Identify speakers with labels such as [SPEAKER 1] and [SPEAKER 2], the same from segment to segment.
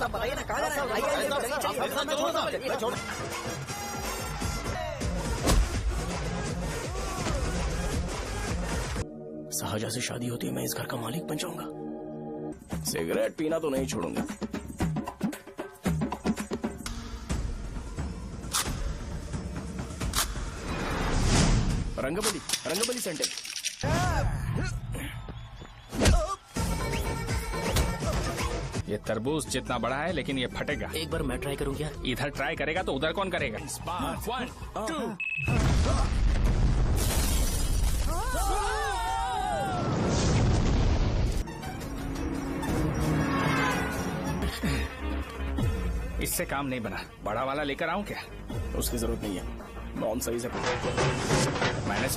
[SPEAKER 1] आप बताइए ना कहाँ जाना है?
[SPEAKER 2] शाहजहां से शादी होती है मैं इस घर का मालिक बन जाऊंगा। सिगरेट पीना तो नहीं छोड़ूंगा। रंगबली सेंटर।
[SPEAKER 3] ये तरबूज जितना बड़ा है लेकिन ये फटेगा।
[SPEAKER 2] एक बार मैं ट्राई करूं क्या?
[SPEAKER 3] इधर ट्राई करेगा तो उधर कौन करेगा? 1 2 इससे काम नहीं बना। बड़ा वाला लेकर आऊं क्या?
[SPEAKER 2] उसकी जरूरत नहीं है। बॉम्ब सही से
[SPEAKER 3] मैंने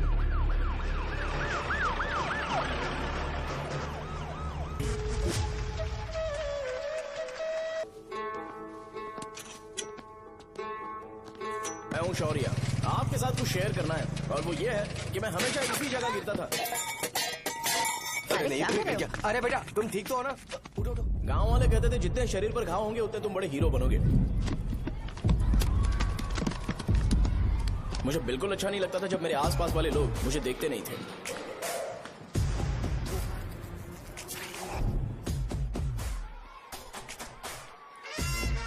[SPEAKER 2] मैं हूं शौर्य। आपके साथ कुछ शेयर करना है और वो ये है कि मैं हमेशा इसी जगह गिरता था।
[SPEAKER 1] अरे बेटा तुम ठीक तो हो ना?
[SPEAKER 2] उठो उठो। गांव वाले कहते थे जितने शरीर पर घाव होंगे उतने तुम बड़े हीरो बनोगे। मुझे बिल्कुल अच्छा नहीं लगता था जब मेरे आसपास वाले लोग मुझे देखते नहीं थे।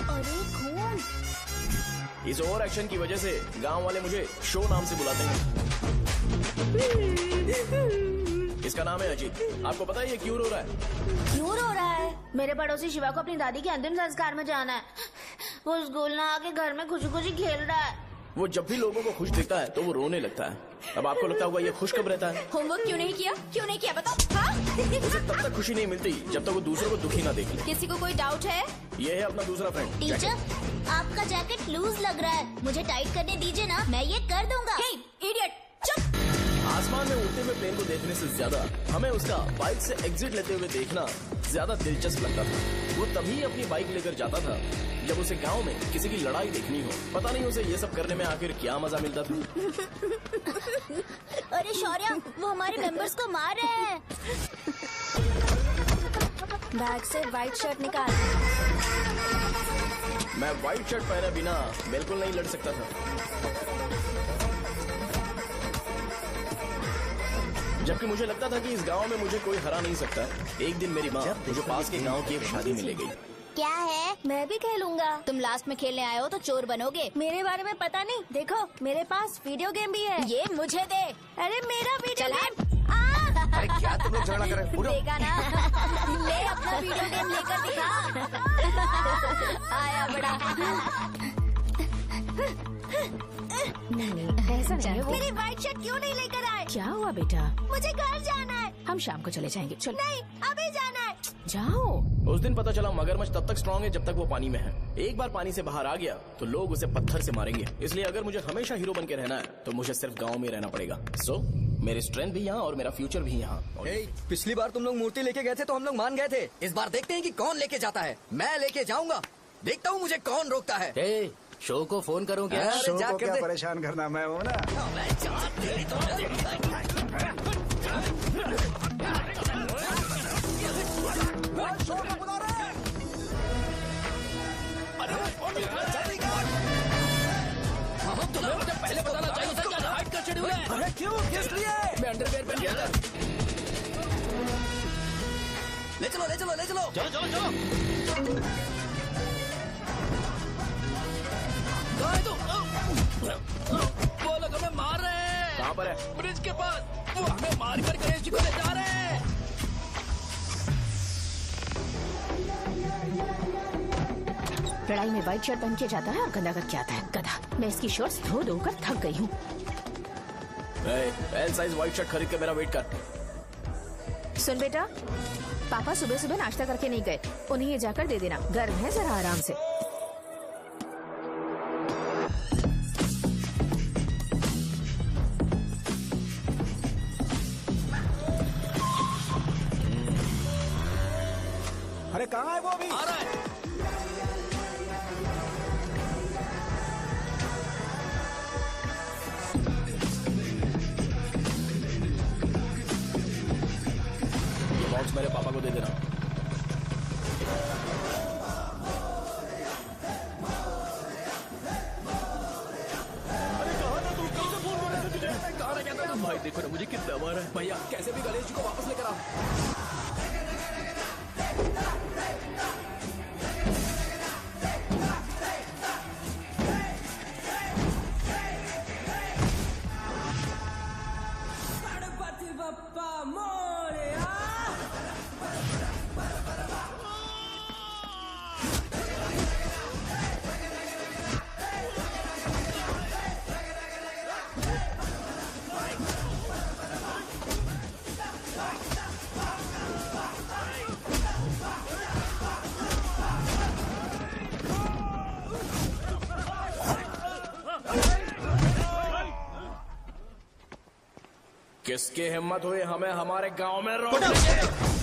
[SPEAKER 4] अरे खून!
[SPEAKER 2] इस ओवर एक्शन की वजह से गांव वाले मुझे शो नाम से बुलाते हैं। इसका नाम है अजीत। आपको पता है ये क्यों रो रहा है?
[SPEAKER 4] क्यों रो रहा है? मेरे पड़ोसी शिवा को अपनी दादी के अंतिम संस्कार में जाना है। वो स्कूल ना आके घर में खुशी खुशी खेल रहा है।
[SPEAKER 2] वो जब भी लोगों को खुश दिखता है तो वो रोने लगता है। अब आपको लगता होगा ये खुश कब रहता है?
[SPEAKER 4] होमवर्क क्यों नहीं किया? क्यों नहीं किया बताओ? हाँ?
[SPEAKER 2] उसे तब तक खुशी नहीं मिलती जब तक वो दूसरों को दुखी ना देख ले।
[SPEAKER 4] किसी को कोई डाउट है?
[SPEAKER 2] ये है अपना दूसरा फ्रेंड।
[SPEAKER 4] टीचर आपका जैकेट लूज लग रहा है, मुझे टाइट करने दीजिए ना, मैं ये कर दूंगा। इडियट चुप!
[SPEAKER 2] आसमान में उड़ते हुए प्लेन को देखने से ज्यादा हमें उसका बाइक से एग्जिट लेते हुए देखना ज्यादा दिलचस्प लगता था। वो तभी अपनी बाइक लेकर जाता था जब उसे गांव में किसी की लड़ाई देखनी हो। पता नहीं उसे ये सब करने में आखिर क्या मजा मिलता था।
[SPEAKER 4] अरे शौर्य वो हमारे मेंबर्स को मार रहे हैं। बैग से व्हाइट शर्ट निकाल।
[SPEAKER 2] मैं व्हाइट शर्ट पहने बिना बिल्कुल नहीं लड़ सकता था। जबकि मुझे लगता था कि इस गांव में मुझे कोई हरा नहीं सकता। एक दिन मेरी माँ मुझे पास के गांव की एक शादी में ले गई।
[SPEAKER 4] क्या है? मैं भी खेलूंगा। तुम लास्ट में खेलने आए हो तो चोर बनोगे। मेरे बारे में पता नहीं। देखो मेरे पास वीडियो गेम भी है। ये मुझे दे। अरे मेरा वीडियो गेम।
[SPEAKER 1] अरे क्या तुम लोग झगड़ा कर रहे हो?
[SPEAKER 4] देगा ना? ले अपना वीडियो गेम लेकर दिखा। आया बड़ा।
[SPEAKER 5] नहीं ऐसा नहीं है।
[SPEAKER 4] मेरी व्हाइट शर्ट क्यों नहीं लेकर आए?
[SPEAKER 5] क्या हुआ बेटा?
[SPEAKER 4] मुझे घर जाना है।
[SPEAKER 5] हम शाम को चले जाएंगे। चल
[SPEAKER 4] नहीं अभी जाना है।
[SPEAKER 5] जाओ।
[SPEAKER 2] उस दिन पता चला मगरमच्छ तब तक स्ट्रांग है जब तक वो पानी में है। एक बार पानी से बाहर आ गया तो लोग उसे पत्थर से मारेंगे। इसलिए अगर मुझे हमेशा हीरो बन के रहना है तो मुझे सिर्फ गाँव में रहना पड़ेगा। सो मेरी स्ट्रेंथ भी यहाँ और मेरा फ्यूचर भी यहाँ।
[SPEAKER 1] पिछली बार तुम लोग मूर्ति लेके गए थे तो हम लोग मान गए थे। इस बार देखते हैं कि कौन लेके जाता है। मैं लेके जाऊंगा। देखता हूँ मुझे कौन रोकता है।
[SPEAKER 2] शो को फोन करूँ क्या?
[SPEAKER 6] शो को क्या परेशान करना, मैं हूँ ना।
[SPEAKER 2] पहले बताना चाहिए था क्या हाइट का शेड्यूल है।
[SPEAKER 1] अरे क्यों? किस लिए?
[SPEAKER 2] मैं अंडरवेयर पहन गया था।
[SPEAKER 1] ले चलो ले चलो ले चलो।
[SPEAKER 2] चलो चलो चलो। वो लोग हमें मार रहे हैं। कहाँ पर है? ब्रिज के पास। वो हमें मार कर गणेश जी को ले जा रहे हैं।
[SPEAKER 5] लड़ाई में व्हाइट शर्ट पहन के जाता है और गंदा करके आता है। गधा। मैं इसकी शर्ट्स धो धोकर थक गई हूँ।
[SPEAKER 2] एल साइज व्हाइट शर्ट खरीद के मेरा वेट कर।
[SPEAKER 5] सुन बेटा, पापा सुबह सुबह नाश्ता करके नहीं गए। उन्हें ये जाकर दे देना। गर्म है, जरा आराम से।
[SPEAKER 6] अरे कहाँ है वो अभी?
[SPEAKER 2] आ रहा है। ये बॉक्स मेरे पापा को दे देना। किसकी हिम्मत हुई हमें हमारे गांव में रोकने की?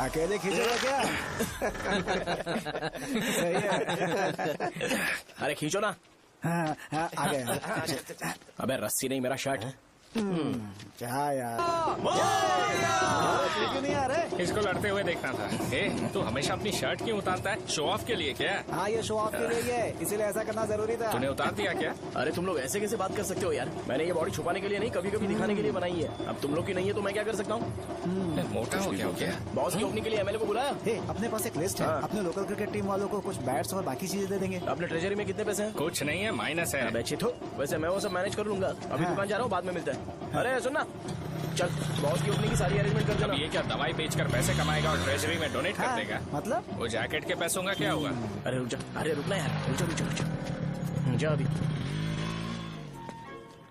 [SPEAKER 6] अकेले खींचोगा क्या? सही है।
[SPEAKER 2] अरे खींचो ना।
[SPEAKER 6] हाँ, हाँ, आ गया।
[SPEAKER 2] अबे रस्सी नहीं, मेरा शर्ट।
[SPEAKER 6] क्या यार, क्यों नहीं आ रहे?
[SPEAKER 3] इसको लड़ते हुए देखना था। ए, तू हमेशा अपनी शर्ट क्यों उतारता है? शो ऑफ के लिए क्या?
[SPEAKER 6] हाँ, ये शो ऑफ के लिए ही है, इसीलिए ऐसा करना जरूरी था।
[SPEAKER 3] तूने उतार दिया क्या?
[SPEAKER 2] अरे तुम लोग ऐसे कैसे बात कर सकते हो यार? मैंने ये बॉडी छुपाने के लिए नहीं, कभी कभी दिखाने के लिए बनाई है। अब तुम लोग की नहीं है तो मैं क्या कर सकता हूँ?
[SPEAKER 3] मोटा हो गया हो क्या?
[SPEAKER 2] बॉस की ओपनिंग के लिए एमएलए को बुलाया।
[SPEAKER 6] हे, अपने पास एक लिस्ट है।
[SPEAKER 2] हाँ।
[SPEAKER 6] अपने लोकल क्रिकेट टीम वालों को कुछ बैट्स और बाकी चीजें दे देंगे।
[SPEAKER 2] अपने ट्रेजरी में कितने पैसे हैं?
[SPEAKER 3] कुछ नहीं है, माइनस है।
[SPEAKER 2] अबे चिथो, वैसे मैं वो सब मैनेज कर लूंगा। अभी
[SPEAKER 6] हाँ।
[SPEAKER 2] दुकान जा रहा हूँ, बाद में मिलते हैं। अरे सुन ना, चल बॉस की ओपनिंग की सारी अरेंजमेंट कर
[SPEAKER 3] अब
[SPEAKER 2] देना।
[SPEAKER 3] ये क्या दवाई बेचकर पैसे कमाएगा और ट्रेजरी में डोनेट कर
[SPEAKER 6] हाँ,
[SPEAKER 3] देगा?
[SPEAKER 6] मतलब
[SPEAKER 3] वो जैकेट के पैसों का क्या हुआ?
[SPEAKER 2] अरे रुक जा, अरे रुकना यार, रुक जा जा अभी।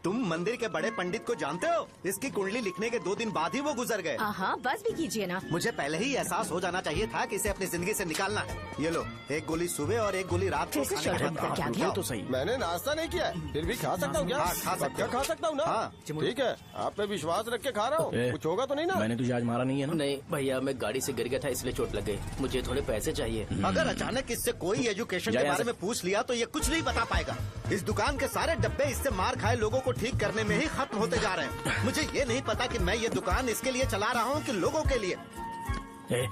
[SPEAKER 7] तुम मंदिर के बड़े पंडित को जानते हो? इसकी कुंडली लिखने के 2 दिन बाद ही वो गुजर गए।
[SPEAKER 5] हाँ, बस भी कीजिए ना।
[SPEAKER 7] मुझे पहले ही एहसास हो जाना चाहिए था कि इसे अपनी जिंदगी से निकालना है। ये लो, एक गोली सुबह और एक गोली रात को
[SPEAKER 5] कैसे
[SPEAKER 7] खाने के
[SPEAKER 5] शर्ट
[SPEAKER 7] बाद
[SPEAKER 5] निकल के आ
[SPEAKER 7] खाओ।
[SPEAKER 5] गया?
[SPEAKER 2] ये तो सही।
[SPEAKER 8] मैंने नाश्ता नहीं किया है, फिर भी खा सकता हूँ क्या?
[SPEAKER 7] हाँ, खा सकते
[SPEAKER 8] पक्का
[SPEAKER 7] हो।
[SPEAKER 8] खा सकता हूँ ना?
[SPEAKER 7] हाँ।
[SPEAKER 8] ठीक है, आप पे विश्वास रख के खा रहा हूँ।
[SPEAKER 2] ए,
[SPEAKER 8] कुछ होगा तो नहीं ना?
[SPEAKER 2] मैंने तुझे आज मारा नहीं है ना?
[SPEAKER 9] नहीं भैया, मैं गाड़ी से गिर गया था इसलिए चोट लग गई। मुझे थोड़े पैसे चाहिए।
[SPEAKER 7] अगर अचानक इससे कोई एजुकेशन
[SPEAKER 2] जा
[SPEAKER 7] के
[SPEAKER 2] यहाँ
[SPEAKER 7] बारे
[SPEAKER 2] से।
[SPEAKER 7] में पूछ लिया तो ये कुछ नहीं बता पाएगा। इस दुकान के सारे डब्बे इससे मार खाए लोगों को ठीक करने में ही खत्म होते जा रहे हैं। मुझे ये नहीं पता कि मैं ये दुकान इसके लिए चला रहा हूँ कि लोगों के लिए।
[SPEAKER 2] ए,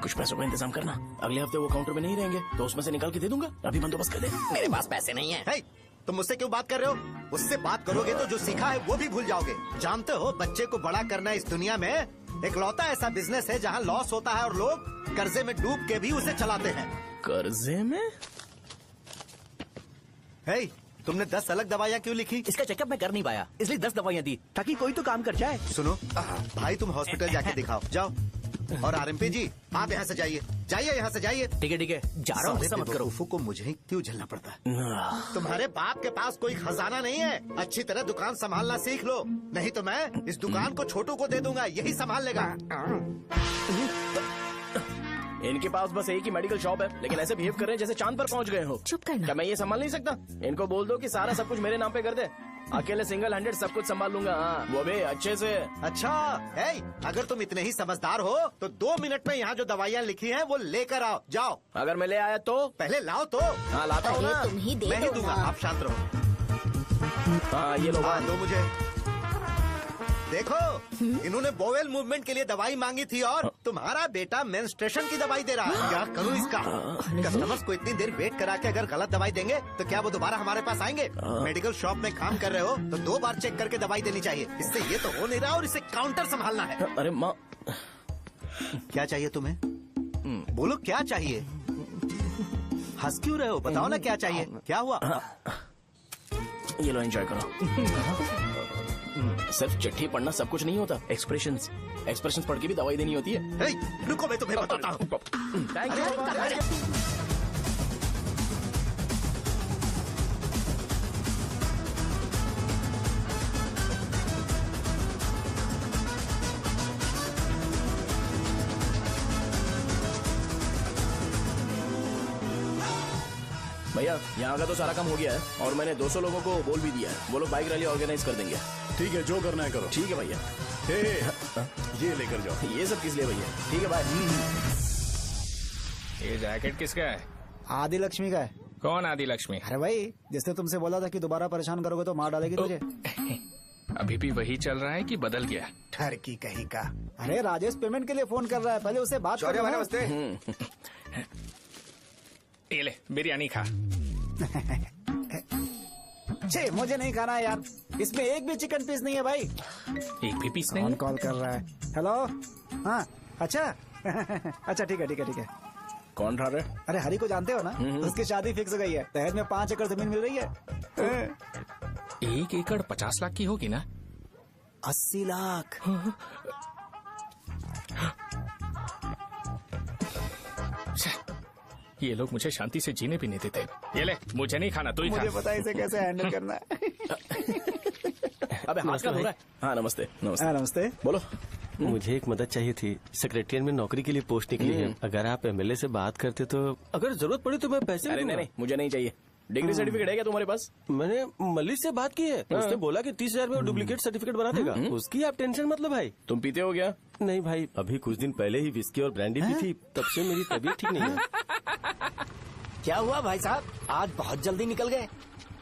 [SPEAKER 2] कुछ पैसों का इंतजाम करना। अगले हफ्ते वो काउंटर में नहीं रहेंगे तो उसमें से निकाल के दे दूंगा। अभी बंदोबस्त कर दे।
[SPEAKER 9] मेरे पास पैसे नहीं है।
[SPEAKER 7] हे, तुम मुझसे क्यों बात कर रहे हो? उससे बात करोगे तो जो सीखा है वो भी भूल जाओगे। जानते हो, बच्चे को बड़ा करना इस दुनिया में इकलौता ऐसा बिजनेस है जहाँ लॉस होता है और लोग कर्जे में डूब के भी उसे चलाते हैं।
[SPEAKER 2] कर्जे में?
[SPEAKER 7] हे, तुमने 10 अलग दवाइयाँ क्यों लिखी?
[SPEAKER 9] इसका चेकअप मैं कर नहीं पाया, इसलिए 10 दवाइयाँ दी ताकि कोई तो काम कर जाए।
[SPEAKER 7] सुनो भाई, तुम हॉस्पिटल जाके दिखाओ, जाओ। और आरएमपी जी, आप यहाँ से जाइए, जाइए यहाँ से जाइए।
[SPEAKER 9] ठीक है, जा रहा हूँ, गुस्सा मत करो।
[SPEAKER 7] बेवकूफों को मुझे ही क्यों झेलना पड़ता है? तुम्हारे बाप के पास कोई खजाना नहीं है। अच्छी तरह दुकान संभालना सीख लो, नहीं तो मैं इस दुकान को छोटू को दे दूंगा, यही संभाल लेगा।
[SPEAKER 2] इनके पास बस एक ही मेडिकल शॉप है, लेकिन ऐसे बिहेव कर रहे हैं जैसे चांद पर पहुंच गए हो।
[SPEAKER 5] चुप करना।
[SPEAKER 2] क्या मैं ये संभाल नहीं सकता? इनको बोल दो कि सारा सब कुछ मेरे नाम पे कर दे। अकेले सिंगल हैंडेड सब कुछ संभाल लूंगा। हाँ, वो भी अच्छे से।
[SPEAKER 7] अच्छा है, अगर तुम इतने ही समझदार हो तो 2 मिनट में यहाँ जो दवाइयाँ लिखी हैं वो लेकर आओ, जाओ।
[SPEAKER 2] अगर मैं ले आया तो?
[SPEAKER 7] पहले लाओ तो।
[SPEAKER 2] हाँ, लाता हूँ
[SPEAKER 4] अरे
[SPEAKER 2] ना।
[SPEAKER 4] तुम ही दे
[SPEAKER 7] मैं ही
[SPEAKER 4] दो
[SPEAKER 7] दूंगा,
[SPEAKER 4] ना।
[SPEAKER 7] आप शांत रहो।
[SPEAKER 2] हाँ, ये लो।
[SPEAKER 7] हाँ, दो मुझे। देखो, इन्होंने बोवेल मूवमेंट के लिए दवाई मांगी थी और तुम्हारा बेटा मेंस्ट्रुएशन की दवाई दे रहा है। क्या करूँ इसका? कस्टमर्स को इतनी देर वेट करा के अगर गलत दवाई देंगे तो क्या वो दोबारा हमारे पास आएंगे? मेडिकल शॉप में काम कर रहे हो तो 2 बार चेक करके दवाई देनी चाहिए। इससे ये तो हो नहीं रहा और इसे काउंटर संभालना है।
[SPEAKER 2] अरे माँ,
[SPEAKER 7] क्या चाहिए तुम्हें? बोलो क्या चाहिए? हंस क्यों रहे हो? बताओ ना क्या चाहिए? क्या हुआ?
[SPEAKER 2] ये लो, एंजॉय करो। सिर्फ चिट्ठी पढ़ना सब कुछ नहीं होता। एक्सप्रेशंस पढ़ के भी दवाई देनी होती है।
[SPEAKER 7] हे, रुको, मैं तुम्हें बताता हूँ।
[SPEAKER 2] Thank you. भैया यहाँ का तो सारा काम हो गया है और मैंने 200 लोगों को बोल भी दिया है, वो लोग बाइक रैली ऑर्गेनाइज कर देंगे।
[SPEAKER 10] ठीक है, जो करना है करो।
[SPEAKER 2] ठीक है भैया।
[SPEAKER 10] ये लेकर जाओ।
[SPEAKER 2] ये सब किस लिए भैया? ठीक है बाय।
[SPEAKER 3] ये जैकेट किसका है?
[SPEAKER 6] आदि लक्ष्मी का है।
[SPEAKER 3] कौन आदि लक्ष्मी?
[SPEAKER 6] अरे भाई, जिसने तुमसे बोला था कि दोबारा परेशान करोगे तो मार डालेगी तुझे।
[SPEAKER 3] अभी भी वही चल रहा है कि बदल गया?
[SPEAKER 6] ठरकी कहीं का। अरे राजेश पेमेंट के लिए फोन कर रहा है, पहले उससे बात करो।
[SPEAKER 7] नमस्ते।
[SPEAKER 3] ये ले बिरयानी खा।
[SPEAKER 6] छे, मुझे नहीं खाना है यार, इसमें एक भी चिकन पीस नहीं है भाई।
[SPEAKER 3] एक भी पीस नहीं?
[SPEAKER 6] कौन कॉल कर रहा है? हेलो। हाँ अच्छा। अच्छा ठीक है ठीक है ठीक है।
[SPEAKER 2] कौन रहा?
[SPEAKER 6] अरे हरी को जानते हो ना, उसकी शादी फिक्स हो गई है। दहेज में 5 एकड़ जमीन मिल रही है।
[SPEAKER 3] 1 एकड़ 50 लाख की होगी ना?
[SPEAKER 6] 80 लाख।
[SPEAKER 3] ये लोग मुझे शांति से जीने भी नहीं देते। ये ले, मुझे नहीं खाना, तू ही खा।
[SPEAKER 6] मुझे पता है इसे कैसे हैंडल करना है।
[SPEAKER 2] अबे हाथ का हो रहा है। हाँ नमस्ते। नमस्ते।
[SPEAKER 6] नमस्ते।
[SPEAKER 2] बोलो।
[SPEAKER 11] मुझे एक मदद चाहिए थी। सेक्रेटरिएट में नौकरी के लिए पोस्ट निकली है। अगर आप एमएलए से बात करते तो अगर जरूरत पड़ी तो मैं पैसे
[SPEAKER 2] अरे नहीं, मुझे नहीं चाहिए। डिग्री सर्टिफिकेट है क्या तुम्हारे पास?
[SPEAKER 11] मैंने मलिक से बात की है, उसने बोला कि 30,000 में वो डुप्लीकेट सर्टिफिकेट बना देगा। उसकी आप टेंशन मत लो भाई।
[SPEAKER 2] तुम पीते हो क्या?
[SPEAKER 11] नहीं भाई, अभी कुछ दिन पहले ही विस्की और ब्रांडी पी थी, तब से मेरी तबीयत ठीक नहीं है।
[SPEAKER 7] क्या हुआ भाई साहब, आज बहुत जल्दी निकल गए?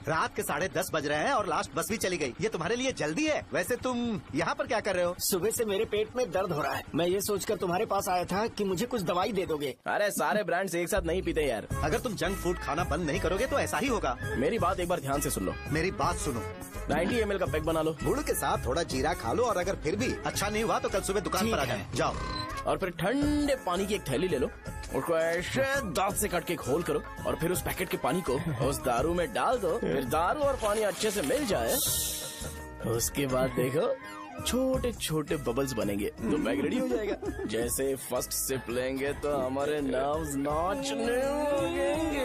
[SPEAKER 7] रात के 10:30 बज रहे हैं और लास्ट बस भी चली गई। ये तुम्हारे लिए जल्दी है। वैसे तुम यहाँ पर क्या कर रहे हो?
[SPEAKER 12] सुबह से मेरे पेट में दर्द हो रहा है। मैं ये सोचकर तुम्हारे पास आया था कि मुझे कुछ दवाई दे दोगे।
[SPEAKER 2] अरे सारे ब्रांड्स एक साथ नहीं पीते यार।
[SPEAKER 7] अगर तुम जंक फूड खाना बंद नहीं करोगे तो ऐसा ही होगा।
[SPEAKER 2] मेरी बात एक बार ध्यान से सुन लो।
[SPEAKER 7] मेरी बात सुनो।
[SPEAKER 2] 90 ml का पैक बना लो।
[SPEAKER 7] गुड़ के साथ थोड़ा जीरा खा लो और अगर फिर भी अच्छा नहीं हुआ तो कल सुबह दुकान पर आ जाओ।
[SPEAKER 2] और फिर ठंडे पानी की एक थैली ले लो, उसको ऐसे दांत से काट के घोल करो और फिर उस पैकेट के पानी को उस दारू में डाल दो। फिर दारू और पानी अच्छे से मिल जाए, उसके बाद देखो छोटे छोटे बबल्स बनेंगे तो पैक रेडी हो जाएगा। जैसे फर्स्ट सिप लेंगे तो हमारे नर्व्स नाचने लगेंगे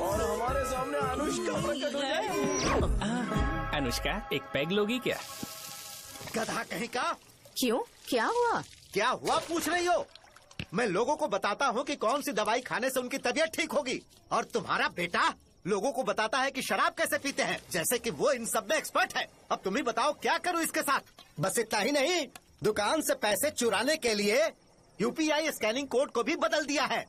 [SPEAKER 2] और हमारे सामने अनुष्का प्रकट हो जाएगी।
[SPEAKER 3] अनुष्का, एक पैग लोगी क्या?
[SPEAKER 7] गधा कहीं का।
[SPEAKER 5] क्यों, क्या हुआ?
[SPEAKER 7] क्या हुआ पूछ रही हो? मैं लोगों को बताता हूँ कि कौन सी दवाई खाने से उनकी तबीयत ठीक होगी, और तुम्हारा बेटा लोगों को बताता है कि शराब कैसे पीते हैं, जैसे कि वो इन सब में एक्सपर्ट है। अब तुम ही बताओ क्या करूँ इसके साथ? बस इतना ही नहीं, दुकान से पैसे चुराने के लिए यूपीआई स्कैनिंग कोड को भी बदल दिया है।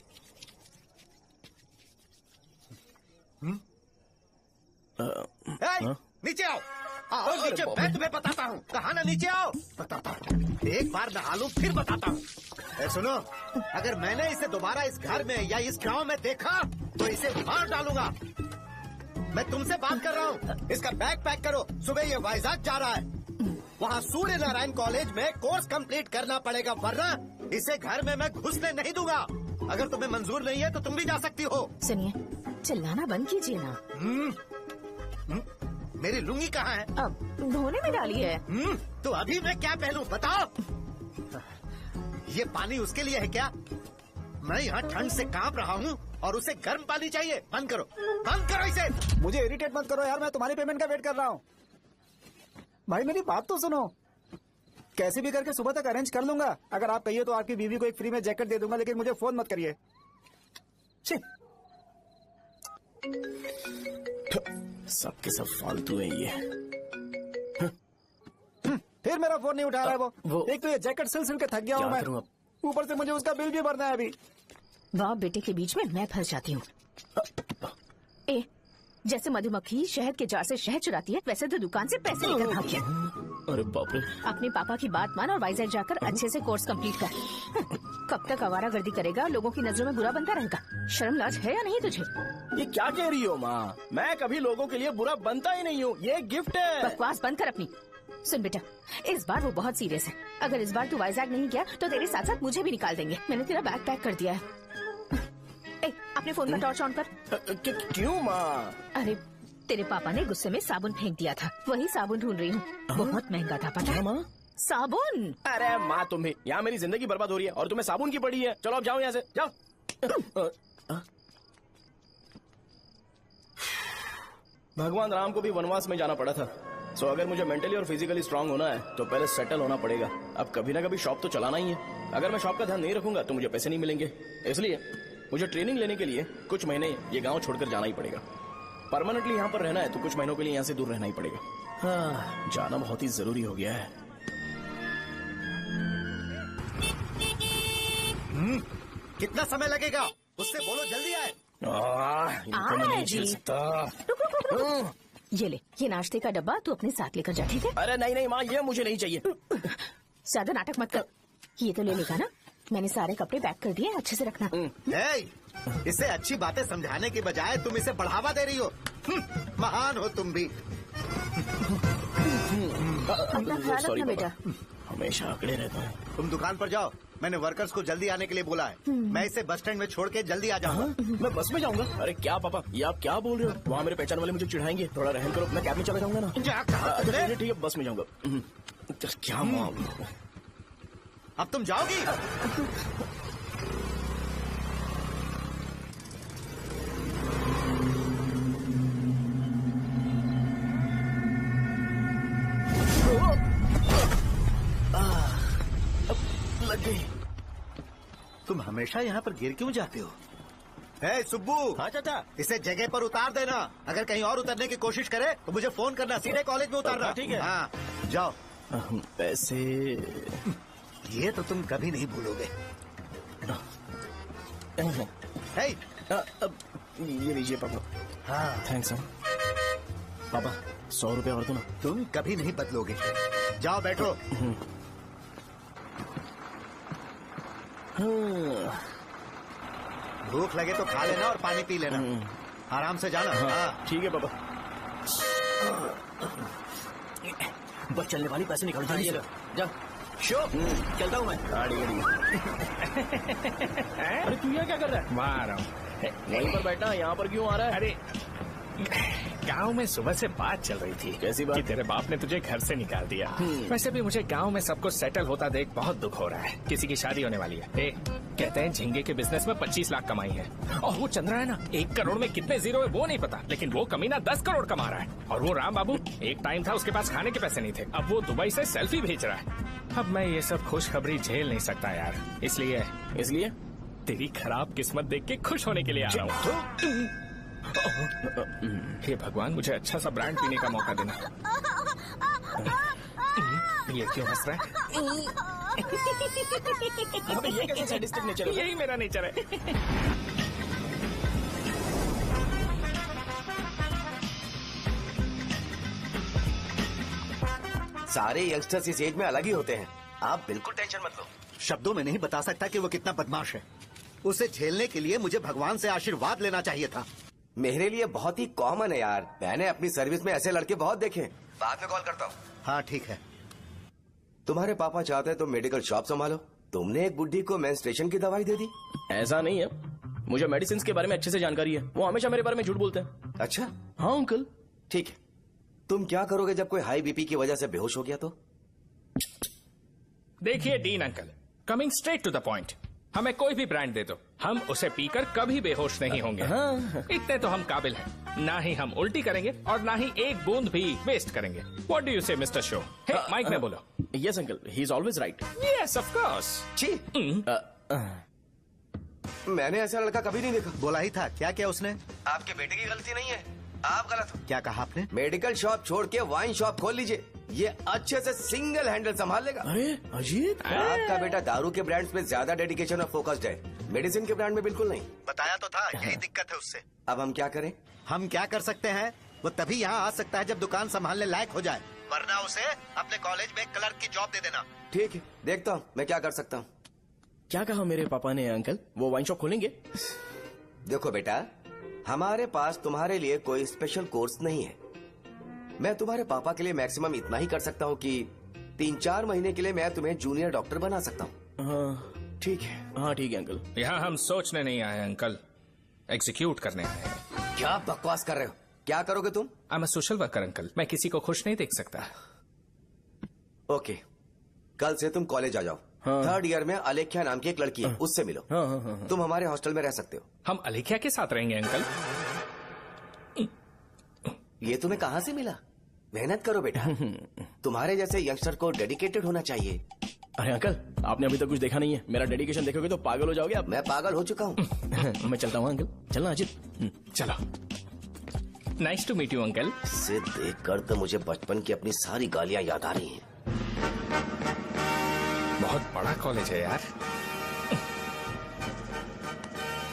[SPEAKER 7] नीचे आओ, आओ नीचे, मैं तुम्हें बताता हूँ। कहा ना नीचे आओ, बताता हूँ। एक बार नहा लूं फिर बताता हूँ। सुनो, अगर मैंने इसे दोबारा इस घर में या इस गांव में देखा तो इसे मार डालूंगा। मैं तुमसे बात कर रहा हूँ। इसका बैग पैक करो, सुबह ये वाइजाग जा रहा है। वहाँ सूर्य नारायण कॉलेज में कोर्स कंप्लीट करना पड़ेगा, वरना इसे घर में मैं घुसने नहीं दूंगा। अगर तुम्हें मंजूर नहीं है तो तुम भी जा सकती हो।
[SPEAKER 5] सुनिए, चिल्लाना बंद कीजिए ना।
[SPEAKER 7] मेरी लुंगी कहाँ है?
[SPEAKER 5] अब धोने में डाली है।
[SPEAKER 7] तो अभी मैं क्या पहनूं बताओ? ये पानी उसके लिए है क्या? मैं यहाँ ठंड से कांप रहा हूँ और उसे गर्म पानी चाहिए। बंद करो, बंद करो इसे।
[SPEAKER 6] मुझे इरिटेट मत करो यार, मैं तुम्हारी पेमेंट का वेट कर रहा हूँ। भाई मेरी बात तो सुनो, कैसे भी करके सुबह तक अरेंज कर लूंगा। अगर आप कहिए तो आपकी बीवी को एक फ्री में जैकेट दे दूंगा, लेकिन मुझे फोन मत करिए।
[SPEAKER 2] सबके सब फालतू है ये।
[SPEAKER 6] फिर मेरा फोन नहीं उठा रहा है वो। एक तो ये जैकेट सिल सिल के थक गया हूँ मैं, ऊपर से मुझे उसका बिल भी भरना है अभी।
[SPEAKER 5] बाप बेटे के बीच में मैं फंस जाती हूँ। ए, जैसे मधुमक्खी शहद के जार से शहद चुराती है, वैसे तो दुकान से पैसे लेकर भाग गया।
[SPEAKER 2] अरे बाप रे।
[SPEAKER 5] अपने पापा की बात मान और वाइजैक जाकर अच्छे से कोर्स कंप्लीट कर। कब तक आवारागर्दी करेगा, लोगों की नजरों में बुरा बनता रहेगा। शर्म लाज है या नहीं तुझे?
[SPEAKER 2] ये क्या कह रही हो माँ? मैं कभी लोगों के लिए बुरा बनता ही नहीं हूँ, ये गिफ्ट है।
[SPEAKER 5] बकवास बंद कर अपनी। सुन बेटा, इस बार वो बहुत सीरियस है। अगर इस बार तू वाइजैक नहीं गया तो तेरे साथ साथ मुझे भी निकाल देंगे। मैंने तेरा बैग पैक कर दिया है। ए, अपने फोन का टॉर्च ऑन कर।
[SPEAKER 2] क्यों माँ?
[SPEAKER 5] अरे तेरे पापा ने गुस्से में साबुन फेंक दिया था, वही साबुन ढूंढ रही हूँ। बहुत महंगा था, पता है माँ? साबुन।
[SPEAKER 2] अरे माँ तुम भी, यहाँ मेरी जिंदगी बर्बाद हो रही है और तुम्हें साबुन की पड़ी है। चलो अब जाओ यहाँ से, जाओ। भगवान राम को भी वनवास में जाना पड़ा था। सो अगर मुझे मेंटली और फिजिकली स्ट्रांग होना है तो पहले सेटल होना पड़ेगा। अब कभी ना कभी शॉप तो चलाना ही है। अगर मैं शॉप का ध्यान नहीं रखूंगा तो मुझे पैसे नहीं मिलेंगे, इसलिए मुझे ट्रेनिंग लेने के लिए कुछ महीने ये गांव छोड़कर जाना ही पड़ेगा। परमानेंटली यहाँ पर रहना है तो कुछ महीनों के लिए यहाँ से दूर रहना ही पड़ेगा। हाँ, जाना बहुत ही जरूरी हो गया है।
[SPEAKER 7] कितना समय लगेगा? उससे बोलो जल्दी आए।
[SPEAKER 2] इनको मैं नहीं झेल सकता।
[SPEAKER 5] ये ले, ये नाश्ते का डब्बा तू अपने साथ लेकर जा, ठीक है?
[SPEAKER 2] अरे नहीं नहीं माँ, ये मुझे नहीं चाहिए।
[SPEAKER 5] ज्यादा नाटक मत कर। ये तो ले लेगा ना? मैंने सारे कपड़े पैक कर दिए, अच्छे से रखना।
[SPEAKER 7] इसे अच्छी बातें समझाने के बजाय तुम इसे बढ़ावा दे रही हो। महान हो तुम भी।
[SPEAKER 5] अपना ख्याल रखना बेटा।
[SPEAKER 2] हमेशा अकड़े रहता है।
[SPEAKER 7] तुम दुकान पर जाओ, मैंने वर्कर्स को जल्दी आने के लिए बोला है। मैं इसे बस स्टैंड में छोड़ के जल्दी आ जाऊंगा।
[SPEAKER 2] मैं बस में जाऊंगा? अरे क्या पापा, ये आप क्या बोल रहे हो? वहाँ मेरे पहचान वाले मुझे चिढ़ाएंगे। थोड़ा रहम करो, मैं कैब में चला जाऊंगा ना। ठीक है, बस में जाऊंगा। क्या मामला?
[SPEAKER 7] अब तुम जाओगी?
[SPEAKER 2] लग गई।
[SPEAKER 7] तुम हमेशा यहाँ पर गिर क्यों जाते हो? हे सुब्बू।
[SPEAKER 8] हाँ चाचा।
[SPEAKER 7] इसे जगह पर उतार देना। अगर कहीं और उतरने की कोशिश करे तो मुझे फोन करना, सीधे कॉलेज में उतारना।
[SPEAKER 8] ठीक है।
[SPEAKER 7] हाँ, जाओ।
[SPEAKER 2] पैसे
[SPEAKER 7] ये तो तुम कभी नहीं भूलोगे। हे,
[SPEAKER 2] ये लीजिए पापा।
[SPEAKER 7] हाँ
[SPEAKER 2] थैंक्स पापा। 100 रुपए और दो ना।
[SPEAKER 7] तुम कभी नहीं बदलोगे। जाओ बैठो। भूख लगे तो खा लेना और पानी पी लेना। आराम से जाना। हाँ
[SPEAKER 2] ठीक है पापा।
[SPEAKER 12] बस चलने वाली पैसे निकाल दो।
[SPEAKER 2] जा
[SPEAKER 12] शो चलता हूँ मैं।
[SPEAKER 2] अरे तू यहाँ क्या कर रहा है?
[SPEAKER 3] वहाँ आ रहा हूँ।
[SPEAKER 2] वहीं पर बैठा, यहाँ पर क्यों आ रहा है?
[SPEAKER 3] अरे गांव में सुबह से बात चल रही थी।
[SPEAKER 2] कैसी बात?
[SPEAKER 3] कि तेरे बाप ने तुझे घर से निकाल दिया। वैसे भी मुझे गांव में सब कुछ सेटल होता देख बहुत दुख हो रहा है। किसी की शादी होने वाली है। कहते हैं झींगे के बिजनेस में 25 लाख कमाई है। और वो चंद्रा है ना, 1 करोड़ में कितने जीरो है वो नहीं पता, लेकिन वो कमीना 10 करोड़ कमा रहा है। और वो राम बाबू, एक टाइम था उसके पास खाने के पैसे नहीं थे, अब वो दुबई से सेल्फी भेज रहा है। अब मैं ये सब खुशखबरी झेल नहीं सकता यार, इसलिए तेरी खराब किस्मत देख के खुश होने के लिए आ रहा हूँ। हे भगवान, मुझे अच्छा सा ब्रांड पीने का मौका देना। ये क्यों हंस रहा है?
[SPEAKER 2] ये कैसे सैडिस्टिक नेचर है?
[SPEAKER 3] यही मेरा नेचर है।
[SPEAKER 13] सारे यंगस्टर्स इस एज में अलग ही होते हैं। आप बिल्कुल टेंशन मत लो।
[SPEAKER 7] शब्दों में नहीं बता सकता कि वो कितना बदमाश है। उसे झेलने के लिए मुझे भगवान से आशीर्वाद लेना चाहिए था।
[SPEAKER 13] मेरे लिए बहुत ही कॉमन है यार। मैंने अपनी सर्विस में ऐसे लड़के बहुत देखे। बाद में कॉल करता हूँ।
[SPEAKER 7] हाँ ठीक है।
[SPEAKER 13] तुम्हारे पापा चाहते हैं तुम मेडिकल शॉप संभालो। तुमने एक बुढ़ी को मेंस्ट्रुएशन की दवाई दे दी।
[SPEAKER 2] ऐसा नहीं है, मुझे मेडिसिन के बारे में अच्छे से जानकारी है। वो हमेशा मेरे बारे में झूठ बोलते हैं।
[SPEAKER 13] अच्छा
[SPEAKER 2] हाँ अंकल।
[SPEAKER 13] ठीक है, तुम क्या करोगे जब कोई हाई बीपी की वजह से बेहोश हो गया तो?
[SPEAKER 3] देखिए Dean uncle, coming straight to the point, हमें कोई भी ब्रांड दे दो, हम उसे पीकर कभी बेहोश नहीं होंगे। इतने तो हम काबिल हैं। ना ही हम उल्टी करेंगे और ना ही एक बूंद भी वेस्ट करेंगे। व्हाट डू यू से मिस्टर शो? माइक में बोलो।
[SPEAKER 2] Yes uncle, he is always right.
[SPEAKER 3] Yes of course.
[SPEAKER 13] मैंने ऐसा लड़का कभी नहीं देखा।
[SPEAKER 7] बोला ही था। क्या क्या उसने?
[SPEAKER 13] आपके बेटे की गलती नहीं है, आप गलत हो।
[SPEAKER 7] क्या कहा आपने?
[SPEAKER 13] मेडिकल शॉप छोड़ के वाइन शॉप खोल लीजिए, ये अच्छे से सिंगल हैंडल संभाल लेगा।
[SPEAKER 2] अरे अजीब।
[SPEAKER 13] आपका बेटा दारू के ब्रांड्स में ज्यादा डेडिकेशन और फोकस्ड है, मेडिसिन के ब्रांड में बिल्कुल नहीं।
[SPEAKER 7] बताया तो था, यही दिक्कत है उससे।
[SPEAKER 13] अब हम क्या करें?
[SPEAKER 7] हम क्या कर सकते हैं? वो तभी यहाँ आ सकता है जब दुकान संभालने लायक हो जाए, वरना उसे अपने कॉलेज में क्लर्क की जॉब दे देना।
[SPEAKER 13] ठीक है, देखता हूँ मैं क्या कर सकता हूँ।
[SPEAKER 2] क्या कहा मेरे पापा ने अंकल? वो वाइन शॉप खोलेंगे?
[SPEAKER 13] देखो बेटा, हमारे पास तुम्हारे लिए कोई स्पेशल कोर्स नहीं है। मैं तुम्हारे पापा के लिए मैक्सिमम इतना ही कर सकता हूँ कि 3-4 महीने के लिए मैं तुम्हें जूनियर डॉक्टर बना सकता हूँ।
[SPEAKER 2] ठीक है। हाँ ठीक है अंकल।
[SPEAKER 3] यहाँ हम सोचने नहीं आए अंकल, एग्जीक्यूट करने आए हैं।
[SPEAKER 13] क्या बकवास कर रहे हो? क्या करोगे तुम?
[SPEAKER 3] I am a social worker uncle, मैं किसी को खुश नहीं देख सकता।
[SPEAKER 13] ओके, कल से तुम कॉलेज आ जाओ। 3rd ईयर में अलेख्या नाम की एक लड़की है, उससे मिलो। तुम हमारे हॉस्टल में रह सकते हो।
[SPEAKER 3] हम अलेख्या के साथ रहेंगे अंकल?
[SPEAKER 13] ये तुम्हें कहाँ से मिला? मेहनत करो बेटा। तुम्हारे जैसे यंगस्टर को डेडिकेटेड होना चाहिए।
[SPEAKER 2] अरे अंकल, आपने अभी तक कुछ देखा नहीं है। मेरा डेडिकेशन देखोगे तो पागल हो जाओगे आप।
[SPEAKER 13] मैं पागल हो चुका हूँ।
[SPEAKER 2] मैं चलता हूँ अंकल। चलना अजित।
[SPEAKER 3] चलो। Nice to meet you uncle.
[SPEAKER 13] इसे देखकर तो मुझे बचपन की अपनी सारी गालियाँ याद आ रही हैं।
[SPEAKER 3] बहुत बड़ा कॉलेज है यार।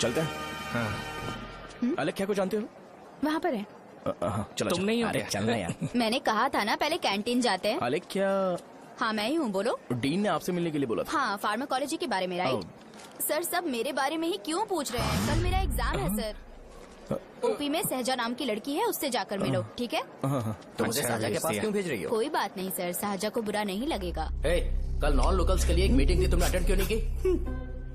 [SPEAKER 2] चलते हैं।
[SPEAKER 3] हाँ।
[SPEAKER 2] अलेख्या को जानते हो?
[SPEAKER 5] वहाँ पर है।
[SPEAKER 2] चलो
[SPEAKER 3] तुम नहीं हो
[SPEAKER 2] अरे
[SPEAKER 3] क्या?
[SPEAKER 2] चलना यार।
[SPEAKER 4] मैंने कहा था ना पहले कैंटीन जाते हैं।
[SPEAKER 2] अलेख्या,
[SPEAKER 4] हाँ मैं ही हूँ, बोलो।
[SPEAKER 2] डीन ने आपसे मिलने के लिए बोला था।
[SPEAKER 4] हाँ, फार्माकोलॉजी के बारे में, राइट? सर सब मेरे बारे में ही क्यों पूछ रहे हैं? कल मेरा एग्जाम है सर। ओपी में सहजा नाम की लड़की है, उससे जाकर मिलो, ठीक है?
[SPEAKER 1] तो मुझे साजा के पास क्यों भेज रही हो?
[SPEAKER 4] कोई बात नहीं सर, सहजा को बुरा नहीं लगेगा।
[SPEAKER 9] कल नॉन लोकल्स के लिए एक मीटिंग थी, तुमने अटेंड क्यों नहीं की?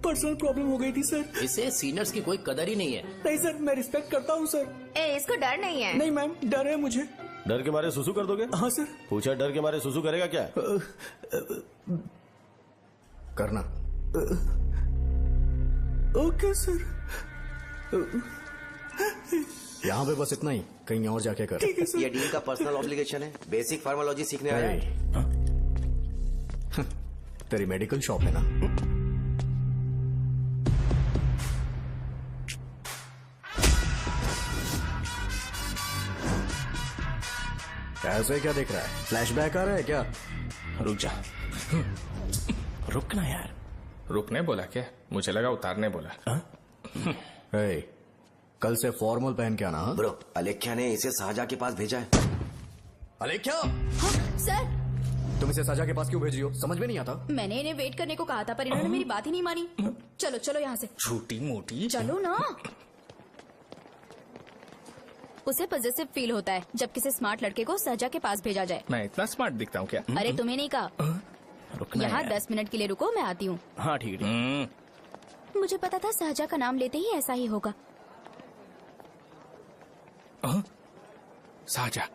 [SPEAKER 12] पर्सनल प्रॉब्लम हो गई थी सर।
[SPEAKER 9] इसे सीनियर्स की कोई कदर ही नहीं है।
[SPEAKER 12] नहीं सर, मैं रिस्पेक्ट करता हूँ सर।
[SPEAKER 5] इसको डर नहीं है।
[SPEAKER 12] नहीं मैम, डर है मुझे।
[SPEAKER 8] डर के मारे सुसु कर दोगे?
[SPEAKER 12] हाँ सर।
[SPEAKER 8] पूछा डर के मारे सुसु करेगा क्या?
[SPEAKER 1] करना।
[SPEAKER 12] Okay sir.
[SPEAKER 1] यहाँ पे बस इतना ही, कहीं और जाके कर।
[SPEAKER 13] ये डीन का पर्सनल ऑब्लिगेशन है। बेसिक फार्माकोलॉजी सीखने आया है।
[SPEAKER 1] तेरी मेडिकल शॉप है ना? ऐसे क्या देख रहा है? फ्लैशबैक आ रहा है क्या?
[SPEAKER 2] रुक जा। रुकना यार।
[SPEAKER 3] रुकने बोला क्या? मुझे लगा उतारने बोला।
[SPEAKER 1] कल से फॉर्मल पहन के आना।
[SPEAKER 13] ब्रो, अलेख्या ने इसे साजा के पास भेजा है।
[SPEAKER 1] अलेख्या,
[SPEAKER 4] हाँ, सर
[SPEAKER 1] तुम इसे साजा के पास क्यों भेज रही हो? समझ में नहीं आता।
[SPEAKER 4] मैंने इन्हें वेट करने को कहा था, पर इन्होंने मेरी बात ही नहीं मानी। चलो चलो यहाँ से।
[SPEAKER 3] छोटी मोटी।
[SPEAKER 4] चलो ना। उसे पॉजिटिव फील होता है जब किसी स्मार्ट लड़के को सहजा के पास भेजा जाए।
[SPEAKER 3] मैं इतना स्मार्ट दिखता हूँ क्या?
[SPEAKER 4] अरे तुम्हें नहीं कहा।
[SPEAKER 2] रुकना
[SPEAKER 4] यहाँ
[SPEAKER 2] यार।
[SPEAKER 4] 10 मिनट के लिए रुको, मैं आती हूँ।
[SPEAKER 2] हाँ ठीक है।
[SPEAKER 4] मुझे पता था सहजा का नाम लेते ही ऐसा ही होगा।
[SPEAKER 3] साजा।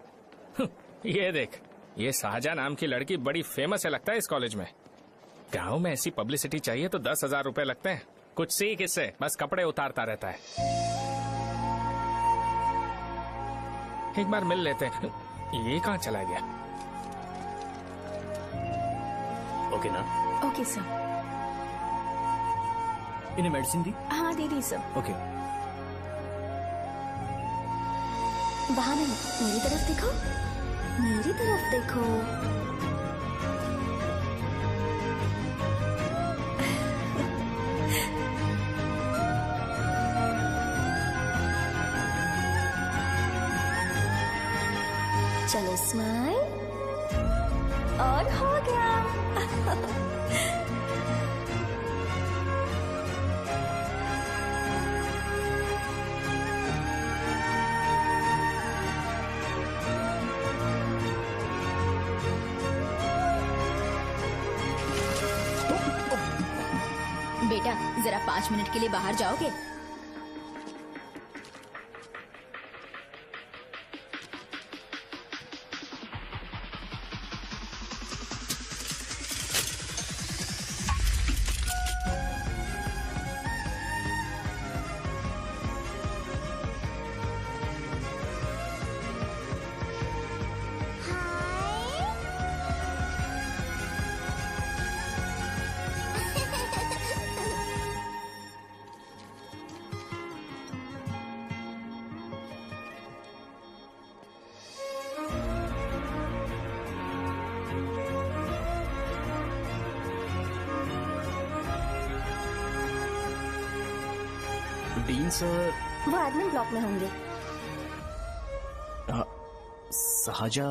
[SPEAKER 3] ये देख, ये साजा नाम की लड़की बड़ी फेमस है लगता है इस कॉलेज में। गांव में ऐसी पब्लिसिटी चाहिए तो 10,000 रुपए लगते हैं। कुछ सीख इससे, बस कपड़े उतारता रहता है। एक बार मिल लेते हैं। ये कहाँ चला गया?
[SPEAKER 2] ओके ना?
[SPEAKER 5] Okay sir.
[SPEAKER 12] इन्हें मेडिसिन दी?
[SPEAKER 5] हाँ दे दी सर।
[SPEAKER 12] ओके।
[SPEAKER 4] वहाँ नहीं, मेरी तरफ देखो, मेरी तरफ देखो। चलो स्माइल, और हो गया। बेटा जरा 5 मिनट के लिए बाहर जाओगे?
[SPEAKER 2] Dean sir.
[SPEAKER 4] वो एडमिन ब्लॉक में होंगे।
[SPEAKER 2] साजा,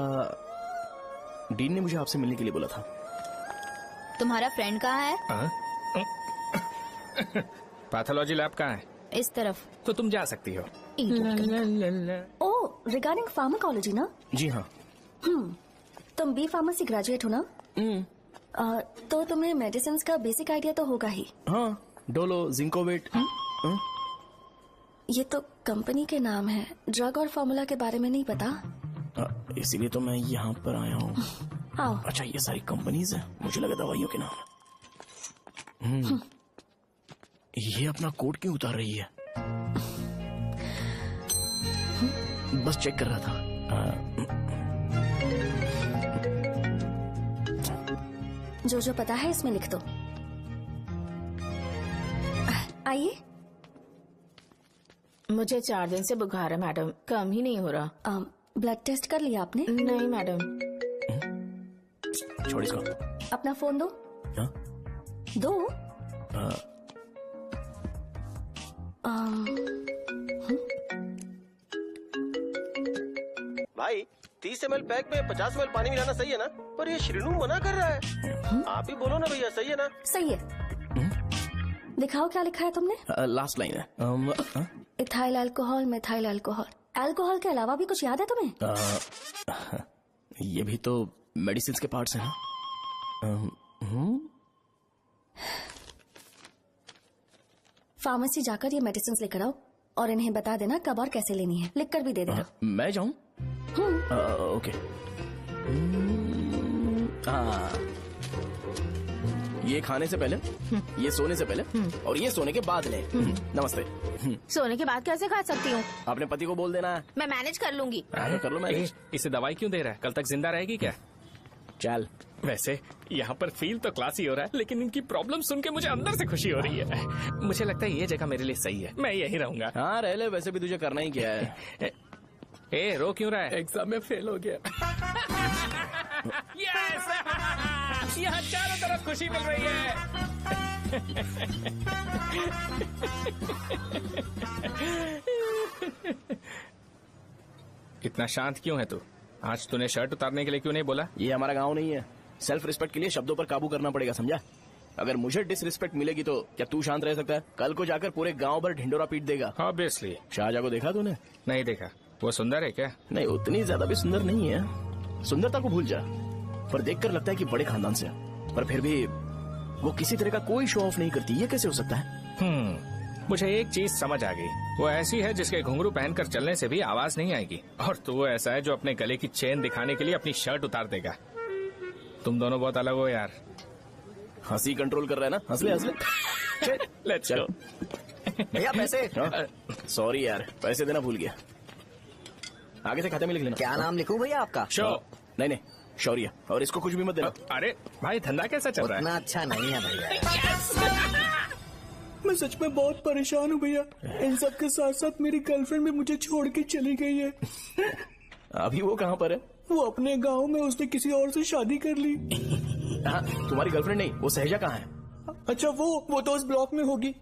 [SPEAKER 2] डीन ने मुझे आपसे मिलने के लिए बोला था।
[SPEAKER 4] तुम्हारा फ्रेंड कहाँ है?
[SPEAKER 3] पैथोलॉजी लैब कहाँ है?
[SPEAKER 4] इस तरफ।
[SPEAKER 3] तो तुम जा सकती हो।
[SPEAKER 4] ओ, रिगार्डिंग फार्माकोलॉजी ना?
[SPEAKER 2] जी हाँ।
[SPEAKER 4] तुम बी फार्मेसी ग्रेजुएट हो ना? तो तुम्हें मेडिसिन का बेसिक आइडिया तो होगा ही।
[SPEAKER 2] हाँ, डोलो, जिंकोवेट।
[SPEAKER 4] ये तो कंपनी के नाम है, ड्रग और फॉर्मूला के बारे में नहीं पता।
[SPEAKER 2] इसीलिए तो मैं यहाँ पर आया हूँ।
[SPEAKER 4] आओ।
[SPEAKER 2] अच्छा, ये सारी कंपनीज है, मुझे लगा दवाइयों के नाम। ये अपना कोट क्यों उतार रही है? बस चेक कर रहा था।
[SPEAKER 4] जो जो पता है इसमें लिख दो। आइए।
[SPEAKER 5] मुझे 4 दिन से बुखार है मैडम, कम ही नहीं हो रहा।
[SPEAKER 4] ब्लड टेस्ट कर लिया आपने?
[SPEAKER 5] नहीं मैडम।
[SPEAKER 2] छोड़ इसको।
[SPEAKER 4] अपना फोन दो।
[SPEAKER 2] हाँ?
[SPEAKER 4] दो।
[SPEAKER 11] भाई 30 ml पैक में 50 ml पानी मिलाना सही है ना? पर ये श्रीनू मना कर रहा है। आप ही बोलो ना भैया, सही है ना?
[SPEAKER 4] सही है। दिखाओ क्या लिखा है तुमने?
[SPEAKER 2] लास्ट लाइन है।
[SPEAKER 4] Ethyl alcohol, methyl alcohol. Alcohol के अलावा भी कुछ याद है तुम्हें?
[SPEAKER 2] ये भी तो मेडिसिन के पार्ट्स हैं ना?
[SPEAKER 4] फार्मेसी जाकर ये मेडिसिन लेकर आओ और इन्हें बता देना कब और कैसे लेनी है। लिख कर भी दे देना।
[SPEAKER 2] मैं जाऊं? ओके। ये खाने से पहले, ये सोने से पहले और ये सोने के बाद ले। नमस्ते।
[SPEAKER 5] सोने के बाद कैसे खा सकती हूँ?
[SPEAKER 2] अपने पति को बोल देना।
[SPEAKER 5] मैं मैनेज कर लूंगी।
[SPEAKER 2] कर लो मैनेज।
[SPEAKER 3] इसे दवाई क्यों दे रहा है? कल तक जिंदा रहेगी क्या?
[SPEAKER 2] चल।
[SPEAKER 3] वैसे यहाँ पर फील तो क्लासी हो रहा है, लेकिन इनकी प्रॉब्लम सुन के मुझे अंदर से खुशी हो रही है। मुझे लगता है ये जगह मेरे लिए सही है, मैं यहीं रहूंगा।
[SPEAKER 2] हाँ रह ले, वैसे भी तुझे करना ही क्या है।
[SPEAKER 3] ए रो क्यों रहा है?
[SPEAKER 2] एग्जाम में फेल हो गया।
[SPEAKER 3] यस! यहाँ चारों तरफ खुशी मिल रही है। इतना शांत क्यों है तू? आज तूने शर्ट उतारने के लिए क्यों नहीं बोला?
[SPEAKER 2] ये हमारा गांव नहीं है। सेल्फ रिस्पेक्ट के लिए शब्दों पर काबू करना पड़ेगा, समझा? अगर मुझे डिसरिस्पेक्ट मिलेगी तो क्या तू शांत रह सकता है? कल को जाकर पूरे गांव भर ढिंडोरा पीट देगा।
[SPEAKER 3] ऑब्वियसली।
[SPEAKER 2] शाहजहां को देखा तूने?
[SPEAKER 3] नहीं देखा। वो सुंदर है क्या?
[SPEAKER 2] नहीं, उतनी ज्यादा भी सुंदर नहीं है। सुंदरता को भूल जा, पर देखकर लगता है कि बड़े खानदान से है। पर फिर भी वो किसी तरह का कोई शो ऑफ नहीं करती। ये कैसे हो सकता है?
[SPEAKER 3] मुझे एक चीज समझ आ गई। वो ऐसी है जिसके घुंघरू पहनकर चलने से भी आवाज नहीं आएगी, और तू ऐसा है जो अपने गले की चेन दिखाने के लिए अपनी शर्ट उतार देगा। तुम दोनों बहुत अलग हो यार।
[SPEAKER 2] हंसी कंट्रोल कर रहा है ना? हंस ले, हंस ले।
[SPEAKER 3] Let's go.
[SPEAKER 7] भैया पैसे।
[SPEAKER 2] सॉरी यार, पैसे देना भूल गया। आगे से खाते में लिख लेना।
[SPEAKER 7] क्या नाम लिखूं भैया आपका?
[SPEAKER 2] नहीं, शौर्य। और इसको कुछ भी मत देना।
[SPEAKER 3] अरे भाई, धंधा कैसा चल रहा है?
[SPEAKER 7] उतना अच्छा नहीं है भैया।
[SPEAKER 12] मैं सच में बहुत परेशान हूँ भैया। इन सब के साथ साथ मेरी गर्लफ्रेंड भी मुझे छोड़ के चली गई है।
[SPEAKER 2] अभी वो कहाँ पर है?
[SPEAKER 12] वो अपने गांव में, उसने किसी और से शादी कर ली।
[SPEAKER 2] हाँ, तुम्हारी गर्लफ्रेंड नहीं, वो सहजा कहाँ है?
[SPEAKER 12] अच्छा, वो तो उस ब्लॉक में होगी।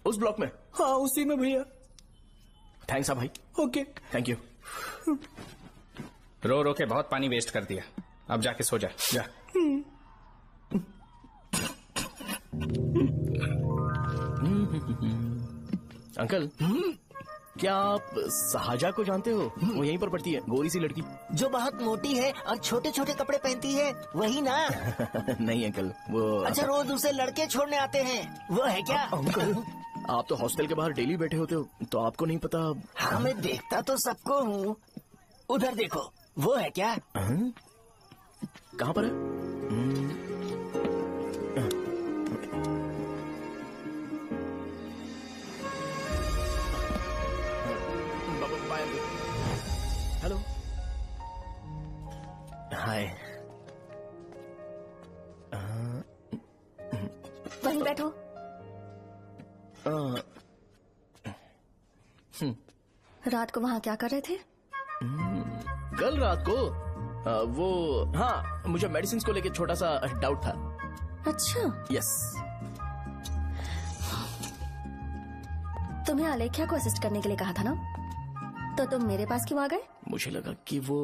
[SPEAKER 2] उस ब्लॉक में?
[SPEAKER 12] हाँ, उसी में भैया।
[SPEAKER 2] थैंक्स भाई।
[SPEAKER 12] Okay,
[SPEAKER 2] thank you.
[SPEAKER 3] रो रो के बहुत पानी वेस्ट कर दिया, अब जाके सो जा। जा।
[SPEAKER 2] अंकल, क्या आप शाहजहां को जानते हो? वो यहीं पर पढ़ती है, गोरी सी लड़की
[SPEAKER 14] जो बहुत मोटी है और छोटे छोटे कपड़े पहनती है, वही ना?
[SPEAKER 2] नहीं अंकल, वो
[SPEAKER 14] अच्छा, रोज उसे लड़के छोड़ने आते हैं, वो है क्या?
[SPEAKER 2] अंकल, आप तो हॉस्टल के बाहर डेली बैठे होते हो, तो आपको नहीं पता?
[SPEAKER 14] हाँ, मैं देखता तो सबको हूँ। उधर देखो, वो है क्या?
[SPEAKER 2] कहाँ पर है? हेलो, हाय।
[SPEAKER 4] वहीं बैठो। रात को वहाँ क्या कर रहे थे?
[SPEAKER 2] कल रात को वो, हाँ, मुझे मेडिसिन को लेके छोटा सा डाउट था।
[SPEAKER 4] अच्छा।
[SPEAKER 2] यस।
[SPEAKER 4] तुम्हें आलेख्या को असिस्ट करने के लिए कहा था ना, तो तुम मेरे पास क्यों आ गए?
[SPEAKER 2] मुझे लगा कि वो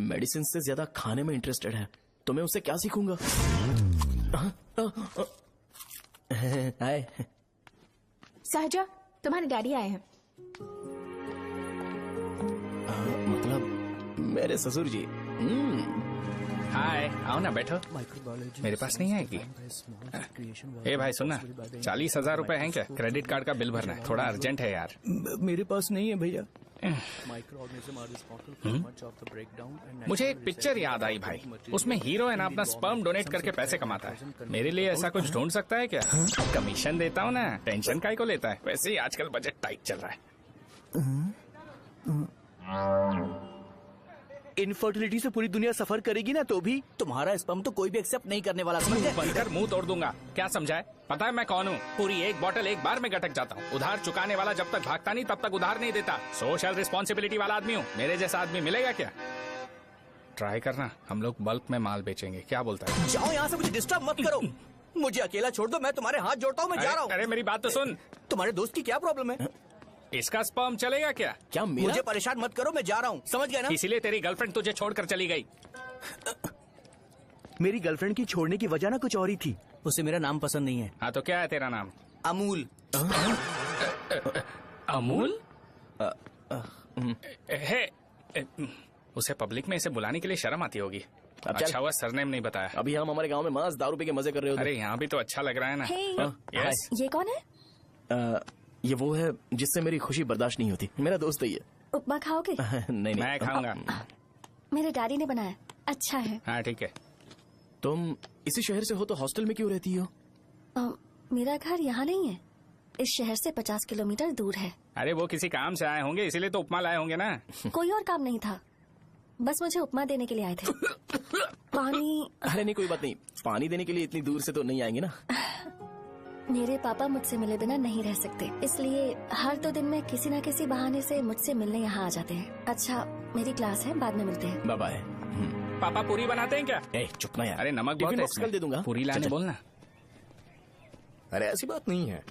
[SPEAKER 2] मेडिसिन से ज्यादा खाने में इंटरेस्टेड है, तो मैं उससे क्या सीखूंगा। हाय।
[SPEAKER 5] सहजा, तुम्हारे डैडी आए हैं।
[SPEAKER 2] मतलब मेरे ससुर जी।
[SPEAKER 3] हाय, आओ ना, बैठो। मेरे पास नहीं आएगी। ए भाई सुनना, 40,000 रुपए हैं क्या? क्रेडिट कार्ड का बिल भरना है, थोड़ा अर्जेंट है यार।
[SPEAKER 12] मेरे पास नहीं है भैया।
[SPEAKER 3] मुझे एक पिक्चर याद आई भाई, उसमें हीरो है ना अपना स्पर्म डोनेट करके पैसे कमाता है। मेरे लिए ऐसा कुछ ढूंढ सकता है क्या? कमीशन देता हूँ ना, टेंशन काहे को लेता है? वैसे ही आजकल बजट टाइट चल रहा है।
[SPEAKER 14] इनफर्टिलिटी से पूरी दुनिया सफर करेगी ना तो भी तुम्हारा स्पर्म तो कोई भी एक्सेप्ट नहीं करने वाला, समझ गए?
[SPEAKER 3] बनकर मुंह तोड़ दूंगा। क्या समझाए? पता है मैं कौन हूँ? पूरी एक बोतल एक बार में गटक जाता हूँ। उधार चुकाने वाला जब तक भागता नहीं तब तक उधार नहीं देता। सोशल रिस्पॉन्सिबिलिटी वाला आदमी हूँ। मेरे जैसा आदमी मिलेगा क्या? ट्राई करना, हम लोग बल्क में माल बेचेंगे। क्या बोलता है?
[SPEAKER 14] जाओ यहाँ से, मुझे डिस्टर्ब मत करो। मुझे अकेला छोड़ दो, मैं तुम्हारे हाथ जोड़ता हूँ, मैं जा रहा हूँ।
[SPEAKER 3] अरे मेरी बात तो सुन।
[SPEAKER 14] तुम्हारे दोस्त की क्या प्रॉब्लम है?
[SPEAKER 3] इसका स्पर्म चलेगा क्या?
[SPEAKER 14] क्या मुझे परेशान मत करो, मैं जा रहा हूँ, समझ गए ना?
[SPEAKER 3] इसीलिए तेरी गर्लफ्रेंड तुझे छोड़कर चली गई।
[SPEAKER 14] मेरी गर्लफ्रेंड की छोड़ने की वजह ना कुछ और ही थी। उसे मेरा नाम पसंद नहीं है।
[SPEAKER 3] हाँ तो क्या है तेरा नाम?
[SPEAKER 14] अमूल।
[SPEAKER 3] अमूल? उसे पब्लिक में इसे बुलाने के लिए शर्म आती होगी। अच्छा हुआ सरनेम नहीं बताया।
[SPEAKER 2] अभी हम हमारे गांव में मांस दारू पी के मजे कर रहे होते।
[SPEAKER 3] अरे यहाँ भी तो अच्छा लग रहा है ना।
[SPEAKER 4] यस। ये कौन है?
[SPEAKER 2] ये वो है जिससे मेरी खुशी बर्दाश्त नहीं होती। मेरा दोस्त है ये।
[SPEAKER 4] उपमा खाओगे?
[SPEAKER 2] नहीं,
[SPEAKER 3] मैं खाऊंगा।
[SPEAKER 4] मेरे डैडी ने बनाया, अच्छा है।
[SPEAKER 3] हाँ ठीक है।
[SPEAKER 2] तुम इसी शहर से हो तो हॉस्टल में क्यों रहती हो?
[SPEAKER 4] मेरा घर यहाँ नहीं है, इस शहर से 50 किलोमीटर दूर है।
[SPEAKER 3] अरे वो किसी काम से आए होंगे, इसीलिए तो उपमा लाए होंगे ना।
[SPEAKER 4] कोई और काम नहीं था, बस मुझे उपमा देने के लिए आए थे। पानी?
[SPEAKER 2] अरे नहीं, कोई बात नहीं। पानी देने के लिए इतनी दूर से तो नहीं आएंगे ना।
[SPEAKER 4] मेरे पापा मुझसे मिले बिना नहीं रह सकते, इसलिए हर 2 दिन में किसी न किसी बहाने से मुझसे मिलने यहाँ आ जाते हैं। अच्छा, मेरी क्लास है, बाद में मिलते हैं।
[SPEAKER 2] Bye bye.
[SPEAKER 3] पापा पूरी बनाते हैं क्या?
[SPEAKER 2] चुप ना यार।
[SPEAKER 3] अरे नमक बहुत है इसमें।
[SPEAKER 2] कल दे दूंगा।
[SPEAKER 3] पूरी लाने बोलना।
[SPEAKER 10] अरे ऐसी बात नहीं है।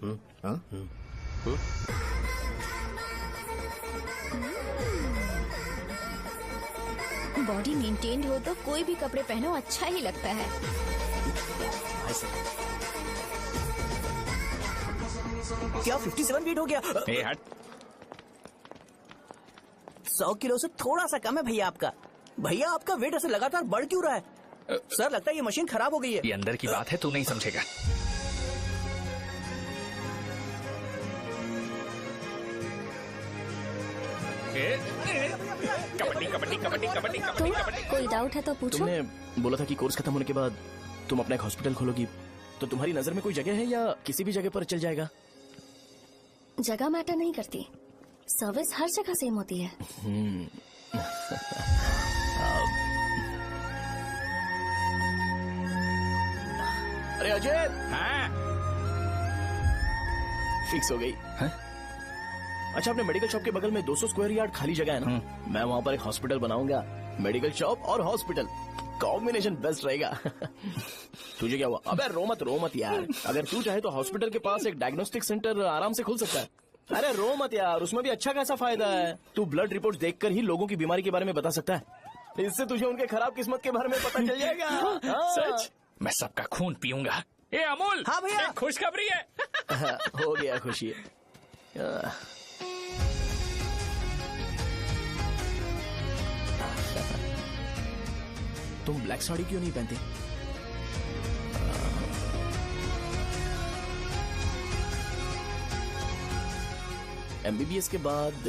[SPEAKER 4] बॉडी मेंटेन्ड हो तो कोई भी कपड़े पहनो अच्छा ही लगता है।
[SPEAKER 14] क्या 57 वेट हो गया?
[SPEAKER 3] हट।
[SPEAKER 14] 100 किलो से थोड़ा सा कम है भैया आपका। भैया आपका वेट ऐसे लगातार बढ़ क्यों रहा है? सर लगता है ये मशीन खराब हो गई है।
[SPEAKER 3] ये अंदर की बात है, तू नहीं समझेगा। कबड्डी कबड्डी कबड्डी कबड्डी कबड्डी कबड्डी।
[SPEAKER 4] कोई डाउट है तो पूछो।
[SPEAKER 2] तुमने बोला था कि कोर्स खत्म होने के बाद तुम अपना एक हॉस्पिटल खोलोगी, तो तुम्हारी नजर में कोई जगह है या किसी भी जगह पर चल जाएगा?
[SPEAKER 4] जगह मैटर नहीं करती, सर्विस हर जगह सेम होती है।
[SPEAKER 2] अरे अजय।
[SPEAKER 3] हाँ?
[SPEAKER 2] फिक्स हो गई। अच्छा, अपने मेडिकल शॉप के बगल में 200 स्क्वायर यार्ड खाली जगह है ना? मैं वहाँ पर एक हॉस्पिटल बनाऊंगा। मेडिकल शॉप और हॉस्पिटल कॉम्बिनेशन बेस्ट रहेगा। तुझे क्या हुआ? अबे रो मत यार। अगर तू चाहे तो हॉस्पिटल के पास एक डायग्नोस्टिक सेंटर आराम से खुल सकता है। अरे रो मत यार, उसमें भी अच्छा खासा फायदा है। तू ब्लड रिपोर्ट देखकर ही लोगों की बीमारी के बारे में बता सकता है। इससे तुझे उनके खराब किस्मत के बारे में पता चल जाएगा।
[SPEAKER 3] सच? मैं सबका खून पीऊंगा। ये अमूल।
[SPEAKER 14] हाँ भैया।
[SPEAKER 3] खुशखबरी है।
[SPEAKER 2] हो गया खुशी। तुम ब्लैक साड़ी क्यों नहीं पहनते? एमबीबीएस के बाद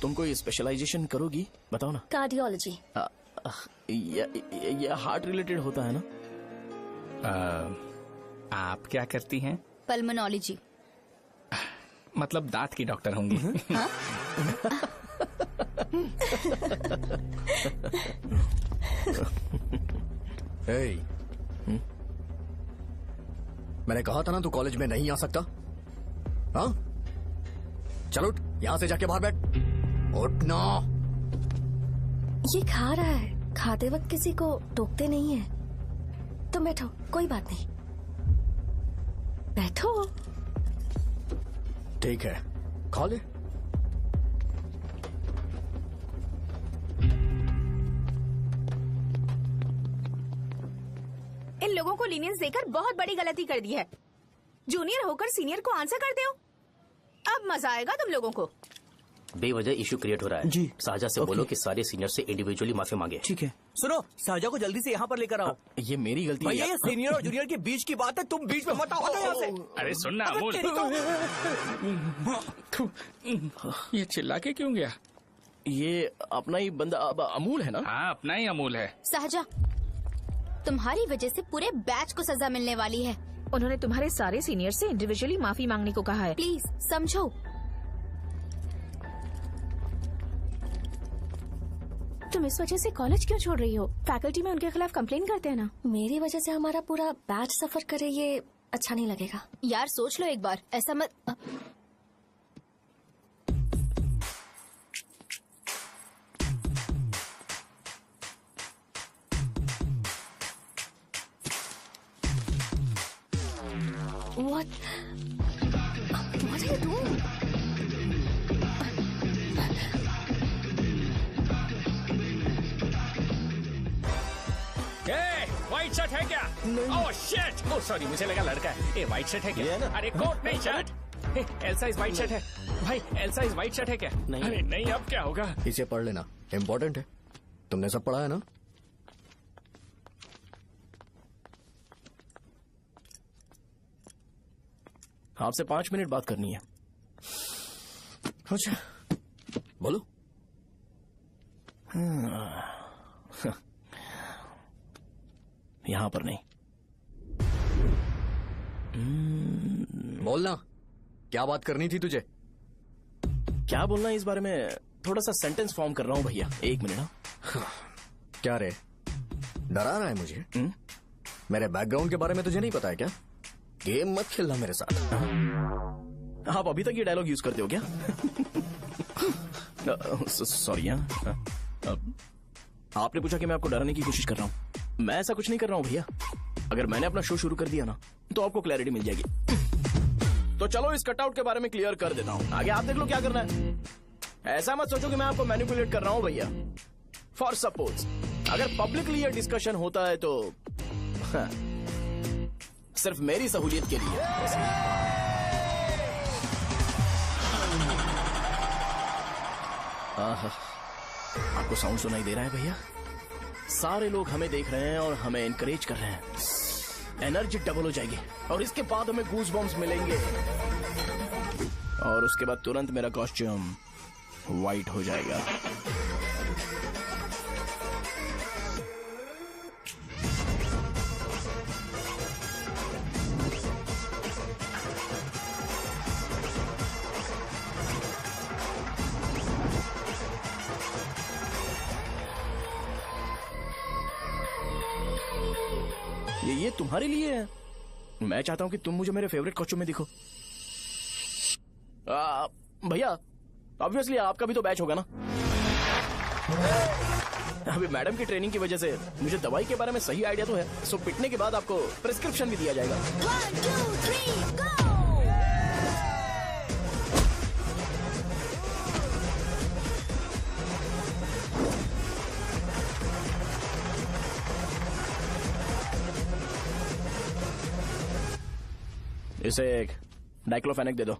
[SPEAKER 2] तुम कोई स्पेशलाइजेशन करोगी? बताओ ना।
[SPEAKER 4] कार्डियोलॉजी।
[SPEAKER 2] ये हार्ट रिलेटेड होता है ना?
[SPEAKER 3] आप क्या करती हैं?
[SPEAKER 4] पल्मोनोलॉजी।
[SPEAKER 3] मतलब दांत की डॉक्टर होंगी।
[SPEAKER 4] हाँ?
[SPEAKER 1] मैंने कहा था ना तू कॉलेज में नहीं आ सकता। हाँ? चल उठ, यहाँ से जाके बाहर बैठ। उठना।
[SPEAKER 4] ये खा रहा है, खाते वक्त किसी को टोकते नहीं है। तुम बैठो, कोई बात नहीं, बैठो।
[SPEAKER 1] ठीक है, खा ले।
[SPEAKER 5] इन लोगों को लीनियंस देकर बहुत बड़ी गलती कर दी है। जूनियर होकर सीनियर को आंसर करते हो। अब मजा आएगा तुम लोगों को।
[SPEAKER 9] बेवजह इशू क्रिएट हो रहा है
[SPEAKER 14] जी।
[SPEAKER 9] साजा से बोलो कि सारे सीनियर से इंडिविजुअली माफी मांगे।
[SPEAKER 14] ठीक है। सुनो, साजा को जल्दी से यहाँ पर लेकर आओ।
[SPEAKER 2] ये मेरी गलती है।
[SPEAKER 14] भैया ये सीनियर और जूनियर के बीच की बात है, तुम बीच में मत आओ यहाँ से।
[SPEAKER 3] अरे सुनना अमूल, ये चिल्ला के क्यों गया?
[SPEAKER 2] ये अपना ही बंदा अमूल है ना?
[SPEAKER 3] हाँ, अपना ही अमूल है।
[SPEAKER 4] साजा, तुम्हारी वजह से पूरे बैच को सजा मिलने वाली है।
[SPEAKER 5] उन्होंने तुम्हारे सारे सीनियर से इंडिविजुअली माफी मांगने को कहा है।
[SPEAKER 4] प्लीज समझो।
[SPEAKER 5] तुम इस वजह से कॉलेज क्यों छोड़ रही हो? फैकल्टी में उनके खिलाफ कंप्लेन करते हैं ना।
[SPEAKER 4] मेरी वजह से हमारा पूरा बैच सफर करे, ये अच्छा नहीं लगेगा। यार सोच लो एक बार, ऐसा मत। What are you doing?
[SPEAKER 3] White shirt है क्या? Oh shit! ओह सॉरी, मुझे लगा लड़का है। ए व्हाइट शर्ट है क्या? अरे कोट नहीं, shirt. L size white shirt है भाई। एल साइज व्हाइट शर्ट है क्या? नहीं। अरे नहीं, अब क्या होगा?
[SPEAKER 1] इसे पढ़ लेना, इम्पोर्टेंट है। तुमने सब पढ़ा है ना?
[SPEAKER 2] आपसे 5 मिनट बात करनी है।
[SPEAKER 1] अच्छा, बोलो।
[SPEAKER 2] यहाँ पर नहीं।
[SPEAKER 1] बोलना, क्या बात करनी थी तुझे?
[SPEAKER 2] क्या बोलना है इस बारे में? थोड़ा सा सेंटेंस फॉर्म कर रहा हूँ भैया, 1 मिनट ना।
[SPEAKER 1] क्या रे, डरा रहा है मुझे? मेरे बैकग्राउंड के बारे में तुझे नहीं पता है क्या? गेम मत खेलना मेरे साथ।
[SPEAKER 2] आप अभी तक ये डायलॉग यूज करते हो क्या? सॉरी। आपने पूछा कि मैं आपको डराने की कोशिश कर रहा हूँ। मैं ऐसा कुछ नहीं कर रहा हूँ भैया। अगर मैंने अपना शो शुरू कर दिया ना, तो आपको क्लैरिटी मिल जाएगी। तो चलो इस कटआउट के बारे में क्लियर कर देता हूँ, आगे आप देख लो क्या करना है। ऐसा मत सोचो कि मैं आपको मैनिपुलेट कर रहा हूँ भैया। फॉर सपोज अगर पब्लिकली ये डिस्कशन होता है तो सिर्फ मेरी सहूलियत के लिए। आपको साउंड सुनाई दे रहा है भैया? सारे लोग हमें देख रहे हैं और हमें एनकरेज कर रहे हैं। एनर्जी डबल हो जाएगी और इसके बाद हमें गूज बम्स मिलेंगे और उसके बाद तुरंत मेरा कॉस्ट्यूम वाइट हो जाएगा। ये तुम्हारे लिए है। मैं चाहता हूं कि तुम मुझे मेरे फेवरेट कॉस्ट्यूम में दिखो। भैया ऑब्वियसली आपका भी तो बैच होगा ना। अभी मैडम की ट्रेनिंग की वजह से मुझे दवाई के बारे में सही आइडिया तो है। सो पिटने के बाद आपको प्रिस्क्रिप्शन भी दिया जाएगा।
[SPEAKER 4] 1, 2, 3, go!
[SPEAKER 2] इसे एक डाइक्लोफेनेक दे दो।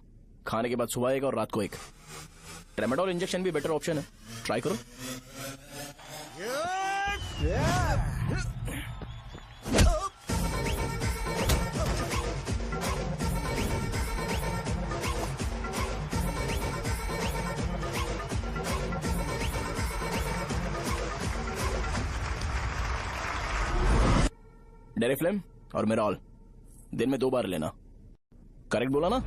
[SPEAKER 2] खाने के बाद सुबह एक और रात को एक। ट्रेमाडोल इंजेक्शन भी बेटर ऑप्शन है, ट्राई करो। डेरिफ्लेम और मेरॉल दिन में 2 बार लेना। करेक्ट बोला ना?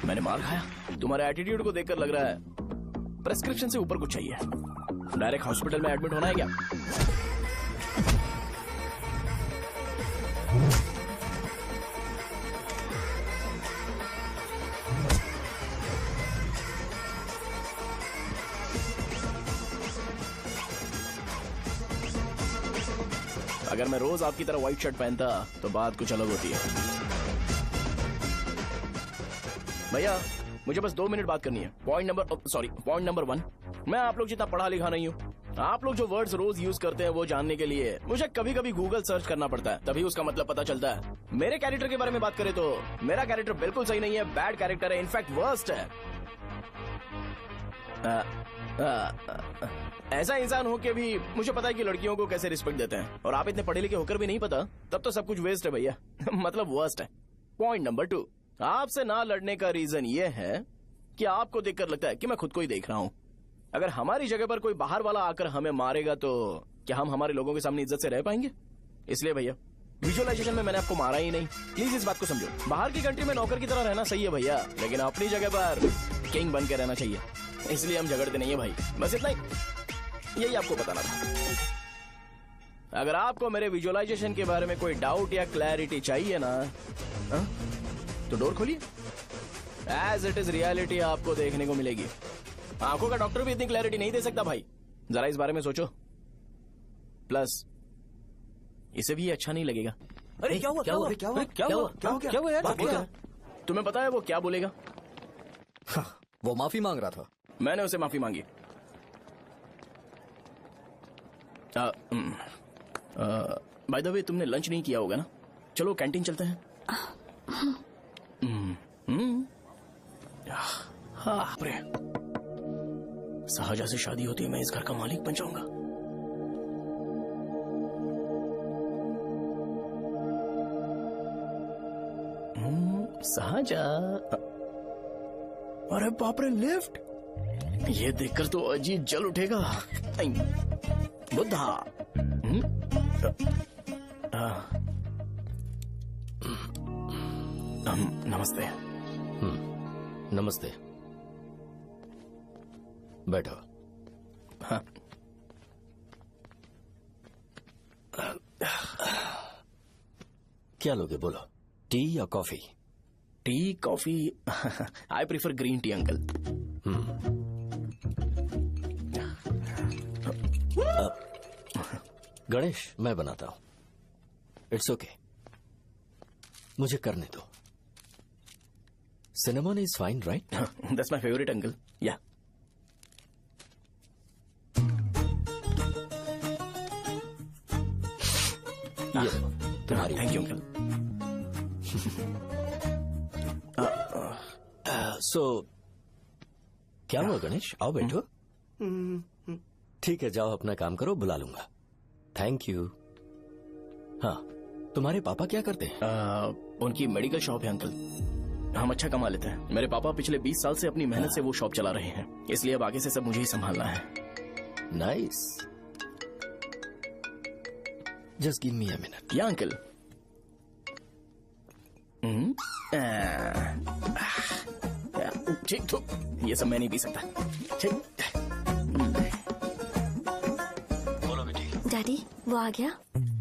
[SPEAKER 2] मैंने मार खाया। तुम्हारे एटीट्यूड को देखकर लग रहा है प्रेस्क्रिप्शन से ऊपर कुछ चाहिए। डायरेक्ट हॉस्पिटल में एडमिट होना है क्या? अगर मैं रोज आपकी तरह व्हाइट शर्ट पहनता तो बात कुछ अलग होती है। भैया मुझे बस 2 मिनट बात करनी है। पॉइंट नंबर 1, मैं आप लोग जितना पढ़ा लिखा नहीं हूँ। आप लोग जो वर्ड्स रोज यूज करते हैं वो जानने के लिए मुझे कभी कभी गूगल सर्च करना पड़ता है, तभी उसका मतलब पता चलता है। मेरे कैरेक्टर के बारे में बात करें तो मेरा कैरेक्टर बिल्कुल सही नहीं है, बैड कैरेक्टर है, इनफैक्ट वर्स्ट है। ऐसा इंसान हो के भी मुझे पता है कि लड़कियों को कैसे रिस्पेक्ट देते हैं, और आप इतने पढ़े लिखे होकर भी नहीं पता, तब तो सब कुछ वेस्ट है भैया। मतलब वर्स्ट है। पॉइंट नंबर 2, आपसे ना लड़ने का रीजन ये है कि आपको देखकर लगता है कि मैं खुद को ही देख रहा हूँ। अगर हमारी जगह पर कोई बाहर वाला आकर हमें मारेगा तो क्या हम हमारे लोगों के सामने इज्जत से रह पाएंगे? इसलिए भैया विजुअलाइजेशन में मैंने आपको मारा ही नहीं, प्लीज इस बात को समझो। बाहर की कंट्री में नौकर की तरह रहना सही है भैया, लेकिन अपनी जगह पर किंग बन के रहना चाहिए। इसलिए हम झगड़ते नहीं है भाई, बस इतना ही, यही आपको बताना था। अगर आपको मेरे विजुअलाइजेशन के बारे में कोई डाउट या क्लैरिटी चाहिए ना, तो डोर खोलिए। एज इट इज रियलिटी आपको देखने को मिलेगी। आंखों का डॉक्टर भी इतनी क्लैरिटी नहीं दे सकता भाई, जरा इस बारे में सोचो। प्लस इसे भी अच्छा नहीं लगेगा।
[SPEAKER 14] अरे क्या हुआ? यार?
[SPEAKER 2] तुम्हें पता है वो क्या बोलेगा?
[SPEAKER 1] वो माफी मांग रहा था।
[SPEAKER 2] मैंने उसे माफी मांगी। बाय द वे तुमने लंच नहीं किया होगा ना? चलो कैंटीन चलते हैं। हाँ, सहजा से शादी होती है, मैं इस घर का मालिक बन जाऊंगा। सहजा, अरे बाप रे, लिफ्ट! ये देखकर तो अजीत जल उठेगा। बुद्धा, नमस्ते।
[SPEAKER 10] नमस्ते, बैठो।
[SPEAKER 2] हाँ।
[SPEAKER 10] क्या लोगे बोलो, टी या coffee?
[SPEAKER 2] T, coffee? I prefer green tea uncle.
[SPEAKER 10] Ganesh, मैं बनाता हूं। इट्स ओके, मुझे करने दो। Cinnamon is fine, right?
[SPEAKER 2] That's my favourite uncle. या
[SPEAKER 10] तुम्हारी।
[SPEAKER 2] Thank you uncle.
[SPEAKER 10] सो क्या हुआ गणेश? आओ बैठो। ठीक है, जाओ अपना काम करो, बुला लूंगा। Thank you. हाँ, तुम्हारे पापा क्या करते हैं?
[SPEAKER 2] उनकी मेडिकल शॉप है अंकल। हम अच्छा कमा लेते हैं। मेरे पापा पिछले 20 साल से अपनी मेहनत से वो शॉप चला रहे हैं, इसलिए अब आगे से सब मुझे ही संभालना है।
[SPEAKER 10] Nice. Just give me a minute.
[SPEAKER 2] या अंकल। ठीक, तो ये सब मैं नहीं पी सकता। ठीक।
[SPEAKER 10] बोलो बेटी।
[SPEAKER 4] डैडी, वो आ गया?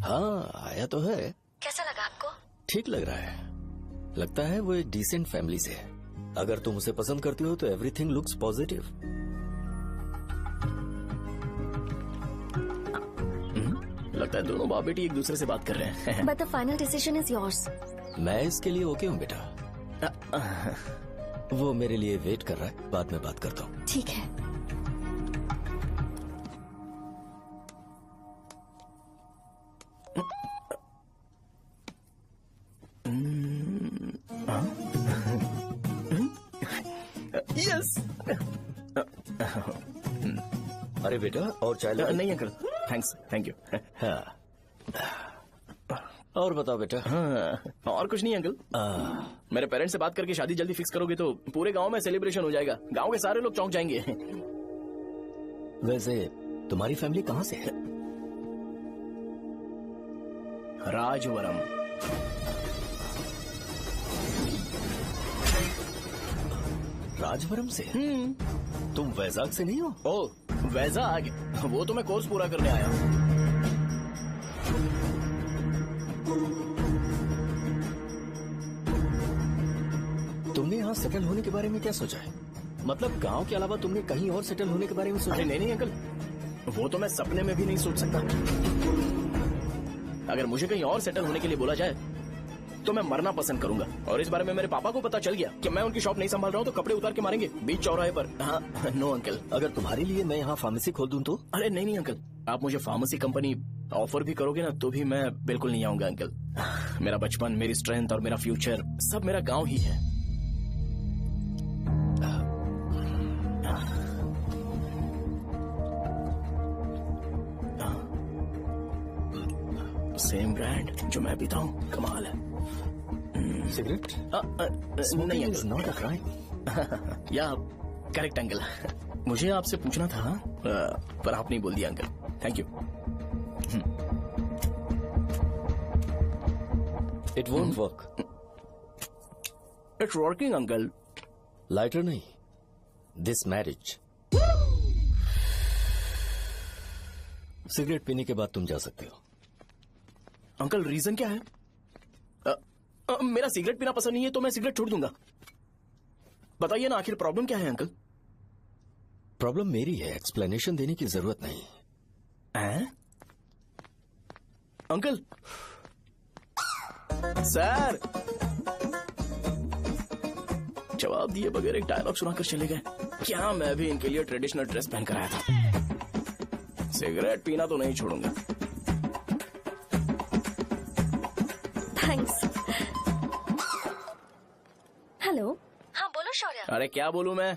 [SPEAKER 10] हाँ, आया तो है।
[SPEAKER 4] कैसा लगा आपको?
[SPEAKER 10] ठीक लग रहा है। लगता है वो एक डिसेंट फैमिली से है। अगर तुम उसे पसंद करती हो तो एवरीथिंग लुक्स पॉजिटिव।
[SPEAKER 2] लगता है दोनों बाप बेटी एक दूसरे से बात कर रहे हैं।
[SPEAKER 4] But the final decision is yours.
[SPEAKER 10] मैं इसके लिए ओके हूँ बेटा। वो मेरे लिए वेट कर रहा है, बाद में बात करता हूँ।
[SPEAKER 4] ठीक है।
[SPEAKER 2] यस।
[SPEAKER 10] अरे बेटा, और चाय लो।
[SPEAKER 2] नहीं अंकल, थैंक्स, थैंक यू।
[SPEAKER 10] हाँ, और बताओ बेटा।
[SPEAKER 2] हाँ, और कुछ नहीं अंकल। मेरे पेरेंट्स से बात करके शादी जल्दी फिक्स करोगे तो पूरे गांव में सेलिब्रेशन हो जाएगा। गांव के सारे लोग चौंक जाएंगे।
[SPEAKER 10] वैसे तुम्हारी फैमिली कहाँ से है?
[SPEAKER 2] राजवरम।
[SPEAKER 10] राजवरम से? तुम वैजाग से नहीं हो?
[SPEAKER 2] ओह, वैजाग? वो तो मैं कोर्स पूरा करने आया हूँ।
[SPEAKER 10] तुमने यहाँ सेटल होने के बारे में क्या सोचा है? मतलब गांव के अलावा तुमने कहीं और सेटल होने के बारे में सोचा?
[SPEAKER 2] नहीं नहीं अंकल, वो तो मैं सपने में भी नहीं सोच सकता। अगर मुझे कहीं और सेटल होने के लिए बोला जाए तो मैं मरना पसंद करूंगा। और इस बारे में मेरे पापा को पता चल गया कि मैं उनकी शॉप नहीं संभाल रहा हूँ तो कपड़े उतार के मारेंगे बीच चौराहे पर। हाँ, नो अंकल।
[SPEAKER 10] अगर तुम्हारे लिए मैं यहाँ फार्मेसी खोल दूं तो?
[SPEAKER 2] अरे नहीं नहीं अंकल, आप मुझे फार्मेसी कंपनी ऑफर भी करोगे ना तो भी मैं बिल्कुल नहीं आऊंगा अंकल। मेरा बचपन, मेरी स्ट्रेंथ और मेरा फ्यूचर सब मेरा गाँव ही है। सेम ब्रांड जो मैं पीता हूँ, कमाल है।
[SPEAKER 10] सिगरेट?
[SPEAKER 2] नहीं
[SPEAKER 10] इज नॉट अ क्राइम।
[SPEAKER 2] या करेक्ट अंकल। मुझे आपसे पूछना था पर आप नहीं बोल दिया uncle. Thank you.
[SPEAKER 10] It won't work.
[SPEAKER 2] It's working uncle.
[SPEAKER 10] Lighter नहीं, दिस मैरिज। सिगरेट पीने के बाद तुम जा सकते हो।
[SPEAKER 2] अंकल रीजन क्या है? मेरा सिगरेट पीना पसंद नहीं है तो मैं सिगरेट छोड़ दूंगा। बताइए ना आखिर प्रॉब्लम क्या है अंकल?
[SPEAKER 10] प्रॉब्लम मेरी है, एक्सप्लेनेशन देने की जरूरत नहीं
[SPEAKER 2] है। अंकल सर जवाब दिए बगैर एक डायलॉग सुनाकर चले गए। क्या मैं भी इनके लिए ट्रेडिशनल ड्रेस पहन कर आया था। सिगरेट पीना तो नहीं छोड़ूंगा।
[SPEAKER 5] थैंक्स। हेलो। हाँ बोलो शौर्य।
[SPEAKER 2] अरे क्या बोलूं मैं?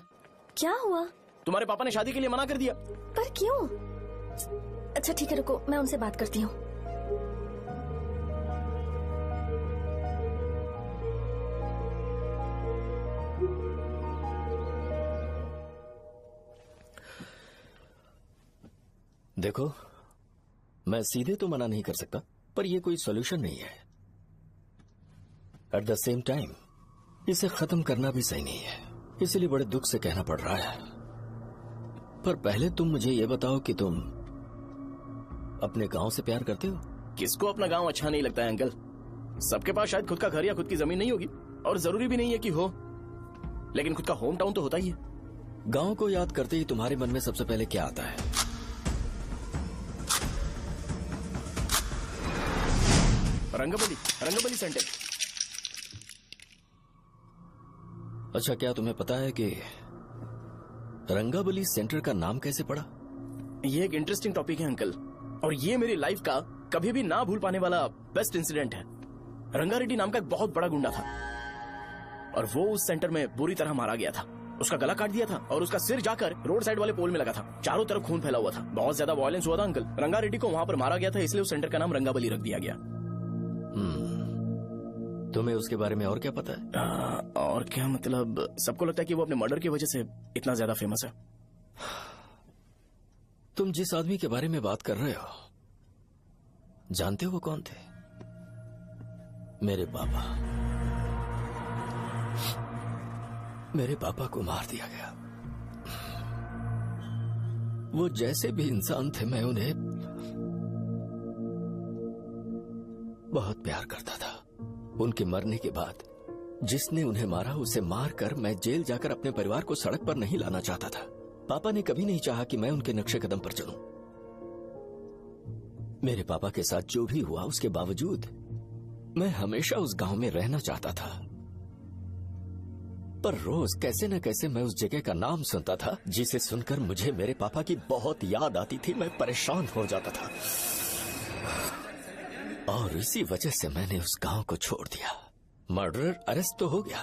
[SPEAKER 5] क्या हुआ?
[SPEAKER 2] तुम्हारे पापा ने शादी के लिए मना कर दिया।
[SPEAKER 5] पर क्यों? अच्छा ठीक है रुको, मैं उनसे बात करती हूँ।
[SPEAKER 10] देखो, मैं सीधे तो मना नहीं कर सकता, पर यह कोई सॉल्यूशन नहीं है। एट द सेम टाइम इसे खत्म करना भी सही नहीं है, इसलिए बड़े दुख से कहना पड़ रहा है। पर पहले तुम मुझे ये बताओ कि तुम अपने गांव से प्यार करते हो?
[SPEAKER 2] किसको अपना गांव अच्छा नहीं लगता है अंकल? सबके पास शायद खुद का घर या खुद की जमीन नहीं होगी, और जरूरी भी नहीं है कि हो, लेकिन खुद का होम टाउन तो होता ही है।
[SPEAKER 10] गांव को याद करते ही तुम्हारे मन में सबसे पहले क्या आता है?
[SPEAKER 2] रंगबली सेंटर।
[SPEAKER 10] अच्छा, क्या तुम्हें पता है कि रंगाबली सेंटर का नाम कैसे पड़ा?
[SPEAKER 2] ये एक इंटरेस्टिंग टॉपिक है अंकल, और ये मेरी लाइफ का कभी भी ना भूल पाने वाला बेस्ट इंसिडेंट है। रंगारेड्डी नाम का एक बहुत बड़ा गुंडा था, और वो उस सेंटर में बुरी तरह मारा गया था। उसका गला काट दिया था और उसका सिर जाकर रोड साइड वाले पोल में लगा था। चारों तरफ खून फैला हुआ था, बहुत ज्यादा वायलेंस हुआ था अंकल। रंगारेड्डी को वहां पर मारा गया था, इसलिए उस सेंटर का नाम रंगाबली रख दिया गया।
[SPEAKER 10] तुम्हें उसके बारे में और क्या पता है?
[SPEAKER 2] और क्या मतलब, सबको लगता है कि वो अपने मर्डर की वजह से इतना ज्यादा फेमस है।
[SPEAKER 10] तुम जिस आदमी के बारे में बात कर रहे हो, जानते हो वो कौन थे? मेरे पापा। मेरे पापा को मार दिया गया। वो जैसे भी इंसान थे, मैं उन्हें बहुत प्यार करता था। उनके मरने के बाद जिसने उन्हें मारा उसे मारकर मैं जेल जाकर अपने परिवार को सड़क पर नहीं लाना चाहता था। पापा ने कभी नहीं चाहा कि मैं उनके नक्शे कदम पर चलूं। मेरे पापा के साथ जो भी हुआ उसके बावजूद मैं हमेशा उस गांव में रहना चाहता था। पर रोज कैसे न कैसे मैं उस जगह का नाम सुनता था, जिसे सुनकर मुझे मेरे पापा की बहुत याद आती थी। मैं परेशान हो जाता था, और इसी वजह से मैंने उस गांव को छोड़ दिया। मर्डरर अरेस्ट तो हो गया,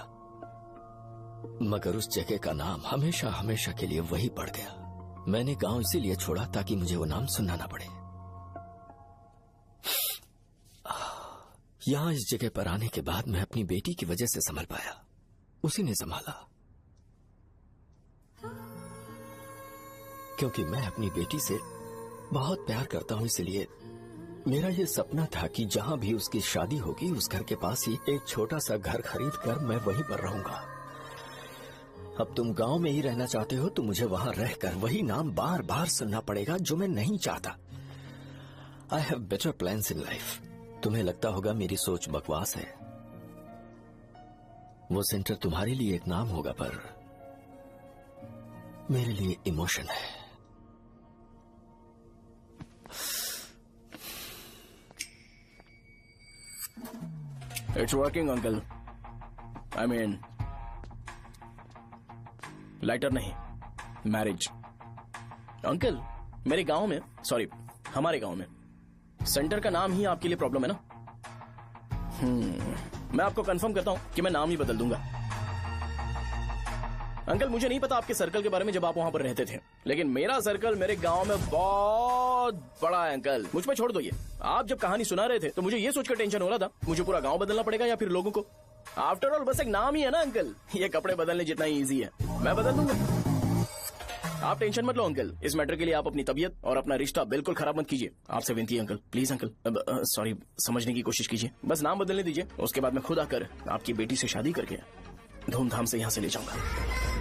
[SPEAKER 10] मगर उस जगह का नाम हमेशा हमेशा के लिए वही पड़ गया। मैंने गांव इसीलिए छोड़ा ताकि मुझे वो नाम सुनना ना पड़े। यहां इस जगह पर आने के बाद मैं अपनी बेटी की वजह से संभल पाया, उसी ने संभाला। क्योंकि मैं अपनी बेटी से बहुत प्यार करता हूं, इसलिए मेरा ये सपना था कि जहां भी उसकी शादी होगी उस घर के पास ही एक छोटा सा घर खरीद कर मैं वहीं पर रहूंगा। अब तुम गांव में ही रहना चाहते हो तो मुझे वहां रहकर वही नाम बार बार सुनना पड़ेगा जो मैं नहीं चाहता। I have better plans in life. तुम्हें लगता होगा मेरी सोच बकवास है। वो सेंटर तुम्हारे लिए एक नाम होगा पर मेरे लिए इमोशन है।
[SPEAKER 2] It's working uncle. I mean lighter नहीं, मैरिज। अंकल मेरे गांव में, सॉरी हमारे गांव में सेंटर का नाम ही आपके लिए प्रॉब्लम है ना? मैं आपको कंफर्म करता हूं कि मैं नाम ही बदल दूंगा। अंकल मुझे नहीं पता आपके सर्कल के बारे में जब आप वहां पर रहते थे, लेकिन मेरा सर्कल मेरे गांव में बहुत बड़ा है अंकल। मुझ पर छोड़ दो ये। आप जब कहानी सुना रहे थे तो मुझे ये सोचकर टेंशन हो रहा था मुझे पूरा गांव बदलना पड़ेगा या फिर लोगों को। आफ्टर ऑल बस एक नाम ही है ना अंकल, ये कपड़े बदलने जितना ही ईजी है, मैं बदल दूंगा। आप टेंशन मत लो अंकल, इस मैटर के लिए आप अपनी तबीयत और अपना रिश्ता बिल्कुल खराब मत कीजिए। आपसे विनती है अंकल, प्लीज अंकल। सॉरी, समझने की कोशिश कीजिए, बस नाम बदलने दीजिए। उसके बाद मैं खुद आकर आपकी बेटी से शादी करके धूमधाम से यहाँ से ले जाऊंगा।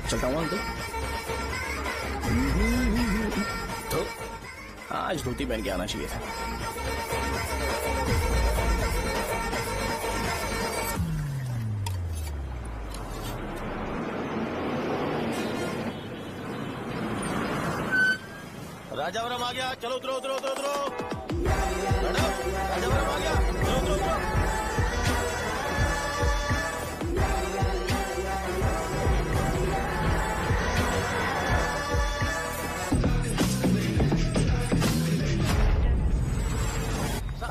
[SPEAKER 2] चलता हूँ अंकल। तो आज धोती पहन के आना चाहिए था।
[SPEAKER 8] राजावरम आ गया, चलो उतरो उतरो उतरो उतरो। राजावरम आ गया, चलो उतरो उतरो।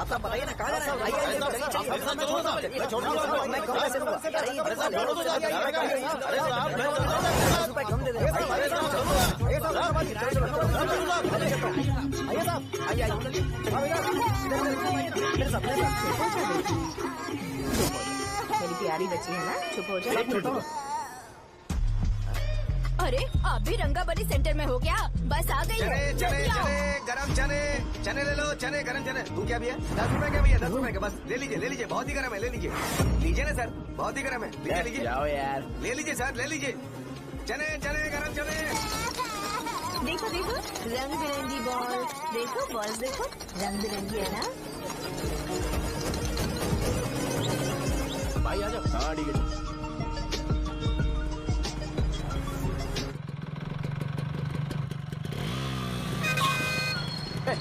[SPEAKER 14] साहब बताइए ना कहाँ जाना है?
[SPEAKER 5] मेरी प्यारी बच्ची है ना, चुप हो जाओ।
[SPEAKER 4] अरे आप भी रंगाबली सेंटर में हो क्या? बस आ गई
[SPEAKER 7] चने
[SPEAKER 4] है।
[SPEAKER 7] चने
[SPEAKER 4] जल्दी आओ।
[SPEAKER 7] चने गरम चने चने ले लो, चने गरम चने। तू क्या भैया? 10 रुपए का भैया, 10 रुपए का। बस ले लीजिए, बहुत ही गरम है, ले लीजिए ना सर, बहुत ही गरम है, लीजिए
[SPEAKER 2] जाओ यार,
[SPEAKER 7] ले लीजिए सर, ले लीजिए। चने चने गरम चने।
[SPEAKER 5] देखो देखो रंग बिरंगी बॉल, देखो बॉल देखो रंग बिरंगी है ना।
[SPEAKER 2] भाई आ जाओ। हाँ ठीक है।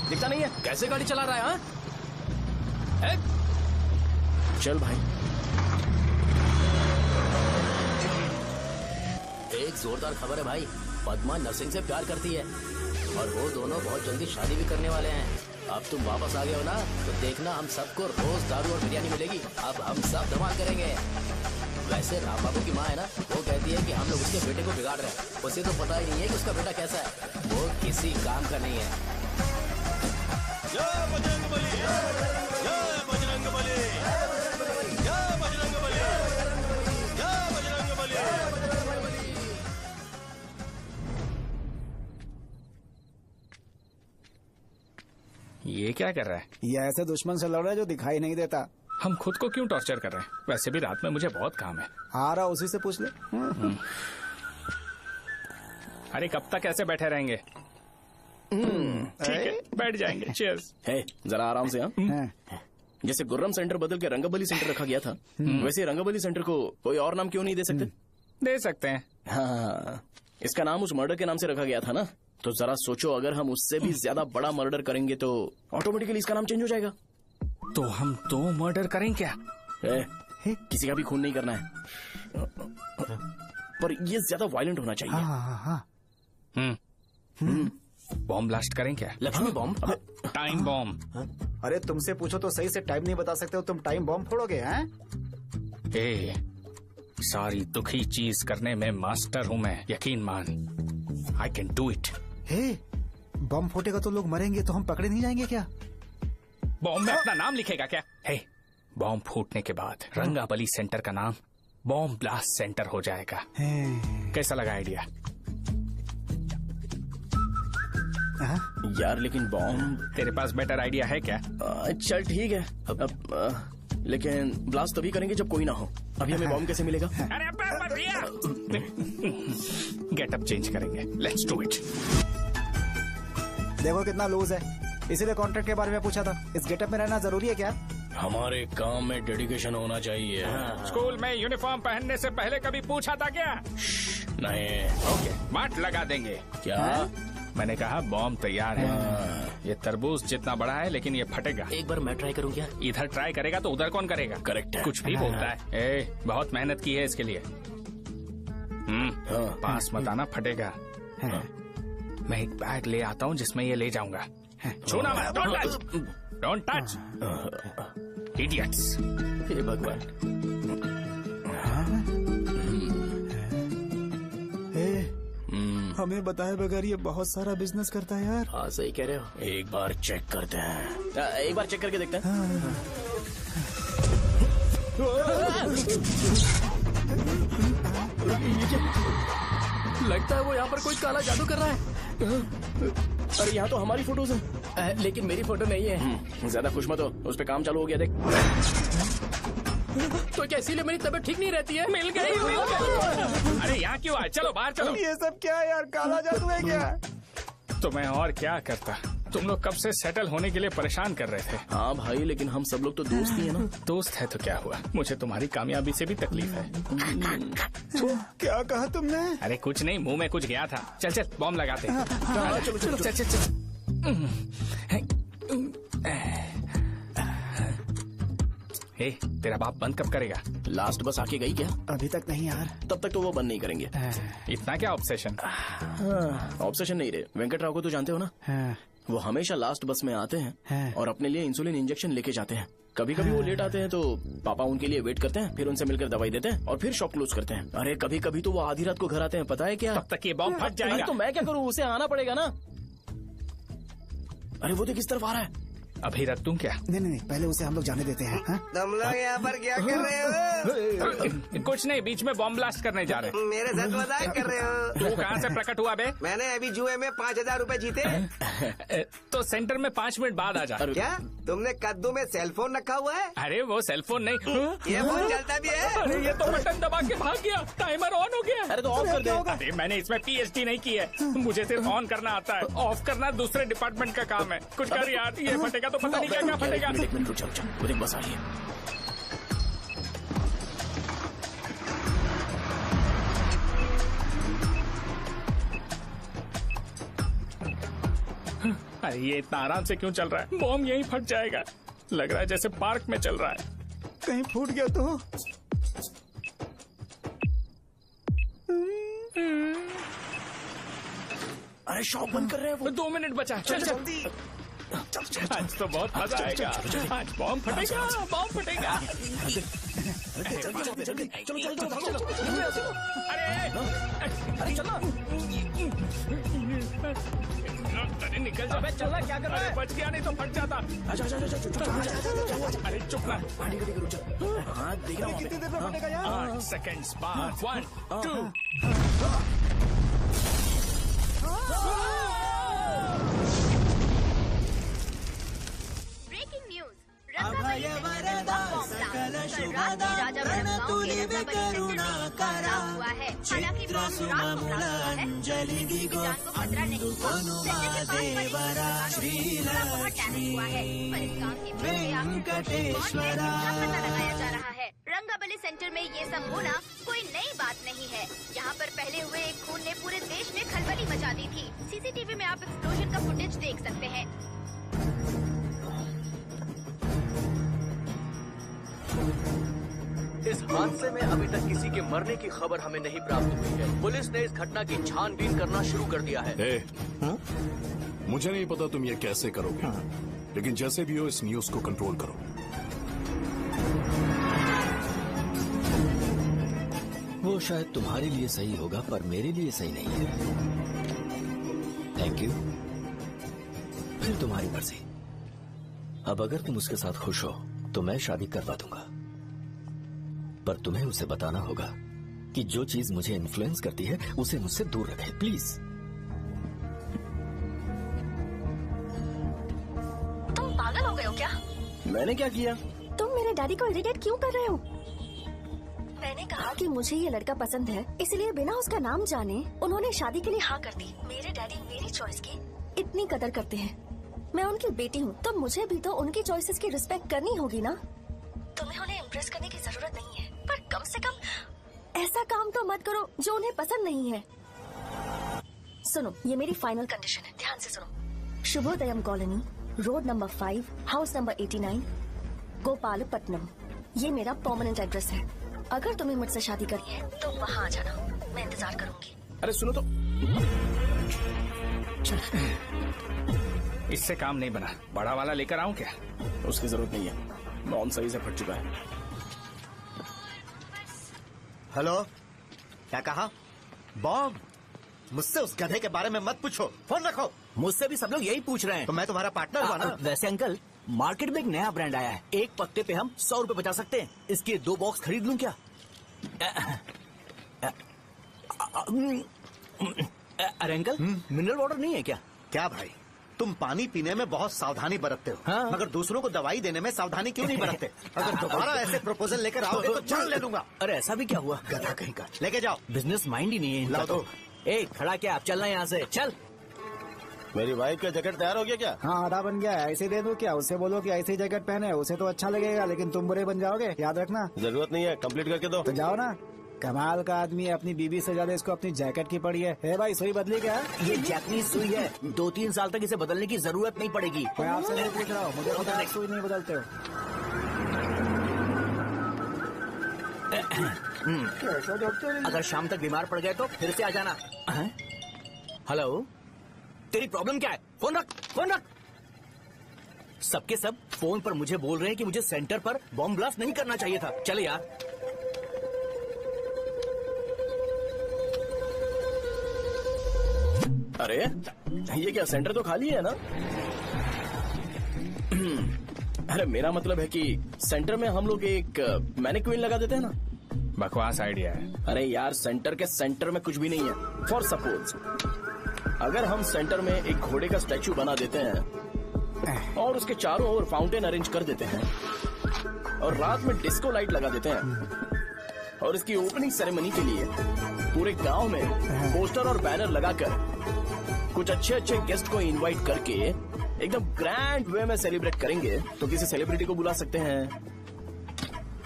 [SPEAKER 2] दिखता नहीं है, कैसे गाड़ी चला रहा है? हाँ चल भाई।
[SPEAKER 9] एक जोरदार खबर है भाई, पद्मा नर्सिंग से प्यार करती है और वो दोनों बहुत जल्दी शादी भी करने वाले हैं। अब तुम वापस आ गए हो ना, तो देखना हम सबको रोज दारू और बिरयानी मिलेगी। अब हम सब धमाल करेंगे। वैसे राम बाबू की माँ है ना, वो कहती है कि हम लोग उसके बेटे को बिगाड़ रहे हैं। उसे तो पता ही नहीं है कि उसका बेटा कैसा है, वो किसी काम का नहीं है।
[SPEAKER 8] जय बजरंगबली, जय बजरंगबली, जय बजरंगबली, जय बजरंगबली।
[SPEAKER 3] ये क्या कर रहा है?
[SPEAKER 6] ये ऐसे दुश्मन से लड़ रहा है जो दिखाई नहीं देता।
[SPEAKER 3] हम खुद को क्यों टॉर्चर कर रहे हैं? वैसे भी रात में मुझे बहुत काम है।
[SPEAKER 6] आ रहा उसी से पूछ ले।
[SPEAKER 3] अरे कब तक ऐसे बैठे रहेंगे? ठीक है, बैठ जाएंगे। चीयर्स।
[SPEAKER 2] है जरा आराम से। हाँ जैसे गुर्रम सेंटर बदल के रंगबली सेंटर रखा गया था, वैसे रंगबली सेंटर को कोई और नाम क्यों नहीं दे सकते?
[SPEAKER 3] दे सकते हैं।
[SPEAKER 2] हाँ, इसका नाम उस मर्डर के नाम से रखा गया था ना, तो जरा सोचो अगर हम उससे भी ज्यादा बड़ा मर्डर करेंगे तो ऑटोमेटिकली इसका नाम चेंज हो जाएगा।
[SPEAKER 3] तो हम 2 मर्डर करें क्या?
[SPEAKER 2] किसी का भी खून नहीं करना है, पर ये ज्यादा वायलेंट होना चाहिए।
[SPEAKER 3] बॉम्ब ब्लास्ट करें क्या?
[SPEAKER 2] लक्ष्मी बॉम्ब?
[SPEAKER 3] Time bomb.
[SPEAKER 6] अरे तुमसे पूछो तो सही से टाइम नहीं बता सकते हो, तुम टाइम बॉम्ब फोड़ोगे? हैं?
[SPEAKER 3] सारी दुखी चीज करने में मास्टर हूँ मैं, यकीन मान। I can do it.
[SPEAKER 6] Bomb फूटेगा तो लोग मरेंगे, तो हम पकड़े नहीं जाएंगे क्या?
[SPEAKER 3] बॉम्ब में अपना नाम लिखेगा क्या? बॉम्ब फूटने के बाद रंगाबली सेंटर का नाम बॉम्ब ब्लास्ट सेंटर हो जाएगा। कैसा लगा आइडिया?
[SPEAKER 2] यार लेकिन बॉम्ब,
[SPEAKER 3] तेरे पास बेटर आइडिया है क्या?
[SPEAKER 2] चल ठीक है, लेकिन ब्लास्ट तभी करेंगे जब कोई ना हो। अभी हमें बॉम्ब कैसे मिलेगा?
[SPEAKER 3] अरे गेटअप चेंज करेंगे, लेट्स डू इट।
[SPEAKER 6] देखो कितना लूज है, इसीलिए कॉन्ट्रैक्ट के बारे में पूछा था। इस गेटअप में रहना जरूरी है क्या?
[SPEAKER 2] हमारे काम में डेडिकेशन होना चाहिए।
[SPEAKER 3] स्कूल में यूनिफॉर्म पहनने से पहले कभी पूछा था क्या?
[SPEAKER 2] नहीं।
[SPEAKER 3] ओके, मार्ट लगा देंगे।
[SPEAKER 2] क्या?
[SPEAKER 3] मैंने कहा बॉम्ब तैयार है। ये तरबूज जितना बड़ा है लेकिन ये फटेगा।
[SPEAKER 9] एक बार मैं ट्राई करूं क्या?
[SPEAKER 3] इधर ट्राई करेगा तो उधर कौन करेगा?
[SPEAKER 2] करेक्ट है।
[SPEAKER 3] कुछ भी बोलता है। बहुत मेहनत की है इसके लिए। पास मत आना, फटेगा। मैं एक बैग ले आता हूँ जिसमें ये ले जाऊंगा। छूना मत, don't touch, don't touch, idiots.
[SPEAKER 2] हे भगवान।
[SPEAKER 6] हमें बताए बगैर ये बहुत सारा बिजनेस करता है यार।
[SPEAKER 9] हाँ सही कह रहे हो।
[SPEAKER 2] एक बार चेक करते हैं। एक बार चेक करके देखते हैं।
[SPEAKER 9] लगता है वो यहाँ पर कोई काला जादू कर रहा है।
[SPEAKER 2] अरे यहाँ तो हमारी फोटोज हैं।
[SPEAKER 9] लेकिन मेरी फोटो नहीं है।
[SPEAKER 2] ज्यादा खुश मत हो, उस पे काम चालू हो गया। देख
[SPEAKER 9] तो क्या इसीलिए मेरी तबीयत ठीक नहीं रहती है? मिल गई।
[SPEAKER 3] अरे यहाँ क्यों आए? चलो बाहर चलो।
[SPEAKER 6] ये सब क्या है यार, काला जादू है क्या?
[SPEAKER 3] तो मैं और क्या करता? तुम लोग कब से सेटल होने के लिए परेशान कर रहे थे।
[SPEAKER 2] हाँ भाई, लेकिन हम सब लोग तो दोस्त ही है ना।
[SPEAKER 3] दोस्त है तो क्या हुआ, मुझे तुम्हारी कामयाबी से भी तकलीफ है।
[SPEAKER 6] क्या कहा तुमने?
[SPEAKER 3] अरे कुछ नहीं, मुंह में कुछ गया था। चल चल बॉम्ब लगाते हैं।
[SPEAKER 2] चलो चलो
[SPEAKER 3] चल चल चल। हे, तेरा बाप बंद कब करेगा?
[SPEAKER 2] लास्ट बस आके गई क्या?
[SPEAKER 6] अभी तक नहीं यार।
[SPEAKER 2] तब तक तो वो बंद नहीं करेंगे।
[SPEAKER 3] इतना क्या ऑब्सेशन?
[SPEAKER 2] ऑब्सेशन नहीं रे, वेंकट राव को तो जानते हो ना। वो हमेशा लास्ट बस में आते हैं और अपने लिए इंसुलिन इंजेक्शन लेके जाते हैं। कभी कभी वो लेट आते हैं तो पापा उनके लिए वेट करते हैं, फिर उनसे मिलकर दवाई देते हैं और फिर शॉप क्लोज करते हैं। अरे कभी कभी तो वो आधी रात को घर आते हैं, पता है क्या?
[SPEAKER 3] तब तक ये बॉम्ब फट जाएगा।
[SPEAKER 2] तो मैं क्या करूँ, उसे आना पड़ेगा ना। अरे वो तो किस तरफ आ रहा है?
[SPEAKER 3] अभी रख दूं क्या?
[SPEAKER 6] नहीं, पहले उसे हम लोग जाने देते हैं।
[SPEAKER 7] तुम लोग यहाँ पर क्या कर रहे हो?
[SPEAKER 3] कुछ नहीं, बीच में बॉम्ब ब्लास्ट करने जा रहे।
[SPEAKER 7] मेरे साथ मजाक कर रहे हो?
[SPEAKER 3] तू कहाँ से प्रकट हुआ बे?
[SPEAKER 7] मैंने अभी जुए में 5,000 रूपए जीते।
[SPEAKER 3] तो सेंटर में 5 मिनट बाद आ जा।
[SPEAKER 7] क्या तुमने कद्दू में सेल फोन रखा हुआ है?
[SPEAKER 3] अरे वो सेल फोन नहीं,
[SPEAKER 7] ये फोन चलता भी है।
[SPEAKER 3] अरे ये तो बटन दबा के भाग गया, टाइमर ऑन हो गया।
[SPEAKER 2] अरे तो ऑफ कर दे।
[SPEAKER 3] अरे मैंने इसमें PhD नहीं की है, मुझे सिर्फ ऑन करना आता है, ऑफ करना दूसरे डिपार्टमेंट का काम है। कुछ कर यार, ये फटेगा तो पता नहीं क्या फटेगा।
[SPEAKER 2] एक मिनट रुक जा, वो देख बस आ रही है।
[SPEAKER 3] अरे ये इतना आराम से क्यों चल रहा है? बॉम्ब यहीं फट जाएगा। लग रहा है जैसे पार्क में चल रहा है।
[SPEAKER 6] कहीं फूट गया तो?
[SPEAKER 2] अरे शॉप बंद कर रहे हैं वो।
[SPEAKER 3] 2 मिनट बचा, चल जल्दी। आज तो बहुत मजा आएगा। आज बॉम्ब फटेगा, बॉम्ब फटेगा।
[SPEAKER 2] अरे चलो।
[SPEAKER 3] अरे निकल जा।
[SPEAKER 2] चला क्या कर रहा है?
[SPEAKER 3] बच गया, नहीं तो फट जाता। अरे चुप ना।
[SPEAKER 2] हाँ देख रहा हूँ।
[SPEAKER 6] कितनी देर में फटेगा यार?
[SPEAKER 3] 8 सेकेंड्स बाद 1 2।
[SPEAKER 4] ब्रेकिंग न्यूज, रंगाबली सेंटर में बॉम्ब ब्लास्ट। कल रात में राजा गांव के रंगाबली सेंटर में बचाव हुआ है। हालांकि बॉम्ब रात को ब्लास्ट हुआ है, किसी की जान को खतरा नहीं हुआ। सेंटर के पास बड़ी थोड़ा बहुत डैमेज हुआ है, पर इस काम के पीछे आखिर कौन है, इसका पता लगाया जा रहा है। रंगाबली सेंटर में ये सब होना कोई नई बात नहीं है। यहाँ पर पहले हुए एक खून ने पूरे देश में खलबली मचा दी थी। CCTV में आप एक्सप्लोजन का फुटेज देख सकते हैं।
[SPEAKER 15] इस हादसे में अभी तक किसी के मरने की खबर हमें नहीं प्राप्त हुई है। पुलिस ने इस घटना की छानबीन करना शुरू कर दिया है।
[SPEAKER 16] मुझे नहीं पता तुम ये कैसे करोगे, लेकिन जैसे भी हो इस न्यूज को कंट्रोल करो।
[SPEAKER 10] वो शायद तुम्हारे लिए सही होगा पर मेरे लिए सही नहीं है। Thank you. फिर तुम्हारी मर्जी। अब अगर तुम उसके साथ खुश हो तो मैं शादी करवा दूंगा, पर तुम्हें उसे बताना होगा कि जो चीज मुझे इन्फ्लुएंस करती है उसे मुझसे दूर रखे, प्लीज।
[SPEAKER 5] तुम पागल हो गए हो क्या?
[SPEAKER 2] मैंने क्या किया?
[SPEAKER 5] तुम मेरे डैडी को इरिटेट क्यों कर रहे हो?
[SPEAKER 17] मैंने कहा कि मुझे ये लड़का पसंद है, इसलिए बिना उसका नाम जाने उन्होंने शादी के लिए हाँ कर दी। मेरे डैडी मेरी चॉइस की इतनी कदर करते हैं। मैं उनकी बेटी हूँ, तो मुझे भी तो उनकी चॉइसेस की रिस्पेक्ट करनी होगी ना। तुम्हें उन्हें इम्प्रेस करने की जरूरत नहीं है, पर कम से कम ऐसा काम तो मत करो जो उन्हें पसंद नहीं है। सुनो, ये मेरी फाइनल कंडीशन है, ध्यान से सुनो। Shubhodayam colony, road number 5, house number 89, Gopalapatnam. ये मेरा परमानेंट एड्रेस है। अगर तुम्हें मुझसे शादी करनी है तो वहाँ आ जाना, मैं इंतजार करूंगी।
[SPEAKER 3] अरे सुनो तो, इससे काम नहीं बना। बड़ा वाला लेकर आऊं क्या?
[SPEAKER 2] उसकी जरूरत नहीं है, नॉन सही से फट चुका है।
[SPEAKER 7] हेलो, क्या कहा? बॉम्ब? मुझसे उस गधे के बारे में मत पूछो, फोन रखो।
[SPEAKER 14] मुझसे भी सब लोग यही पूछ रहे हैं।
[SPEAKER 7] तो मैं तुम्हारा पार्टनर हुआ ना।
[SPEAKER 14] वैसे अंकल, मार्केट में एक नया ब्रांड आया है, एक पत्ते पे हम 100 रुपए बचा सकते हैं। इसके 2 बॉक्स खरीद लूं क्या? अरे अंकल, मिनरल वाटर नहीं है क्या?
[SPEAKER 7] क्या भाई, तुम पानी पीने में बहुत सावधानी बरतते हो,
[SPEAKER 14] हाँ?
[SPEAKER 7] मगर दूसरों को दवाई देने में सावधानी क्यों नहीं बरतते? अगर दोबारा ऐसे प्रपोजल लेकर आओगे तो जान ले लूंगा।
[SPEAKER 14] अरे ऐसा भी क्या हुआ?
[SPEAKER 7] गधा कहीं का, लेके जाओ।
[SPEAKER 14] बिजनेस माइंड ही नहीं है इनका।
[SPEAKER 7] लाओ दो।
[SPEAKER 14] ए, खड़ा क्या? आप चलना यहाँ से, चल।
[SPEAKER 8] मेरी वाइफ का जैकेट तैयार हो गया क्या?
[SPEAKER 6] हाँ, आधा बन गया है। ऐसे दे दो क्या? उससे बोलो कि ऐसे ही जैकेट पहने, उसे तो अच्छा लगेगा, लेकिन तुम बुरे बन जाओगे, याद रखना।
[SPEAKER 8] जरूरत नहीं है, कंप्लीट करके दो।
[SPEAKER 6] तो जाओ ना। कमाल का आदमी है, अपनी बीबी से ज्यादा इसको अपनी जैकेट की पड़ी है। हे भाई, सुई बदली क्या?
[SPEAKER 14] ये जैपनीज सुई है, 2-3 साल तक इसे बदलने की जरूरत नहीं पड़ेगी।
[SPEAKER 6] मैं आपसे नहीं पूछ रहा हूँ, मुझे पता है सुई नहीं बदलते हो।
[SPEAKER 14] अगर शाम तक बीमार पड़ गए तो फिर से आ जाना। हेलो, तेरी प्रॉब्लम क्या है? फोन रख, फोन रख। सबके सब फोन पर मुझे बोल रहे हैं कि मुझे सेंटर पर बॉम्ब ब्लास्ट नहीं करना चाहिए था। चले यार।
[SPEAKER 2] अरे ये क्या, सेंटर तो खाली है ना? अरे मेरा मतलब है कि सेंटर में हम लोग एक मैनिक्विन लगा देते हैं ना।
[SPEAKER 3] बकवास आइडिया है।
[SPEAKER 2] अरे यार, सेंटर के सेंटर में कुछ भी नहीं है। फॉर सपोज अगर हम सेंटर में एक घोड़े का स्टैचू बना देते हैं और उसके चारों ओर फाउंटेन अरेंज कर देते हैं और रात में डिस्को लाइट लगा देते हैं और इसकी ओपनिंग सेरेमनी के लिए पूरे गांव में पोस्टर और बैनर लगाकर कुछ अच्छे अच्छे गेस्ट को इनवाइट करके एकदम ग्रैंड वे में सेलिब्रेट करेंगे, तो किसी सेलिब्रिटी को बुला सकते हैं।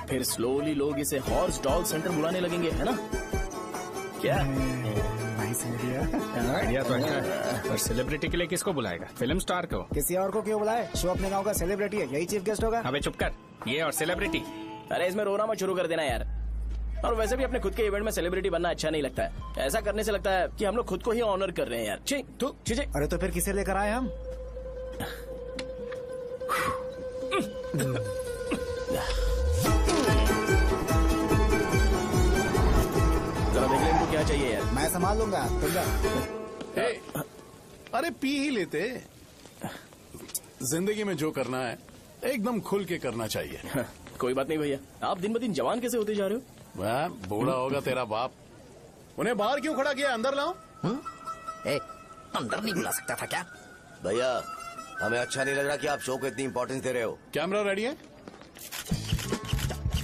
[SPEAKER 2] फिर स्लोली लोग इसे हॉर्स डॉल सेंटर बुलाने लगेंगे, है ना? क्या
[SPEAKER 3] आइडिया तो अच्छा है, पर सेलिब्रिटी के लिए किसको बुलाएगा? फिल्म स्टार को?
[SPEAKER 6] किसी और को क्यों बुलाए? शो अपने गांव का सेलिब्रिटी है, यही चीफ गेस्ट होगा।
[SPEAKER 3] अबे चुप कर, ये और सेलिब्रिटी।
[SPEAKER 2] अरे इसमें रोना मत शुरू कर देना यार। और वैसे भी अपने खुद के इवेंट में सेलिब्रिटी बनना अच्छा नहीं लगता है। ऐसा करने से लगता है कि हम लोग खुद को ही ऑनर कर रहे हैं यार। छी, तू चीजें।
[SPEAKER 6] अरे तो फिर किसे लेकर आए हम?
[SPEAKER 2] जरा देख ले इनको क्या चाहिए यार।
[SPEAKER 6] मैं संभाल लूंगा, तुम जा।
[SPEAKER 16] अरे पी ही लेते। जिंदगी में जो करना है एकदम खुल के करना चाहिए।
[SPEAKER 2] कोई बात नहीं भैया, आप दिन ब दिन जवान कैसे होते जा रहे हो?
[SPEAKER 16] वह बूढ़ा होगा तेरा बाप। उन्हें बाहर क्यों खड़ा किया? अंदर लाओ।
[SPEAKER 1] अंदर नहीं बुला सकता था क्या?
[SPEAKER 13] भैया, हमें अच्छा नहीं लग रहा कि आप शो को इतनी इंपॉर्टेंस दे रहे हो।
[SPEAKER 16] कैमरा रेडी है?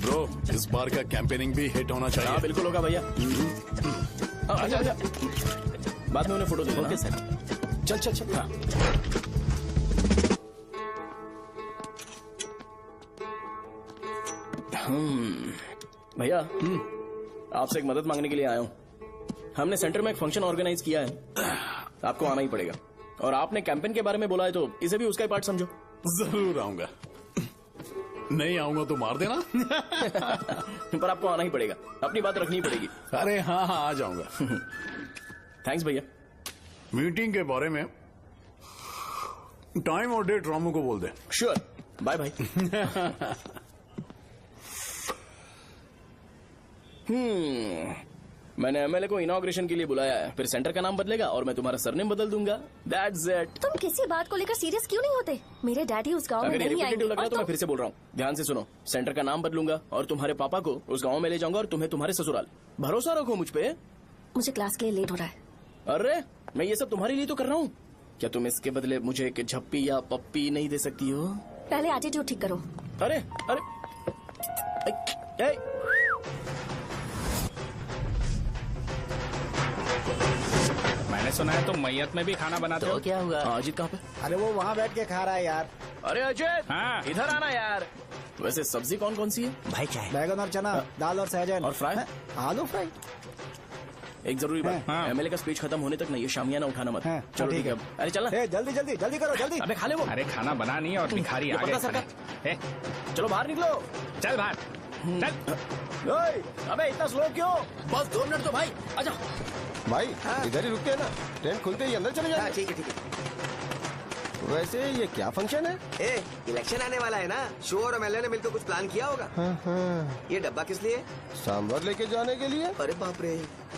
[SPEAKER 16] ब्रो, इस बार का कैंपेनिंग भी हिट होना चाहिए।
[SPEAKER 2] हाँ बिल्कुल होगा भैया। अच्छा, बाद में उन्हें फोटो दे देना।
[SPEAKER 16] सर चल चल चल। हाँ।
[SPEAKER 2] भैया, आपसे एक मदद मांगने के लिए आया हूँ। हमने सेंटर में एक फंक्शन ऑर्गेनाइज किया है, आपको आना ही पड़ेगा। और आपने कैंपेन के बारे में बोला है तो इसे भी उसका ही पार्ट समझो।
[SPEAKER 16] जरूर आऊंगा। नहीं आऊंगा तो मार देना।
[SPEAKER 2] पर आपको आना ही पड़ेगा, अपनी बात रखनी पड़ेगी।
[SPEAKER 16] अरे हाँ हाँ, आ जाऊंगा।
[SPEAKER 2] थैंक्स भैया।
[SPEAKER 16] मीटिंग के बारे में टाइम और डेट रामू को बोल दे।
[SPEAKER 2] Sure, bye bye. मैंने एमएलए को इनॉग्रेशन के लिए बुलाया है, फिर सेंटर का नाम बदलेगा और मैं तुम्हारा सरनेम बदल दूंगा। That's it.
[SPEAKER 17] तुम किसी बात को लेकर सीरियस क्यों नहीं होते? मेरे डैडी उस गांव में
[SPEAKER 2] अगर
[SPEAKER 17] नहीं आएंगे।
[SPEAKER 2] रिपीटेटिव लग रहा है तो मैं फिर से बोल रहा हूँ, ध्यान से सुनो। सेंटर का नाम बदलूंगा और तुम्हारे पापा को उस गांव में ले जाऊंगा और तुम्हें तुम्हारे ससुराल। भरोसा रखो मुझ पे।
[SPEAKER 17] मुझे क्लास के लिए लेट हो रहा है।
[SPEAKER 2] अरे मैं ये सब तुम्हारे लिए तो कर रहा हूँ। क्या तुम इसके बदले मुझे एक झप्पी या पप्पी नहीं दे सकती हो?
[SPEAKER 17] पहले एटीट्यूड ठीक करो।
[SPEAKER 2] अरे अरे
[SPEAKER 3] मैंने सुना है तुम मैयत में भी खाना बनाते हो।
[SPEAKER 9] क्या हुआ?
[SPEAKER 2] अजीत कहाँ पे?
[SPEAKER 6] अरे वो वहाँ बैठ के खा रहा है यार।
[SPEAKER 2] अरे अजीत,
[SPEAKER 3] हाँ।
[SPEAKER 2] इधर आना यार। वैसे सब्जी कौन कौन सी है?
[SPEAKER 14] भाई क्या है?
[SPEAKER 6] बैगन और चना, दाल और सहजन
[SPEAKER 2] और फ्राई?
[SPEAKER 6] आलू फ्राई।
[SPEAKER 2] एक जरूरी बात, एमएलए का स्पीच खत्म होने तक नहीं ये शामियाना उठाना मत। चलो ठीक है। अरे चल ना।
[SPEAKER 6] जल्दी जल्दी जल्दी करो जल्दी।
[SPEAKER 2] अबे खा ले वो।
[SPEAKER 3] अरे खाना बना नहीं है और भिखारी आ गए।
[SPEAKER 2] चलो बाहर निकलो।
[SPEAKER 3] चल बाहर चल।
[SPEAKER 2] अबे इतना स्लो क्यों?
[SPEAKER 9] बस 2 मिनट तो भाई, आजा।
[SPEAKER 8] भाई इधर ही रुकते हैं ना, ट्रेन खुलते ही अंदर चले जाए।
[SPEAKER 13] ठीक है ठीक है।
[SPEAKER 8] वैसे ये क्या फंक्शन है?
[SPEAKER 13] इलेक्शन आने वाला है ना, शो और एमएलए ने मिलकर कुछ प्लान किया होगा। ये डब्बा किस लिए?
[SPEAKER 8] सांभर लेके जाने के लिए।
[SPEAKER 13] अरे बाप रे।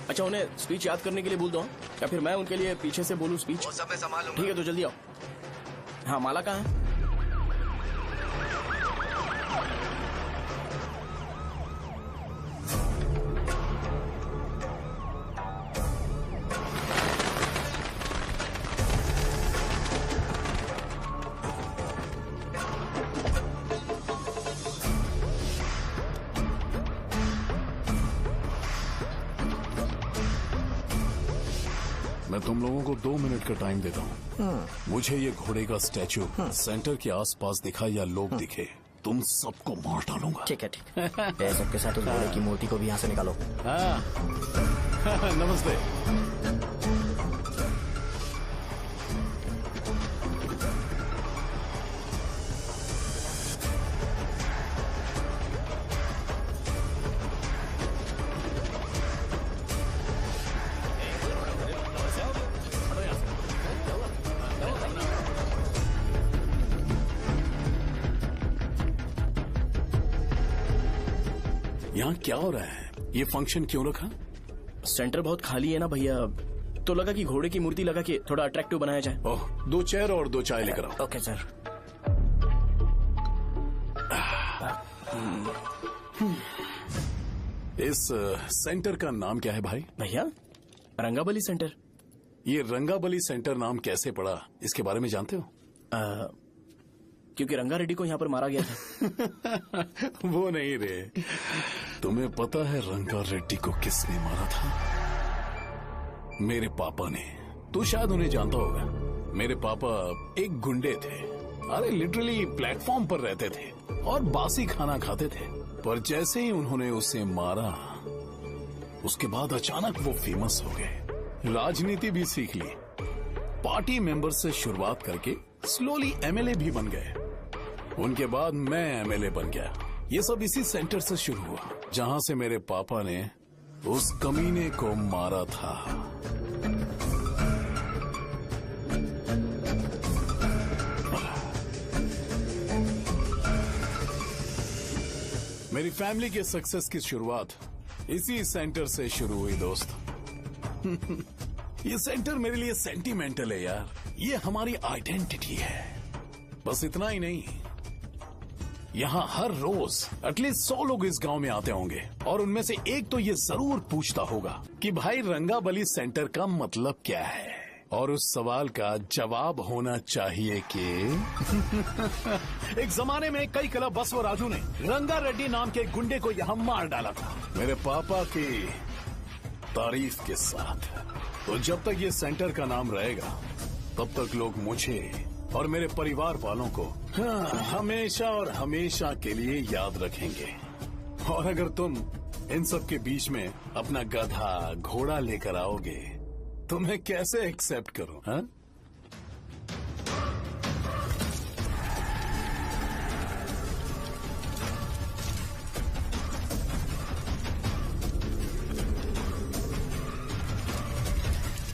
[SPEAKER 2] अच्छा उन्हें स्पीच याद करने के लिए बोल दो, या फिर मैं उनके लिए पीछे से बोलूं स्पीच?
[SPEAKER 13] वो सब मैं संभालूंगा।
[SPEAKER 2] ठीक है तो जल्दी आओ। हाँ माला कहाँ है?
[SPEAKER 16] मैं तुम लोगों को 2 मिनट का टाइम देता हूँ। मुझे ये घोड़े का स्टैचू सेंटर के आसपास दिखा या लोग दिखे, तुम सबको मार डालूंगा।
[SPEAKER 14] ठीक है ठीक है। सबके साथ उस घोड़े की मूर्ति को भी यहाँ से निकालो।
[SPEAKER 16] नमस्ते। यहाँ क्या हो रहा है? ये फंक्शन क्यों रखा?
[SPEAKER 2] सेंटर बहुत खाली है ना भैया, तो लगा कि घोड़े की मूर्ति लगा के थोड़ा अट्रैक्टिव बनाया जाए।
[SPEAKER 16] ओह, 2 चेयर और 2 चाय लेकर आओ।
[SPEAKER 14] Okay sir.
[SPEAKER 16] इस सेंटर का नाम क्या है भाई?
[SPEAKER 2] भैया रंगाबली सेंटर।
[SPEAKER 16] ये रंगाबली सेंटर नाम कैसे पड़ा, इसके बारे में जानते हो?
[SPEAKER 2] क्योंकि रंगा रेड्डी को यहाँ पर मारा गया था।
[SPEAKER 16] वो नहीं रे, तुम्हें पता है रंगा रेड्डी को किसने मारा था? मेरे पापा ने। तू शायद उन्हें जानता होगा। मेरे पापा एक गुंडे थे। अरे लिटरली प्लेटफॉर्म पर रहते थे और बासी खाना खाते थे। पर जैसे ही उन्होंने उसे मारा, उसके बाद अचानक वो फेमस हो गए। राजनीति भी सीख ली, पार्टी मेंबर से शुरुआत करके स्लोली एमएलए भी बन गए। उनके बाद मैं एमएलए बन गया। ये सब इसी सेंटर से शुरू हुआ, जहां से मेरे पापा ने उस कमीने को मारा था। मेरी फैमिली के सक्सेस की शुरुआत इसी सेंटर से शुरू हुई दोस्त। ये सेंटर मेरे लिए सेंटिमेंटल है यार। ये हमारी आइडेंटिटी है। बस इतना ही नहीं, यहाँ हर रोज एटलीस्ट 100 लोग इस गांव में आते होंगे और उनमें से एक तो ये जरूर पूछता होगा कि भाई रंगाबली सेंटर का मतलब क्या है। और उस सवाल का जवाब होना चाहिए कि एक जमाने में कई क्लब बस व राजू ने रंगा रेड्डी नाम के गुंडे को यहाँ मार डाला था, मेरे पापा की तारीफ के साथ। तो जब तक ये सेंटर का नाम रहेगा, तब तक लोग मुझे और मेरे परिवार वालों को हमेशा और हमेशा के लिए याद रखेंगे। और अगर तुम इन सब के बीच में अपना गधा घोड़ा लेकर आओगे तो मैं कैसे एक्सेप्ट करूं? हाँ?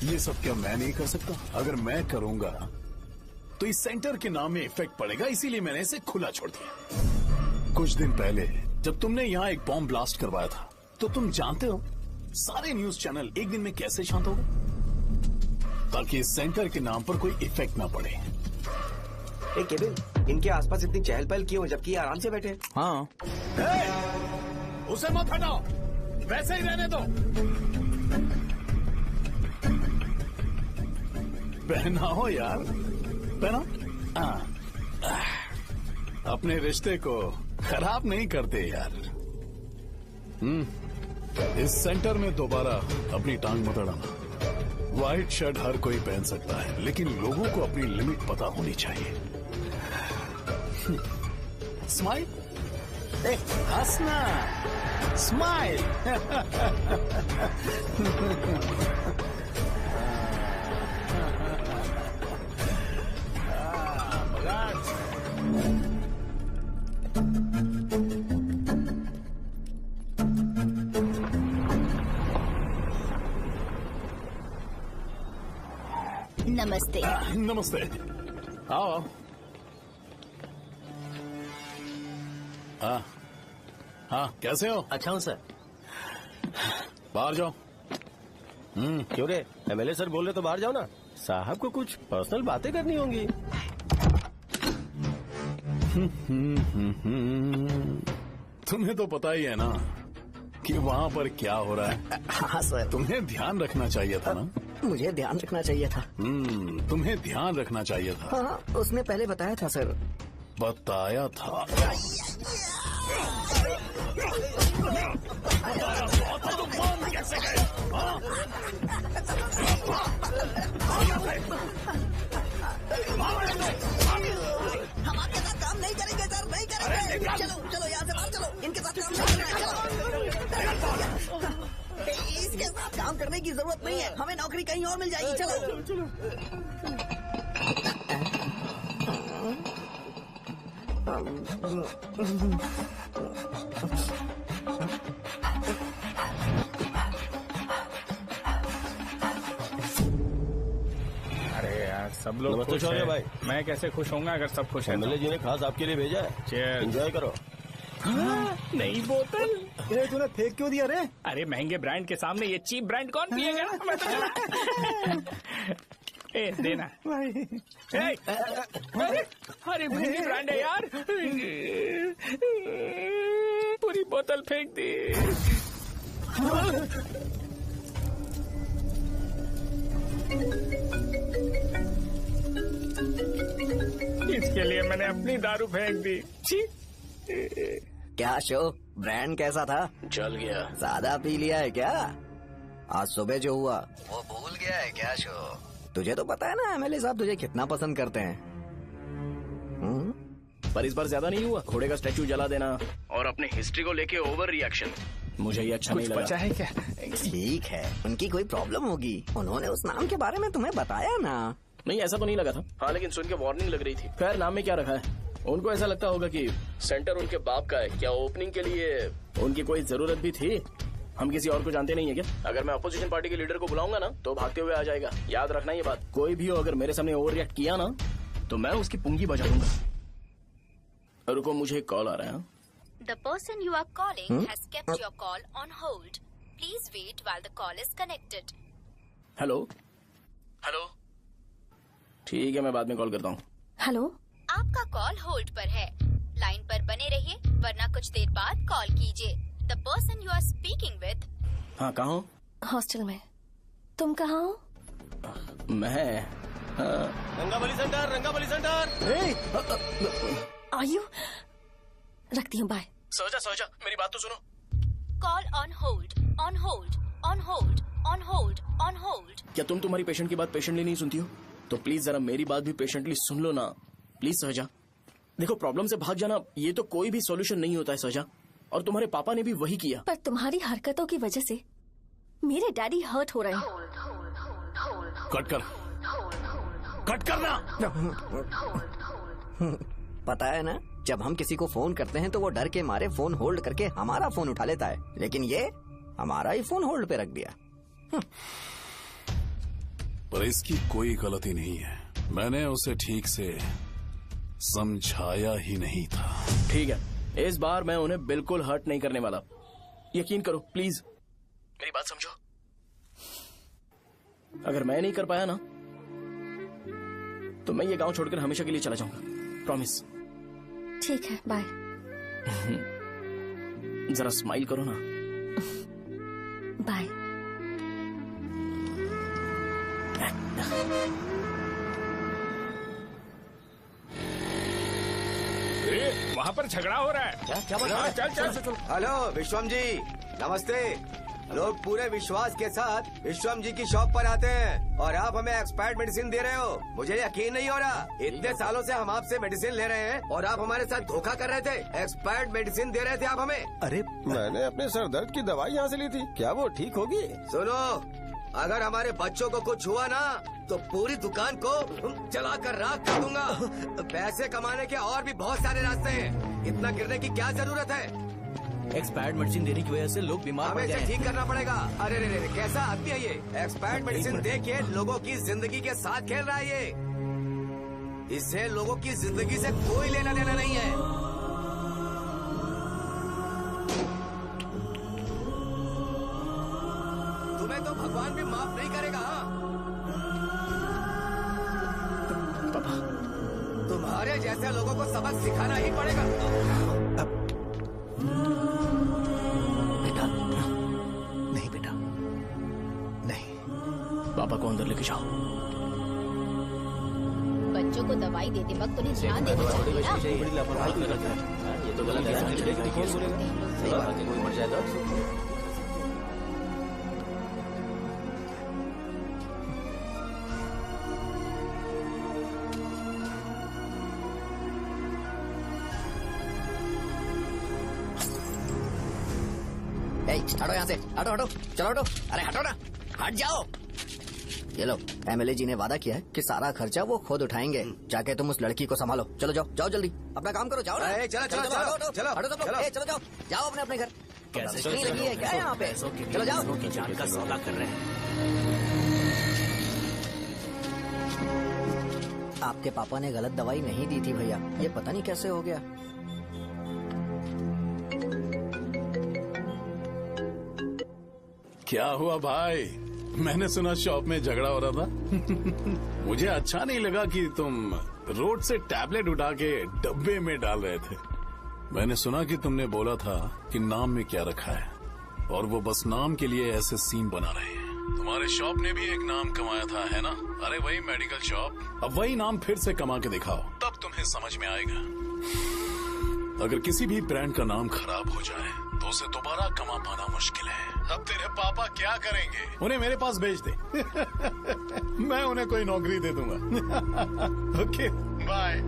[SPEAKER 16] ये सब क्या मैं नहीं कर सकता? अगर मैं करूंगा तो इस सेंटर के नाम में इफेक्ट पड़ेगा, इसीलिए मैंने इसे खुला छोड़ दिया। कुछ दिन पहले जब तुमने यहाँ एक बॉम्ब ब्लास्ट करवाया था, तो तुम जानते हो सारे न्यूज चैनल एक दिन में कैसे शांत हो गए, ताकि इस सेंटर के नाम पर कोई इफेक्ट ना पड़े।
[SPEAKER 13] केविन, इनके आसपास इतनी चहल पहल क्यों, जबकि ये आराम से बैठे?
[SPEAKER 2] हाँ।
[SPEAKER 16] उसे मत हटाओ, वैसे ही रहने दो। पहनाओ यार, पहनाओ। अपने रिश्ते को खराब नहीं करते यार। इस सेंटर में दोबारा अपनी टांग मत अड़ाना, व्हाइट शर्ट हर कोई पहन सकता है, लेकिन लोगों को अपनी लिमिट पता होनी चाहिए। स्माइल,
[SPEAKER 14] हंसना, स्माइल।
[SPEAKER 5] नमस्ते।
[SPEAKER 16] नमस्ते। आओ। हाँ, कैसे हो?
[SPEAKER 11] अच्छा हूँ सर।
[SPEAKER 16] बाहर जाओ।
[SPEAKER 11] क्यों रे, एमएलए सर बोल रहे तो बाहर जाओ ना। साहब को कुछ पर्सनल बातें करनी होंगी।
[SPEAKER 16] तुम्हें तो पता ही है ना कि वहाँ पर क्या हो रहा है।
[SPEAKER 1] हाँ सर।
[SPEAKER 16] तुम्हें ध्यान रखना चाहिए था ना।
[SPEAKER 1] मुझे ध्यान रखना चाहिए था।
[SPEAKER 16] तुम्हें ध्यान रखना चाहिए था।
[SPEAKER 1] हाँ, उसने पहले बताया था सर।
[SPEAKER 16] बताया था। कैसे गए?
[SPEAKER 4] हम आपके साथ काम नहीं करेंगे सर, नहीं करेंगे। चलो चलो यहाँ से बाहर चलो, इनके साथ काम नहीं करना है। इसके साथ काम करने की जरूरत नहीं है, हमें नौकरी कहीं और मिल जाएगी। चलो
[SPEAKER 3] सब लोग
[SPEAKER 11] नमस्ते
[SPEAKER 3] खुश
[SPEAKER 11] शौर्य
[SPEAKER 3] हैं।
[SPEAKER 11] भाई।
[SPEAKER 3] मैं कैसे खुश होऊंगा अगर सब खुश हैं?
[SPEAKER 11] एमएलए जी ने खास आपके लिए भेजा है।
[SPEAKER 3] Cheers।
[SPEAKER 11] एंजॉय करो।
[SPEAKER 3] नई बोतल।
[SPEAKER 6] ये तूने फेंक क्यों दिया रे?
[SPEAKER 3] अरे महंगे ब्रांड के सामने ये चीप ब्रांड कौन पिएगा? मैं तो ए देना। अरे महंगी ब्रांड है यार। पूरी बोतल फेंक दी। इसके लिए मैंने अपनी दारू फेंक दी।
[SPEAKER 1] क्या शो, ब्रांड कैसा था?
[SPEAKER 2] जल गया।
[SPEAKER 1] ज्यादा पी लिया है क्या? आज सुबह जो हुआ वो भूल गया है क्या शो? तुझे तो पता है ना एमएलए साहब तुझे कितना पसंद करते हैं।
[SPEAKER 2] पर इस बार ज्यादा नहीं हुआ। घोड़े का स्टैचू जला देना और अपने हिस्ट्री को लेके ओवर रिएक्शन, मुझे ये अच्छा नहीं लगा।
[SPEAKER 3] बचा है क्या?
[SPEAKER 1] ठीक है, उनकी कोई प्रॉब्लम होगी। उन्होंने उस नाम के बारे में तुम्हें बताया ना?
[SPEAKER 2] नहीं, ऐसा तो नहीं लगा था। हाँ, लेकिन सुन के वार्निंग लग रही थी। खैर, नाम में क्या रखा है? उनको ऐसा लगता होगा कि सेंटर उनके बाप का है। क्या ओपनिंग के लिए उनकी कोई जरूरत भी थी? हम किसी और को जानते नहीं है क्या? अगर मैं अपोजिशन पार्टी के लीडर को बुलाऊंगा ना तो भागते हुए आ जाएगा। याद रखना ये बात। कोई भी हो अगर मेरे सामने ओवर रिएक्ट किया ना तो मैं उसकी पुंगी बजा दूंगा। रुको, मुझे एक कॉल आ रहा है।
[SPEAKER 18] The person you are calling has kept your call on hold. Please wait while the call is connected.
[SPEAKER 2] Hello hello, ठीक है, मैं बाद में कॉल करता हूँ।
[SPEAKER 17] हेलो,
[SPEAKER 18] आपका कॉल होल्ड पर है। लाइन पर बने रहिए वरना कुछ देर बाद कॉल कीजिए। The person you are speaking with।
[SPEAKER 2] हाँ, कहाँ हो?
[SPEAKER 17] हॉस्टल में। तुम कहाँ हो?
[SPEAKER 2] मैं
[SPEAKER 11] रंगाबली सेंटर, रंगाबली सेंटर।
[SPEAKER 17] आयु, रखती हूँ, बाय।
[SPEAKER 2] सोचा सोचा, मेरी बात तो सुनो।
[SPEAKER 18] Call on hold, on hold, on hold, on hold, on hold।
[SPEAKER 2] क्या तुम तुम्हारी पेशेंट की बात पेशेंटली नहीं सुनती हो? तो प्लीज जरा मेरी बात भी पेशेंटली सुन लो ना। प्लीज सहजा, देखो प्रॉब्लम से भाग जाना ये तो कोई भी सॉल्यूशन नहीं होता है सहजा, और तुम्हारे पापा ने भी वही किया।
[SPEAKER 17] पर तुम्हारी हरकतों की वजह से मेरे डैडी हर्ट हो रहे हैं।
[SPEAKER 16] कट कर, कट करना।
[SPEAKER 1] पता है ना, जब हम किसी को फोन करते हैं तो वो डर के मारे फोन होल्ड करके हमारा फोन उठा लेता है, लेकिन ये हमारा ही फोन होल्ड पे रख दिया।
[SPEAKER 16] पर इसकी कोई गलती नहीं है। मैंने उसे ठीक से समझाया ही नहीं था।
[SPEAKER 2] ठीक है, इस बार मैं उन्हें बिल्कुल हर्ट नहीं करने वाला। यकीन करो प्लीज, मेरी बात समझो। अगर मैं नहीं कर पाया ना तो मैं ये गांव छोड़कर हमेशा के लिए चला जाऊंगा। प्रॉमिस।
[SPEAKER 17] ठीक है, बाय।
[SPEAKER 2] जरा स्माइल करो ना।
[SPEAKER 17] बाय।
[SPEAKER 3] वहाँ पर झगड़ा हो रहा है।
[SPEAKER 13] क्या
[SPEAKER 3] चल चल चल।
[SPEAKER 13] हेलो विश्वम जी, नमस्ते। लोग पूरे विश्वास के साथ विश्वम जी की शॉप पर आते हैं और आप हमें एक्सपायर्ड मेडिसिन दे रहे हो। मुझे यकीन नहीं हो रहा। इतने सालों से हम आपसे मेडिसिन ले रहे हैं और आप हमारे साथ धोखा कर रहे थे। एक्सपायर्ड मेडिसिन दे रहे थे आप हमें।
[SPEAKER 8] अरे मैंने अपने सर दर्द की दवाई यहाँ से ली थी, क्या वो ठीक होगी?
[SPEAKER 13] सुनो, अगर हमारे बच्चों को कुछ हुआ ना तो पूरी दुकान को जलाकर राख कर दूंगा। पैसे कमाने के और भी बहुत सारे रास्ते हैं, इतना गिरने की क्या जरूरत है?
[SPEAKER 14] एक्सपायर्ड मेडिसिन देने की वजह से लोग बीमार पड़
[SPEAKER 13] हमें
[SPEAKER 14] गए
[SPEAKER 13] इसे ठीक करना पड़ेगा। अरे रे रे, कैसा आदमी है ये? एक्सपायर्ड मेडिसिन दे के लोगों की जिंदगी के साथ खेल रहा है ये। इससे लोगों की जिंदगी से कोई लेना देना नहीं है। तुम्हें तो भगवान भी माफ नहीं करेगा।
[SPEAKER 14] पापा,
[SPEAKER 13] तुम्हारे जैसे लोगों को सबक सिखाना ही पड़ेगा।
[SPEAKER 14] नहीं बेटा, नहीं। पापा को अंदर लेके जाओ।
[SPEAKER 18] बच्चों को दवाई देते वक्त उन्हें ध्यान देना चाहिए ना।
[SPEAKER 2] बड़ी लापरवाही कर रखा है। ये तो गलत है। सही बात है, कोई मर जाए तो
[SPEAKER 1] हटो यहाँ से, हटो हटो, चलो हटो, अरे हटो ना, हट जाओ। ये लो, एमएलए जी ने वादा किया है कि सारा खर्चा वो खुद उठाएंगे। जाके तुम उस लड़की को संभालो। चलो जाओ, जाओ जल्दी, अपना काम करो, जाओ ना।
[SPEAKER 13] चलो चलो
[SPEAKER 1] हटो,
[SPEAKER 13] चलो
[SPEAKER 1] हटो,
[SPEAKER 13] चलो
[SPEAKER 1] हटो सब लोग, चलो जाओ, जाओ अपने अपने घर।
[SPEAKER 14] कैसे
[SPEAKER 1] नहीं लगी है क्या यहाँ पे? चलो जाओ।
[SPEAKER 14] की जान का सौदा कर रहे हैं।
[SPEAKER 1] आपके पापा ने गलत दवाई नहीं दी थी भैया, ये पता नहीं कैसे हो गया।
[SPEAKER 16] क्या हुआ भाई? मैंने सुना शॉप में झगड़ा हो रहा था। मुझे अच्छा नहीं लगा कि तुम रोड से टैबलेट उठा के डब्बे में डाल रहे थे। मैंने सुना कि तुमने बोला था कि नाम में क्या रखा है, और वो बस नाम के लिए ऐसे सीन बना रहे हैं। तुम्हारे शॉप ने भी एक नाम कमाया था, है ना? अरे वही मेडिकल शॉप। अब वही नाम फिर से कमा के दिखाओ, तब तुम्हें समझ में आएगा। अगर किसी भी ब्रांड का नाम खराब हो जाए तो उसे दोबारा कमा पाना मुश्किल है। अब तेरे पापा क्या करेंगे? उन्हें मेरे पास भेज दे। मैं उन्हें कोई नौकरी दे दूंगा। Okay, bye.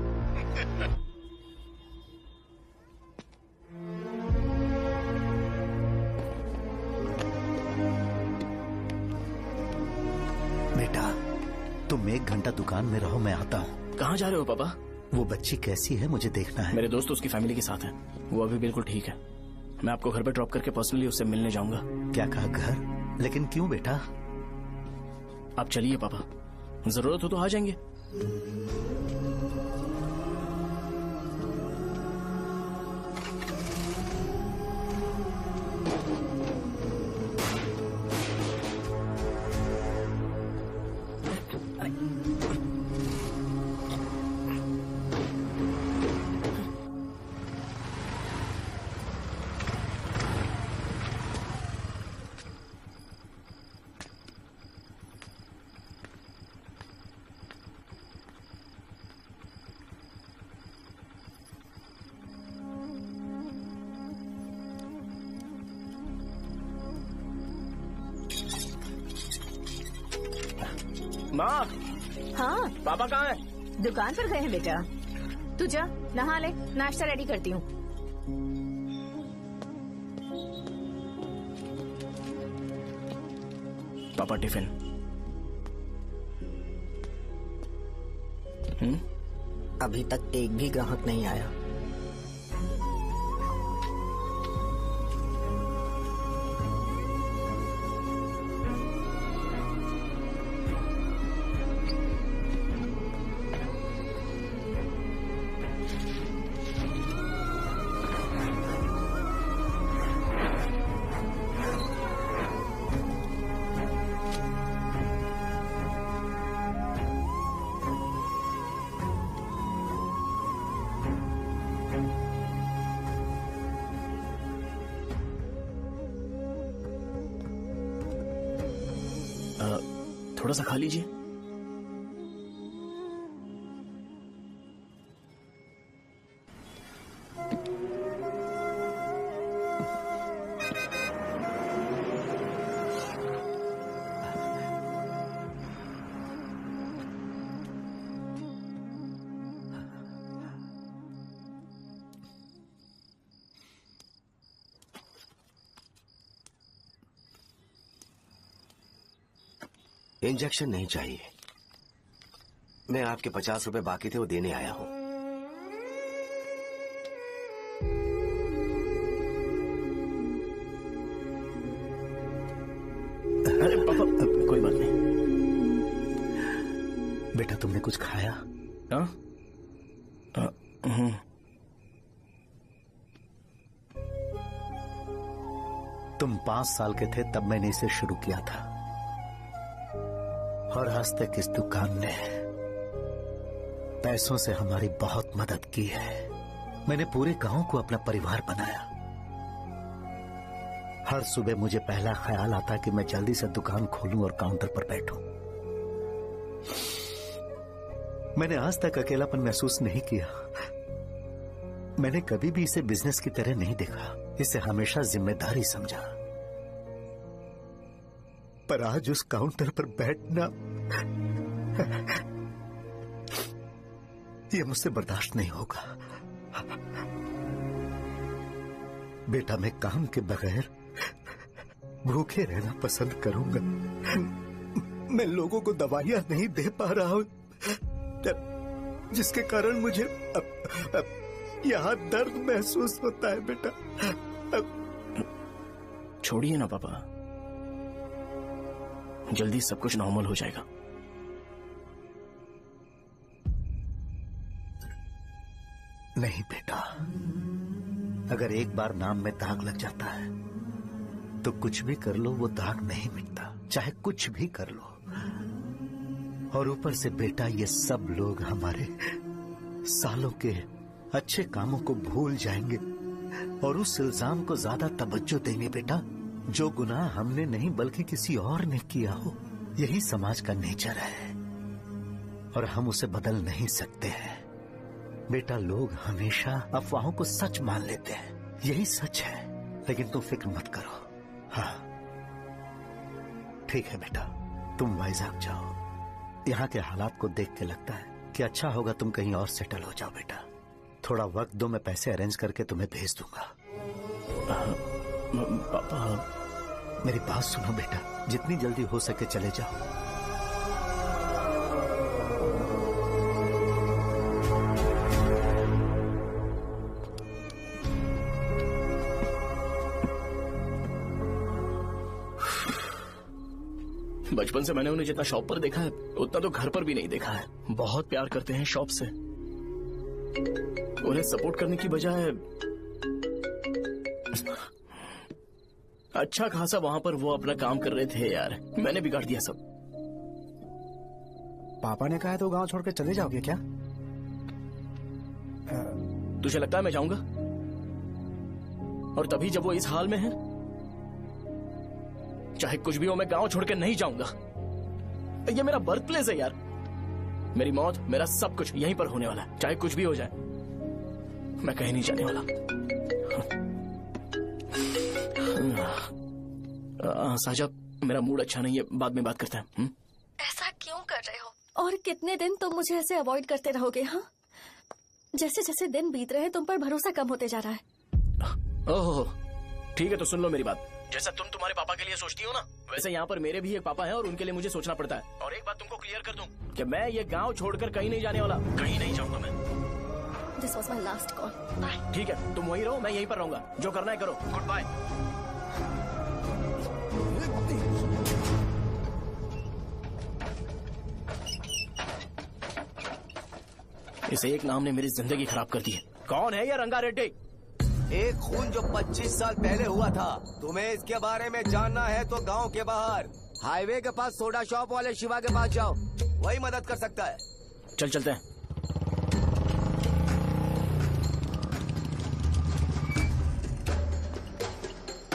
[SPEAKER 6] बेटा, तुम 1 घंटा दुकान में रहो, मैं आता हूँ।
[SPEAKER 14] कहाँ जा रहे हो पापा?
[SPEAKER 6] वो बच्ची कैसी है मुझे देखना है।
[SPEAKER 14] मेरे दोस्त उसकी फैमिली के साथ है, वो अभी बिल्कुल ठीक है। मैं आपको घर पे ड्रॉप करके पर्सनली उससे मिलने जाऊंगा।
[SPEAKER 6] क्या कहा घर? लेकिन क्यों बेटा?
[SPEAKER 14] आप चलिए पापा, जरूरत हो तो आ जाएंगे। माँ,
[SPEAKER 5] हाँ
[SPEAKER 14] पापा कहाँ हैं?
[SPEAKER 5] दुकान पर गए हैं बेटा। तू जा नहा ले, नाश्ता रेडी करती हूँ।
[SPEAKER 14] पापा टिफिन।
[SPEAKER 1] अभी तक एक भी ग्राहक नहीं आया।
[SPEAKER 14] थोड़ा सा खा लीजिए।
[SPEAKER 13] इंजेक्शन नहीं चाहिए। मैं आपके 50 रुपए बाकी थे, वो देने आया हूं।
[SPEAKER 14] अरे पापा, कोई बात नहीं।
[SPEAKER 6] बेटा तुमने कुछ खाया?
[SPEAKER 14] हाँ?
[SPEAKER 6] तुम 5 साल के थे तब मैंने इसे शुरू किया था, और आज तक इस दुकान ने पैसों से हमारी बहुत मदद की है। मैंने पूरे गांव को अपना परिवार बनाया। हर सुबह मुझे पहला ख्याल आता कि मैं जल्दी से दुकान खोलूं और काउंटर पर बैठूं। मैंने आज तक अकेलापन महसूस नहीं किया। मैंने कभी भी इसे बिजनेस की तरह नहीं देखा, इसे हमेशा जिम्मेदारी समझा। पर आज उस काउंटर पर बैठना यह मुझसे बर्दाश्त नहीं होगा। बेटा मैं काम के बगैर भूखे रहना पसंद करूंगा। मैं लोगों को दवाइयां नहीं दे पा रहा हूं, जिसके कारण मुझे यहां दर्द महसूस होता है। बेटा
[SPEAKER 14] छोड़िए ना पापा, जल्दी सब कुछ नॉर्मल हो जाएगा।
[SPEAKER 6] नहीं बेटा, अगर एक बार नाम में दाग लग जाता है तो कुछ भी कर लो वो दाग नहीं मिटता, चाहे कुछ भी कर लो। और ऊपर से बेटा ये सब लोग हमारे सालों के अच्छे कामों को भूल जाएंगे और उस इल्जाम को ज्यादा तवज्जो देंगे बेटा, जो गुनाह हमने नहीं बल्कि किसी और ने किया हो। यही समाज का नेचर है और हम उसे बदल नहीं सकते हैं। बेटा लोग हमेशा अफवाहों को सच मान लेते हैं, यही सच है। लेकिन तुम फिक्र मत करो। हाँ ठीक है बेटा, तुम वाइजैक जाओ। यहाँ के हालात को देख के लगता है कि अच्छा होगा तुम कहीं और सेटल हो जाओ। बेटा थोड़ा वक्त दो, मैं पैसे अरेंज करके तुम्हें भेज दूंगा।
[SPEAKER 14] पापा
[SPEAKER 6] मेरी बात सुनो बेटा, जितनी जल्दी हो सके चले जाओ।
[SPEAKER 14] बचपन से मैंने उन्हें जितना शॉप पर देखा है उतना तो घर पर भी नहीं देखा है। बहुत प्यार करते हैं शॉप से। उन्हें सपोर्ट करने की बजाय अच्छा खासा वहां पर वो अपना काम कर रहे थे। यार मैंने बिगाड़ दिया सब।
[SPEAKER 6] पापा ने कहा तो गांव छोड़कर चले जाओगे क्या?
[SPEAKER 14] तुझे लगता है मैं जाऊंगा? और तभी जब वो इस हाल में है, चाहे कुछ भी हो मैं गांव छोड़कर नहीं जाऊंगा। ये मेरा बर्थ प्लेस है यार। मेरी मौत, मेरा सब कुछ यहीं पर होने वाला है। चाहे कुछ भी हो जाए मैं कहीं नहीं जाने वाला। साजा, मेरा मूड अच्छा नहीं है, बाद में बात करते हैं।
[SPEAKER 17] ऐसा क्यों कर रहे हो? और कितने दिन तुम मुझे ऐसे अवॉइड करते रहोगे? हाँ, जैसे जैसे दिन बीत रहे हैं तुम पर भरोसा कम होते जा रहा है।
[SPEAKER 14] ओह ठीक है, तो सुन लो मेरी बात। जैसा तुम तुम्हारे पापा के लिए सोचती हो ना, वैसे यहाँ पर मेरे भी एक पापा हैं और उनके लिए मुझे सोचना पड़ता है। और एक बात तुमको क्लियर कर दूं कि मैं ये गांव छोड़कर कहीं नहीं जाने वाला, कहीं नहीं जाऊंगा मैं।
[SPEAKER 17] This was my last call. Bye.
[SPEAKER 14] ठीक है, तुम वहीं रहो, मैं यहीं पर रहूंगा। जो करना है करो। Good bye. इस एक नाम ने मेरी जिंदगी खराब कर दी है। कौन है ये रंगा रेड्डी?
[SPEAKER 13] एक खून जो 25 साल पहले हुआ था। तुम्हें इसके बारे में जानना है तो गांव के बाहर हाईवे के पास सोडा शॉप वाले शिवा के पास जाओ, वही मदद कर सकता है।
[SPEAKER 14] चल चलते हैं।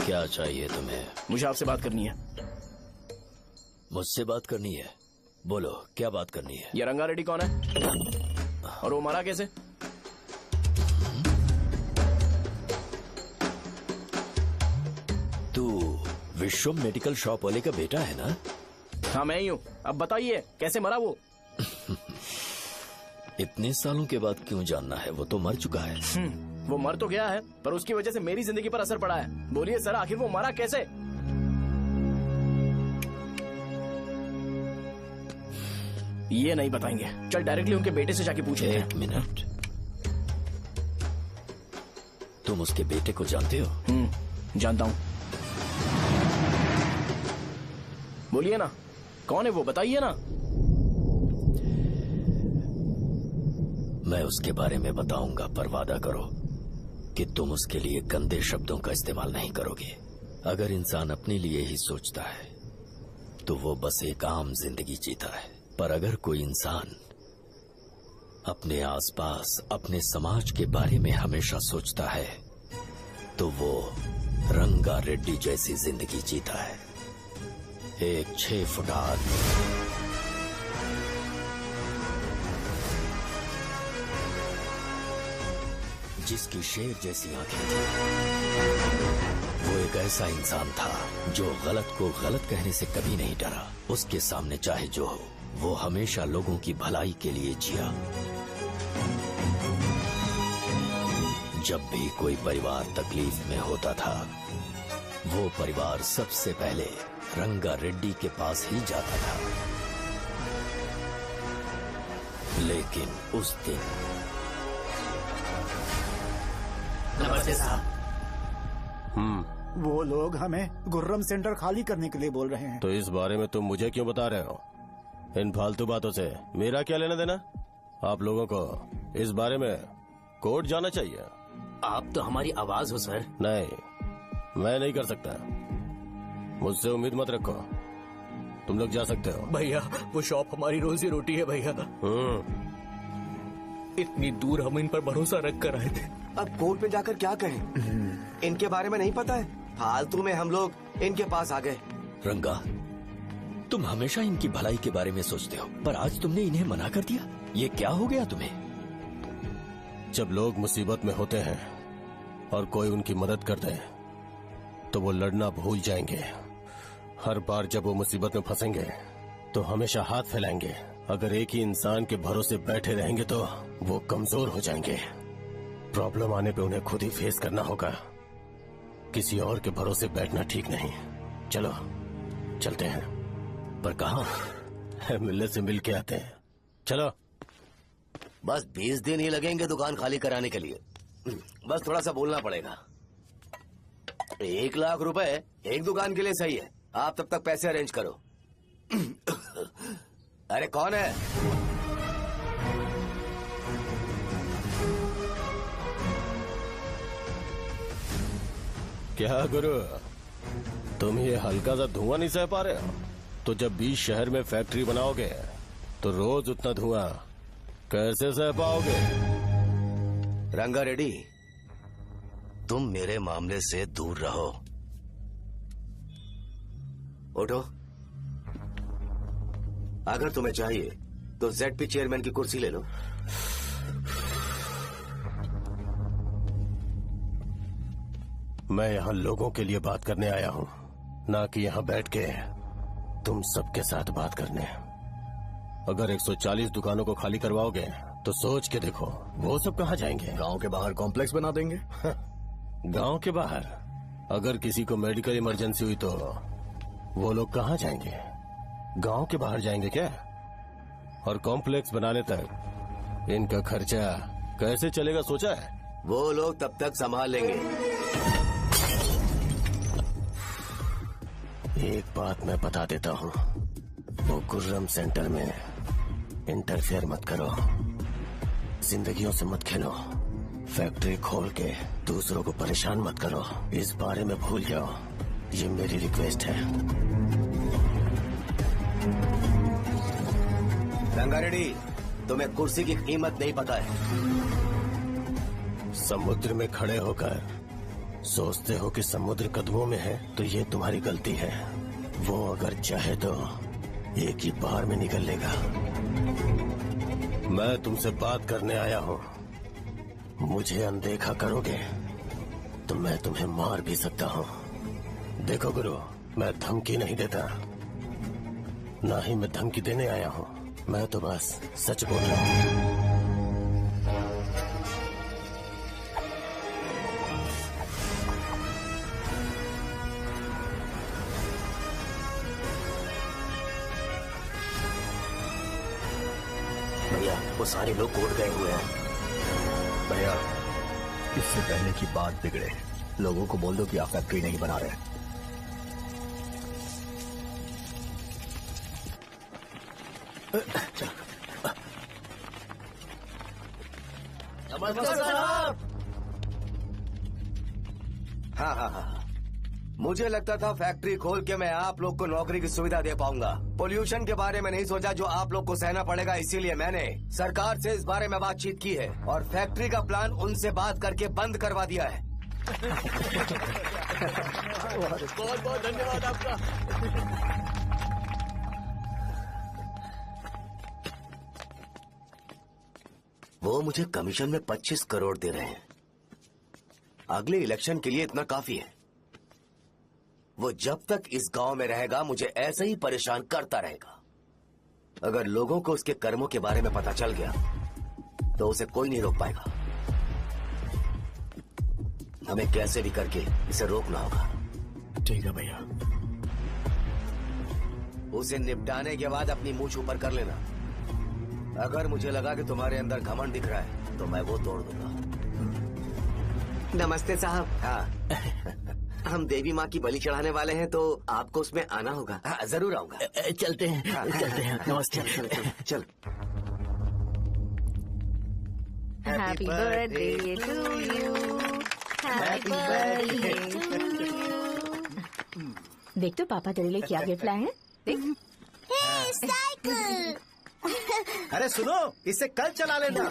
[SPEAKER 10] क्या चाहिए तुम्हें?
[SPEAKER 14] मुझे आपसे बात करनी है।
[SPEAKER 10] मुझसे बात करनी है? बोलो क्या बात करनी है?
[SPEAKER 14] ये रंगा रेड्डी कौन है और वो मरा कैसे?
[SPEAKER 10] तू विश्वम मेडिकल शॉप वाले का बेटा है ना?
[SPEAKER 14] हाँ मैं ही हूँ। अब बताइए कैसे मरा वो?
[SPEAKER 10] इतने सालों के बाद क्यों जानना है? वो तो मर चुका है।
[SPEAKER 14] वो मर तो गया है पर उसकी वजह से मेरी जिंदगी पर असर पड़ा है। बोलिए सर, आखिर वो मरा कैसे?
[SPEAKER 2] ये नहीं बताएंगे। चल डायरेक्टली उनके बेटे से जाके पूछ लेते हैं।
[SPEAKER 10] 1 मिनट, तुम उसके बेटे को जानते हो?
[SPEAKER 2] जानता हूँ। बोलिए ना, कौन है वो, बताइए ना।
[SPEAKER 10] मैं उसके बारे में बताऊंगा, पर वादा करो कि तुम उसके लिए गंदे शब्दों का इस्तेमाल नहीं करोगे। अगर इंसान अपने लिए ही सोचता है तो वो बस एक आम जिंदगी जीता है, पर अगर कोई इंसान अपने आसपास, अपने समाज के बारे में हमेशा सोचता है तो वो रंगा रेड्डी जैसी जिंदगी जीता है। एक 6 फुट आदमी, जिसकी शेर जैसी आंखें थी। वो एक ऐसा इंसान था जो गलत को गलत कहने से कभी नहीं डरा। उसके सामने चाहे जो हो, वो हमेशा लोगों की भलाई के लिए जिया। जब भी कोई परिवार तकलीफ में होता था, वो परिवार सबसे पहले रंगा रेड्डी के पास ही जाता था। लेकिन उस दिन
[SPEAKER 19] नमस्ते साहब।
[SPEAKER 20] वो लोग हमें गुर्रम सेंटर खाली करने के लिए बोल रहे हैं।
[SPEAKER 11] तो इस बारे में तुम मुझे क्यों बता रहे हो? इन फालतू बातों से मेरा क्या लेना देना? आप लोगों को इस बारे में कोर्ट जाना चाहिए।
[SPEAKER 14] आप तो हमारी आवाज हो सर।
[SPEAKER 11] नहीं, मैं नहीं कर सकता। मुझसे उम्मीद मत रखो। तुम लोग जा सकते हो।
[SPEAKER 14] भैया वो शॉप हमारी रोजी रोटी है भैया। इतनी दूर हम इन पर भरोसा रख कर आए थे।
[SPEAKER 13] अब कोर्ट में जाकर क्या कहें? इनके बारे में नहीं पता है। फालतू में हम लोग इनके पास आ गए।
[SPEAKER 10] रंगा, तुम हमेशा इनकी भलाई के बारे में सोचते हो, पर आज तुमने इन्हें मना कर दिया। ये क्या हो गया तुम्हें?
[SPEAKER 11] जब लोग मुसीबत में होते हैं और कोई उनकी मदद करते हैं तो वो लड़ना भूल जाएंगे। हर बार जब वो मुसीबत में फंसेंगे तो हमेशा हाथ फैलाएंगे। अगर एक ही इंसान के भरोसे बैठे रहेंगे तो वो कमजोर हो जाएंगे। प्रॉब्लम आने पे उन्हें खुद ही फेस करना होगा। किसी और के भरोसे बैठना ठीक नहीं। चलो चलते हैं।
[SPEAKER 10] पर कहाँ?
[SPEAKER 11] मिलने से मिल के आते हैं। चलो।
[SPEAKER 9] बस 20 दिन ही लगेंगे दुकान खाली कराने के लिए। बस थोड़ा सा बोलना पड़ेगा। 1 लाख रुपए एक दुकान के लिए सही है। आप तब तक पैसे अरेंज करो। अरे कौन है?
[SPEAKER 11] क्या गुरु, तुम ये हल्का सा धुआं नहीं सह पा रहे हो? तो जब 20 शहर में फैक्ट्री बनाओगे तो रोज उतना धुआं कैसे सह पाओगे?
[SPEAKER 9] रंगा रेड्डी, तुम मेरे मामले से दूर रहो। उठो। अगर तुम्हें चाहिए तो ZP चेयरमैन की कुर्सी ले लो।
[SPEAKER 11] मैं यहाँ लोगों के लिए बात करने आया हूँ, ना कि यहाँ बैठ के तुम सबके साथ बात करने। अगर 140 दुकानों को खाली करवाओगे तो सोच के देखो वो सब कहाँ जाएंगे?
[SPEAKER 2] गांव के बाहर कॉम्प्लेक्स बना देंगे।
[SPEAKER 11] गांव के बाहर? अगर किसी को मेडिकल इमरजेंसी हुई तो वो लोग कहाँ जाएंगे? गांव के बाहर जाएंगे क्या? और कॉम्प्लेक्स बनाने तक इनका खर्चा कैसे चलेगा सोचा है?
[SPEAKER 9] वो लोग तब तक संभाल लेंगे।
[SPEAKER 11] एक बात मैं बता देता हूँ, वो गुर्रम सेंटर में इंटरफेयर मत करो। जिंदगियों से मत खेलो। फैक्ट्री खोल के दूसरों को परेशान मत करो। इस बारे में भूल जाओ। ये मेरी रिक्वेस्ट है।
[SPEAKER 9] रंगा रेड्डी, तुम्हें कुर्सी की कीमत नहीं पता है।
[SPEAKER 11] समुद्र में खड़े होकर सोचते हो कि समुद्र कदमों में है तो ये तुम्हारी गलती है। वो अगर चाहे तो एक ही बार में निकल लेगा। मैं तुमसे बात करने आया हूँ। मुझे अनदेखा करोगे तो मैं तुम्हें मार भी सकता हूँ। देखो गुरु, मैं धमकी नहीं देता, ना ही मैं धमकी देने आया हूँ। मैं तो बस सच बोल रहा हूँ।
[SPEAKER 14] वो सारे लोग कोर्ट गए हुए हैं।
[SPEAKER 6] भैया, इससे पहले की बात बिगड़े, लोगों को बोल दो कि आप फैक्ट्री नहीं बना रहे।
[SPEAKER 13] नमस्ते साहब। हाँ, मुझे लगता था फैक्ट्री खोल के मैं आप लोग को नौकरी की सुविधा दे पाऊंगा। पोल्यूशन के बारे में नहीं सोचा जो आप लोग को सहना पड़ेगा, इसीलिए मैंने सरकार से इस बारे में बातचीत की है और फैक्ट्री का प्लान उनसे बात करके बंद करवा दिया है।
[SPEAKER 14] बहुत बहुत धन्यवाद आपका।
[SPEAKER 13] वो मुझे कमीशन में 25 करोड़ दे रहे हैं। अगले इलेक्शन के लिए इतना काफी है। वो जब तक इस गांव में रहेगा मुझे ऐसे ही परेशान करता रहेगा। अगर लोगों को उसके कर्मों के बारे में पता चल गया तो उसे कोई नहीं रोक पाएगा। हमें कैसे भी करके इसे रोकना होगा।
[SPEAKER 14] ठीक है भैया।
[SPEAKER 13] उसे निपटाने के बाद अपनी मूंछ ऊपर कर लेना। अगर मुझे लगा कि तुम्हारे अंदर घमंड दिख रहा है तो मैं वो तोड़ दूंगा।
[SPEAKER 21] नमस्ते साहब।
[SPEAKER 13] हाँ।
[SPEAKER 21] हम देवी माँ की बलि चढ़ाने वाले हैं तो आपको उसमें आना होगा।
[SPEAKER 13] हाँ, जरूर आऊंगा।
[SPEAKER 14] चलते हैं।
[SPEAKER 21] हाँ,
[SPEAKER 14] चलते हैं। नमस्ते।
[SPEAKER 21] चल।
[SPEAKER 5] Happy birthday to you, happy birthday to you. देख तो पापा तेरे लिए क्या गिफ्ट लाए हैं। देख।
[SPEAKER 17] साइकिल।
[SPEAKER 7] अरे सुनो, इसे कल चला लेना।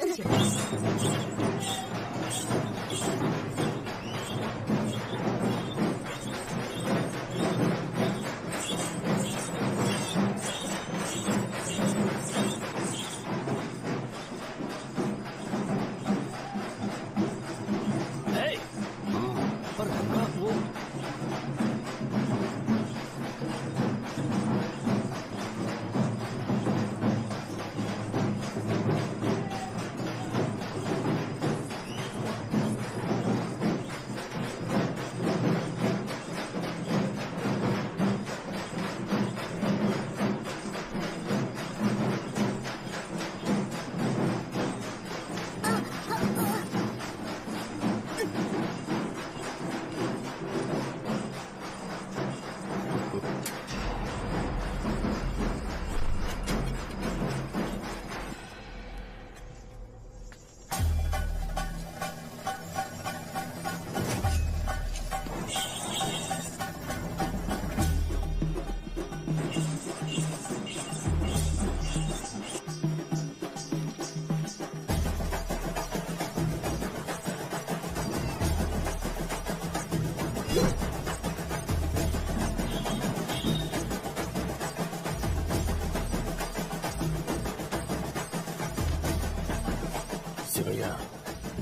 [SPEAKER 11] भैया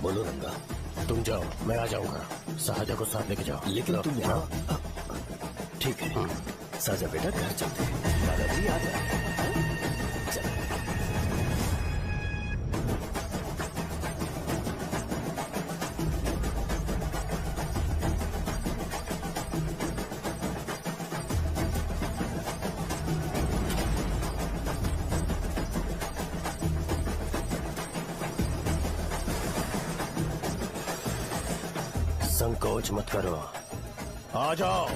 [SPEAKER 11] बोलो रंगा, तुम जाओ, मैं आ जाऊंगा। साहजा को साथ लेके जाओ।
[SPEAKER 10] लेकिन तुम जाओ। ठीक है साजा बेटा, घर चलते हैं। दादाजी आ जाए।
[SPEAKER 11] संकोच मत करो, आ जाओ।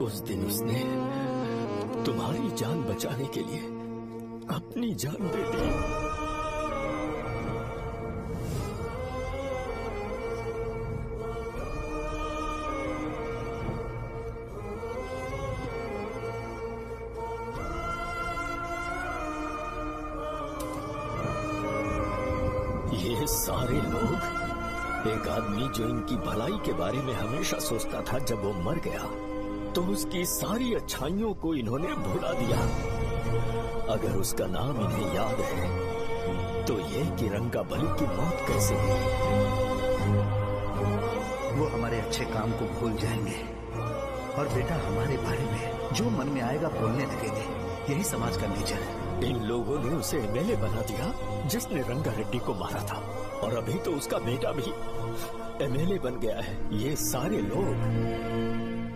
[SPEAKER 10] उस दिन उसने तुम्हारी जान बचाने के लिए अपनी जान दे दी। ये सारे लोग, एक आदमी जो इनकी भलाई के बारे में हमेशा सोचता था, जब वो मर गया तो उसकी सारी अच्छाइयों को इन्होंने भुला दिया। अगर उसका नाम इन्हें याद है तो ये कि रंगाबली की मौत कैसे हुई।
[SPEAKER 6] वो हमारे अच्छे काम को भूल जाएंगे और बेटा हमारे बारे में जो मन में आएगा बोलने लगेंगे। यही समाज का नेचर है।
[SPEAKER 10] इन लोगों ने उसे एमएलए बना दिया जिसने रंगा रेड्डी को मारा था, और अभी तो उसका बेटा भी एमएलए बन गया है। ये सारे लोग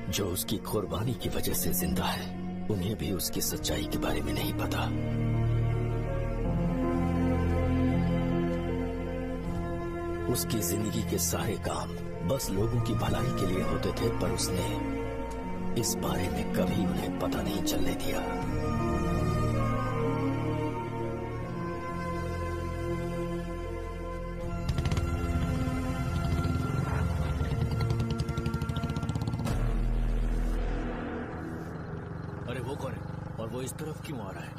[SPEAKER 10] जो उसकी कुर्बानी की वजह से जिंदा है, उन्हें भी उसकी सच्चाई के बारे में नहीं पता। उसकी जिंदगी के सारे काम बस लोगों की भलाई के लिए होते थे, पर उसने इस बारे में कभी उन्हें पता नहीं चलने दिया।
[SPEAKER 14] अरे वो कौन है और वो इस तरफ क्यों आ रहा है?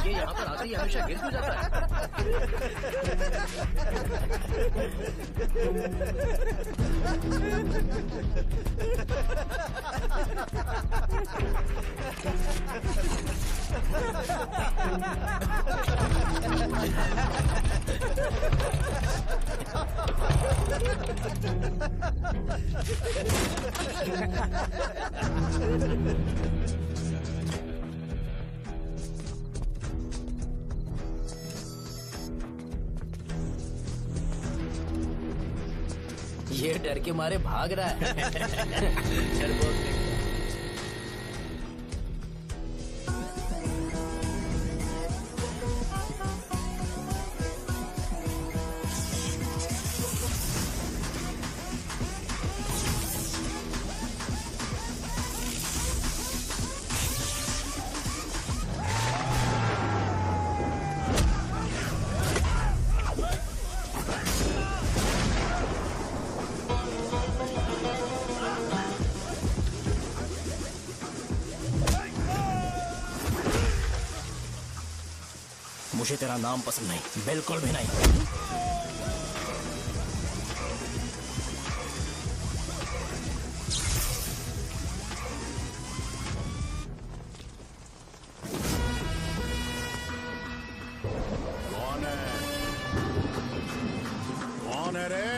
[SPEAKER 14] ये यहाँ पर आते ही हमेशा गिर क्यों जाता
[SPEAKER 9] ये डर के मारे भाग रहा है। डरपोक नहीं।
[SPEAKER 2] मुझे तेरा नाम पसंद नहीं, बिल्कुल भी नहीं।
[SPEAKER 16] कौन है? कौन है रे?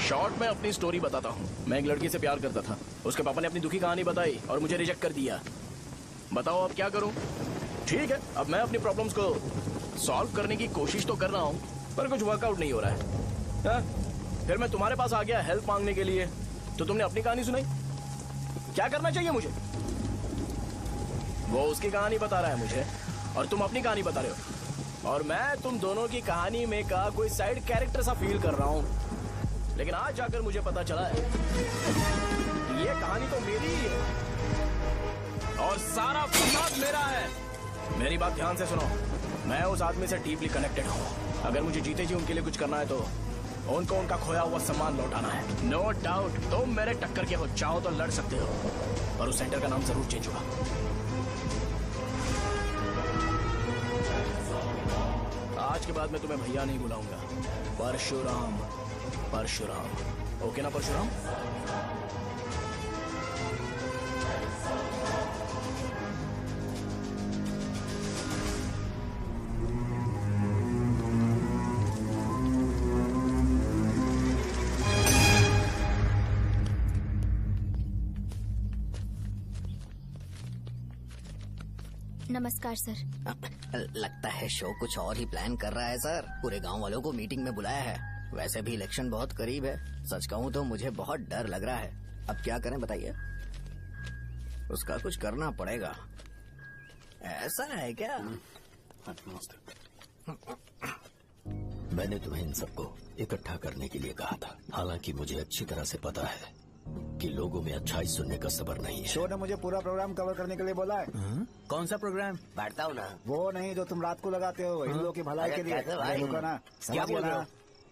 [SPEAKER 2] शॉर्ट में अपनी स्टोरी बताता हूँ। मैं एक लड़की से प्यार करता था। उसके पापा ने अपनी दुखी कहानी बताई और मुझे रिजेक्ट कर दिया। बताओ अब क्या करूँ? ठीक है, अब मैं अपनी प्रॉब्लम्स को सॉल्व करने की कोशिश तो कर रहा हूँ, पर कुछ वर्कआउट नहीं हो रहा है। फिर मैं तुम्हारे पास आ गया हेल्प मांगने के लिए, तो तुमने अपनी कहानी सुनाई। क्या करना चाहिए मुझे? वो उसकी कहानी बता रहा है मुझे, और तुम अपनी कहानी बता रहे हो, और मैं तुम दोनों की कहानी में का कोई साइड कैरेक्टर सा फील कर रहा हूँ। लेकिन आज जाकर मुझे पता चला है ये कहानी तो मेरी ही है और सारा फसाद मेरा है। मेरी बात ध्यान से सुनो, मैं उस आदमी से डीपली कनेक्टेड हूँ। अगर मुझे जीते जी उनके लिए कुछ करना है तो उनको उनका खोया हुआ सम्मान लौटाना है। नो डाउट तुम मेरे टक्कर के हो, चाहो तो लड़ सकते हो, पर उस सेंटर का नाम जरूर चेंज होगा। आज के बाद मैं तुम्हें भैया नहीं बुलाऊंगा, परशुराम। परशुराम, ओके ना परशुराम?
[SPEAKER 17] नमस्कार सर।
[SPEAKER 1] लगता है शो कुछ और ही प्लान कर रहा है सर। पूरे गांव वालों को मीटिंग में बुलाया है। वैसे भी इलेक्शन बहुत करीब है। सच कहूँ तो मुझे बहुत डर लग रहा है। अब क्या करें बताइए? उसका कुछ करना पड़ेगा। ऐसा है क्या?
[SPEAKER 10] मैंने तुम्हें इन सबको इकट्ठा करने के लिए कहा था। हालांकि मुझे अच्छी तरह से पता है कि लोगों में अच्छाई सुनने का सब्र नहीं है।
[SPEAKER 20] शो ने मुझे पूरा प्रोग्राम कवर करने के लिए बोला है।
[SPEAKER 14] कौन सा प्रोग्राम?
[SPEAKER 21] बैठता हूँ ना।
[SPEAKER 20] वो नहीं जो तुम रात को लगाते हो, इन लोगों की भलाई के लिए। रुको ना,
[SPEAKER 14] क्या बोल रहे हो?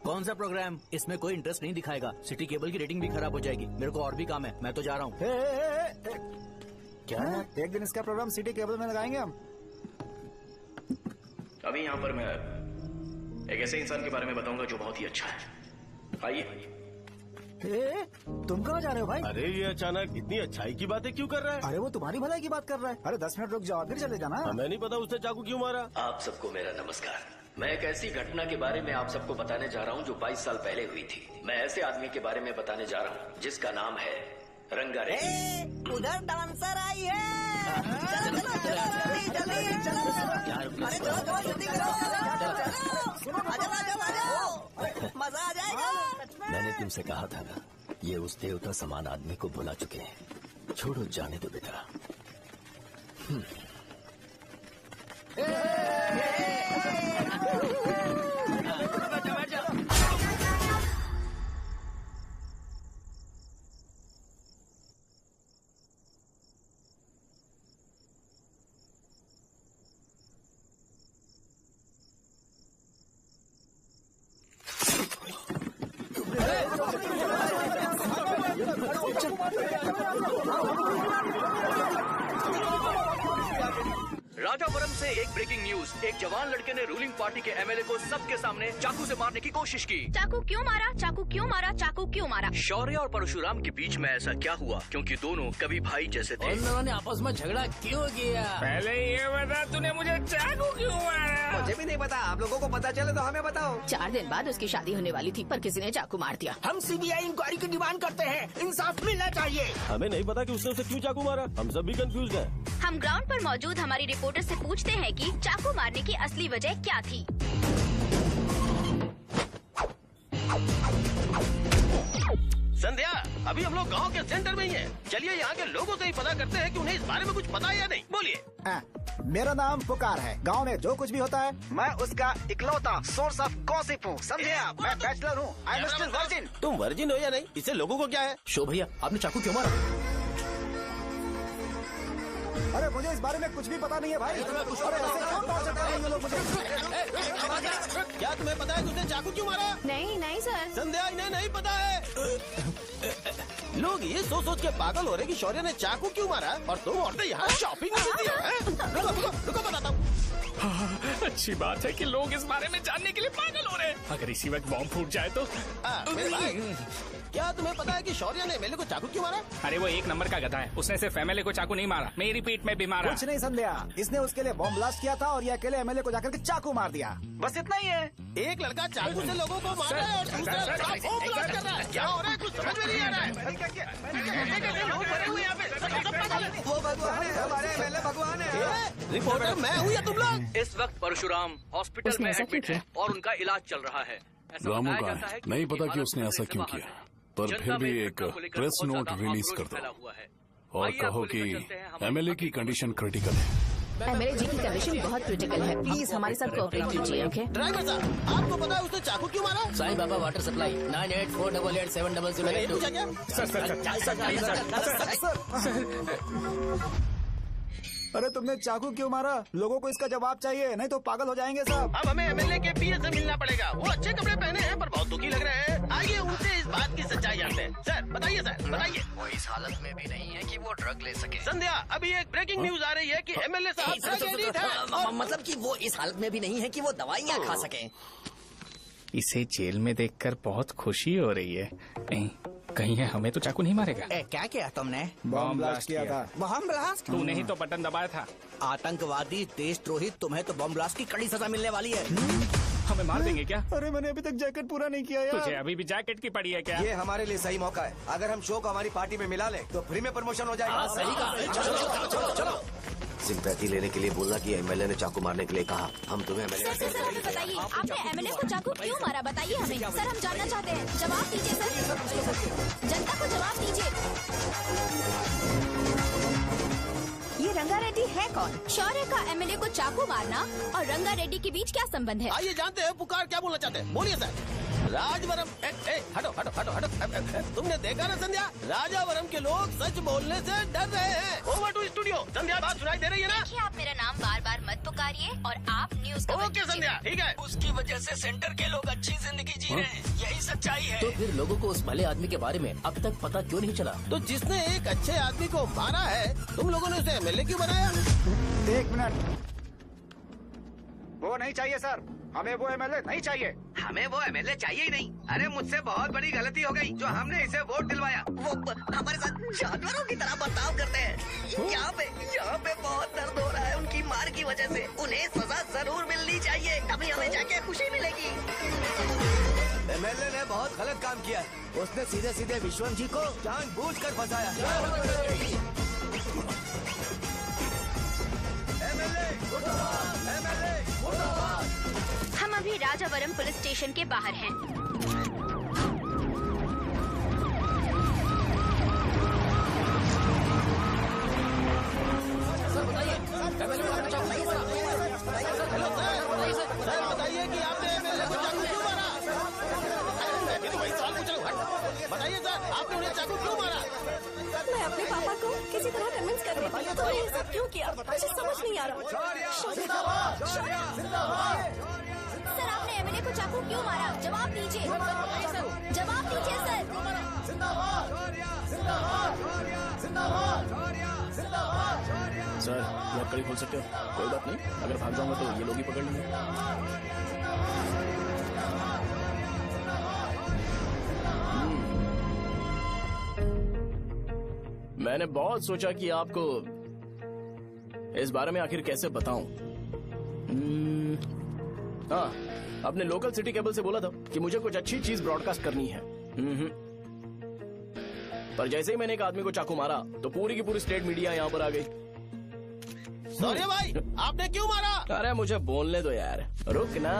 [SPEAKER 14] कौन सा प्रोग्राम? इसमें कोई इंटरेस्ट नहीं दिखाएगा। सिटी केबल की रेटिंग भी खराब हो जाएगी। मेरे को और भी काम है, मैं तो जा रहा हूँ।
[SPEAKER 20] क्या? एक दिन इसका प्रोग्राम सिटी केबल में लगाएंगे हम।
[SPEAKER 2] अभी यहाँ पर मैं एक ऐसे इंसान के बारे में बताऊंगा जो बहुत ही अच्छा है। आइए।
[SPEAKER 20] तुम कहाँ जा रहे हो भाई?
[SPEAKER 11] अरे ये अचानक इतनी अच्छाई की बातें क्यों कर रहा है?
[SPEAKER 20] अरे वो तुम्हारी भलाई की बात कर रहा है। अरे 10 मिनट रुक जाओ, फिर चले जाना।
[SPEAKER 11] हमें नहीं पता उसने चाकू क्यों मारा।
[SPEAKER 10] आप सबको मेरा नमस्कार। मैं एक ऐसी घटना के बारे में आप सबको बताने जा रहा हूँ जो 22 साल पहले हुई थी। मैं ऐसे आदमी के बारे में बताने जा रहा हूँ जिसका नाम है रंगारेड्डी।
[SPEAKER 4] उधर डांसर आई है। चलो जल्दी मजा आ जाएगा।
[SPEAKER 10] मैंने तुमसे कहा था ना, ये उस देवता समान आदमी को बुला चुके हैं। छोड़ो, जाने दो बेटा।
[SPEAKER 15] राजापुरम से एक ब्रेकिंग न्यूज। एक जवान लड़के ने रूलिंग पार्टी के एमएलए को सबके सामने चाकू से मारने की कोशिश की।
[SPEAKER 18] चाकू क्यों मारा? चाकू क्यों मारा? चाकू क्यों मारा?
[SPEAKER 15] शौर्य और परशुराम के बीच में ऐसा क्या हुआ? क्योंकि दोनों कभी भाई जैसे थे।
[SPEAKER 9] उन दोनों ने आपस में झगड़ा क्यों किया?
[SPEAKER 3] पहले ये बता, तूने मुझे चाकू क्यों मारा?
[SPEAKER 21] मुझे भी नहीं पता। आप लोगों को पता चले तो हमें बताओ।
[SPEAKER 5] 4 दिन बाद उसकी शादी होने वाली थी, पर किसी ने चाकू मार दिया।
[SPEAKER 14] हम सीबीआई इंक्वायरी की डिमांड करते हैं। इंसाफ मिलना चाहिए।
[SPEAKER 11] हमें नहीं पता कि उसने उसे क्यों चाकू मारा। हम सब भी कंफ्यूज हैं।
[SPEAKER 18] हम ग्राउंड पर मौजूद हमारी रिपोर्टर से पूछते हैं कि चाकू मारने की असली वजह क्या थी।
[SPEAKER 11] संध्या, अभी हम लोग गांव के सेंटर में ही हैं। चलिए यहाँ के लोगों से ही पता करते हैं कि उन्हें इस बारे में कुछ पता है या नहीं। बोलिए।
[SPEAKER 20] मेरा नाम पुकार है। गांव में जो कुछ भी होता है मैं उसका इकलौता सोर्स ऑफ गॉसिप हूँ। समझे आप? मैं बैचलर हूँ। I am still virgin.
[SPEAKER 11] तुम वर्जिन हो या नहीं, इससे लोगों को क्या है?
[SPEAKER 2] शो भैया, आपने चाकू क्यों मारा?
[SPEAKER 20] अरे मुझे इस बारे में कुछ भी पता नहीं है भाई। अरे ऐसे क्यों टॉर्चर कर रहे हैं ये लोग मुझे?
[SPEAKER 11] क्या तुम्हें पता है कि उसने चाकू क्यों मारा?
[SPEAKER 5] नहीं सर।
[SPEAKER 11] संध्या, इन्हें नहीं पता है। लोग ये सोच के पागल हो रहे कि शौर्य ने चाकू क्यों मारा और तुम औरतें यहाँ शॉपिंग में बिजी हैं। रुको बताता हूँ।
[SPEAKER 3] अच्छी बात है कि लोग इस बारे में जानने के लिए पागल हो रहे हैं। अगर इसी वक्त बॉम्ब फूट जाए तो।
[SPEAKER 11] मेरे भाई, क्या तुम्हें पता है कि शौर्य ने एमएलए को चाकू क्यों मारा?
[SPEAKER 3] अरे वो 1 नंबर का गधा है। उसने सिर्फ एमएलए को चाकू नहीं मारा, मेरी पीठ में भी मारा।
[SPEAKER 20] कुछ नहीं संध्या, इसने उसके लिए बॉम्ब ब्लास्ट किया था और ये अकेले एमएलए को जाकर के चाकू मार दिया। बस इतना ही है।
[SPEAKER 11] एक लड़का चाकू से लोगों को मार रहा है और दूसरा लड़का बॉम्ब ब्लास्ट कर रहा है। क्या हो रहा है? कुछ समझ में नहीं आ रहा है। लोग मरे हुए यहाँ पे।
[SPEAKER 21] वो भगवान है, हमारे एमएलए भगवान है।
[SPEAKER 11] रिपोर्टर मैं हूँ या तुम लोग?
[SPEAKER 15] इस वक्त परशुराम हॉस्पिटल में एडमिट है और उनका इलाज चल रहा है।
[SPEAKER 16] रामू का है, नहीं पता कि उसने ऐसा क्यों किया, पर फिर भी एक प्रेस नोट रिलीज कर दो और कहो कि एमएलए की कंडीशन क्रिटिकल है।
[SPEAKER 5] एमएलए जी की कंडीशन बहुत क्रिटिकल है। प्लीज हमारे साथ कोऑपरेट कीजिए। ओके
[SPEAKER 11] ड्राइवर साहब, आपको पता है उसने चाकू क्यों मारा?
[SPEAKER 9] Sai Baba water supply 9848870082।
[SPEAKER 20] अरे तुमने चाकू क्यों मारा? लोगों को इसका जवाब चाहिए, नहीं तो पागल हो जाएंगे सब।
[SPEAKER 11] अब हमें एमएलए के पीए से मिलना पड़ेगा। वो अच्छे कपड़े पहने हैं पर बहुत दुखी लग रहे हैं।
[SPEAKER 15] आइए उनसे इस बात की सच्चाई जानते हैं। सर बताइए, सर बताइए।
[SPEAKER 10] वो इस हालत में भी नहीं है कि वो ड्रग ले सके।
[SPEAKER 15] संध्या, अभी एक ब्रेकिंग न्यूज आ रही है कि एमएलए साहब ड्रग एडिक्ट हैं।
[SPEAKER 1] मतलब कि वो इस हालत में भी नहीं है कि वो दवाइयाँ खा सके।
[SPEAKER 3] इसे जेल में देखकर बहुत खुशी हो रही है। कहीं है हमें तो चाकू नहीं मारेगा।
[SPEAKER 20] क्या किया तुमने?
[SPEAKER 3] बॉम्ब ब्लास्ट किया था।
[SPEAKER 20] Bomb blast?
[SPEAKER 3] तूने ही तो बटन दबाया था।
[SPEAKER 20] आतंकवादी, देशद्रोही, तुम्हें तो बॉम्ब ब्लास्ट की कड़ी सजा मिलने वाली है।
[SPEAKER 3] हमें मार देंगे क्या?
[SPEAKER 7] अरे मैंने अभी तक जैकेट पूरा नहीं किया यार।
[SPEAKER 3] तुझे अभी भी जैकेट की पड़ी है क्या?
[SPEAKER 13] ये हमारे लिए सही मौका है। अगर हम शो को हमारी पार्टी में मिला लें तो फ्री में प्रमोशन हो जाएगा।
[SPEAKER 1] सही कहा। चलो।
[SPEAKER 13] सिंपैथी लेने के लिए बोला कि एमएलए ने चाकू मारने के लिए कहा। हम तुम्हें एमएलए
[SPEAKER 18] सर हमें बताइए, आपने एमएलए को चाकू क्यों मारा? बताइए हमें। सर हम जानना चाहते हैं, जवाब दीजिए सर। जनता को जवाब दीजिए।
[SPEAKER 5] ये रंगा रेड्डी है कौन?
[SPEAKER 18] शौर्य का एमएलए को चाकू मारना और रंगा रेड्डी के बीच क्या संबंध है?
[SPEAKER 15] आइए जानते हैं पुकार क्या बोलना चाहते हैं। बोलिए सर। राजवरम हटो हटो हटो हटो। तुमने देखा ना संध्या, राजावरम के लोग सच बोलने से डर रहे हैं। Over to studio. संध्या बात सुनाई दे रही है ना?
[SPEAKER 18] देखिए आप मेरा नाम बार बार मत पुकारिए और आप न्यूज
[SPEAKER 15] ओके संध्या, ठीक है।
[SPEAKER 14] उसकी वजह से सेंटर के लोग अच्छी जिंदगी जी रहे हैं, यही सच्चाई है।
[SPEAKER 9] तो फिर लोगों को उस भले आदमी के बारे में अब तक पता क्यों नहीं चला?
[SPEAKER 15] तो जिसने एक अच्छे आदमी को मारा है, तुम लोगों ने उसे एमएलए क्यों बनाया?
[SPEAKER 20] 1 मिनट। वो नहीं चाहिए सर, हमें वो एमएलए नहीं चाहिए।
[SPEAKER 13] हमें वो एमएलए चाहिए ही नहीं। अरे मुझसे बहुत बड़ी गलती हो गई जो हमने इसे वोट दिलवाया। वो हमारे साथ जानवरों की तरह बर्ताव करते हैं। यहाँ पे बहुत दर्द हो रहा है उनकी मार की वजह से। उन्हें सजा जरूर मिलनी चाहिए, तभी हमें जाके खुशी मिलेगी। एमएलए ने बहुत गलत काम किया। उसने सीधे सीधे विश्वम जी को जानबूझकर फंसाया।
[SPEAKER 18] हम अभी राजावरम पुलिस स्टेशन के बाहर हैं।
[SPEAKER 15] सर बताइए कि आपने एमएलए को चाकू क्यों मारा? ये तो वही सवाल पूछ रहा हूँ। बताइए सर, आपने उन्हें चाकू क्यों मारा?
[SPEAKER 17] मैं अपने पापा को किसी तरह कन्विंस कर रही थी। तो ये सब क्यों किया मुझे समझ नहीं आ रहा।
[SPEAKER 18] सर आपने एमएलए को चाकू क्यों मारा? जवाब दीजिए। जवाब दीजिए सर।
[SPEAKER 2] सर लकड़ी खोल सकते हो? कोई बात नहीं, अगर भाग जाऊंगा तो ये लोग ही पकड़ लेंगे। मैंने बहुत सोचा कि आपको इस बारे में आखिर कैसे बताऊं। हाँ, अपने लोकल सिटी केबल से बोला था कि मुझे कुछ अच्छी चीज ब्रॉडकास्ट करनी है। पर जैसे ही मैंने एक आदमी को चाकू मारा तो पूरी की पूरी स्टेट मीडिया यहाँ पर आ गई।
[SPEAKER 15] सॉरी भाई, आपने क्यों मारा?
[SPEAKER 2] अरे मुझे बोलने दो यार, रुक ना।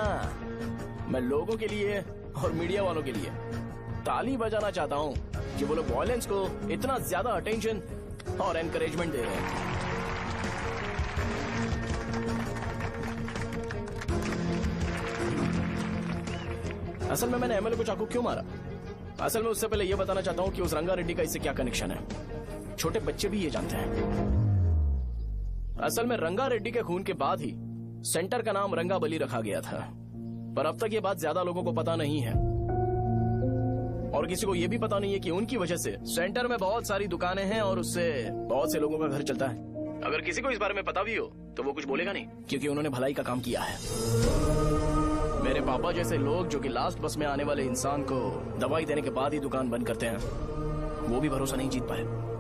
[SPEAKER 2] मैं लोगों के लिए और मीडिया वालों के लिए ताली बजाना चाहता हूँ कि वो लोग वायलेंस को इतना ज्यादा अटेंशन और एनकरेजमेंट दे रहे हैं। असल में मैंने एमएलए को चाकू क्यों मारा? असल में उससे पहले यह बताना चाहता हूँ कि उस रंगा रेड्डी का इससे क्या कनेक्शन है। छोटे बच्चे भी ये जानते हैं। असल में रंगा रेड्डी के खून के बाद ही सेंटर का नाम रंगा बली रखा गया था, पर अब तक ये बात ज्यादा लोगों को पता नहीं है और किसी को ये भी पता नहीं है कि उनकी वजह से सेंटर में बहुत सारी दुकानें हैं और उससे बहुत से लोगों का घर चलता है। अगर किसी को इस बारे में पता भी हो तो वो कुछ बोलेगा नहीं, क्योंकि उन्होंने भलाई का काम किया है। मेरे पापा जैसे लोग जो कि लास्ट बस में आने वाले इंसान को दवाई देने के बाद ही दुकान बंद करते हैं, वो भी भरोसा नहीं जीत पाए।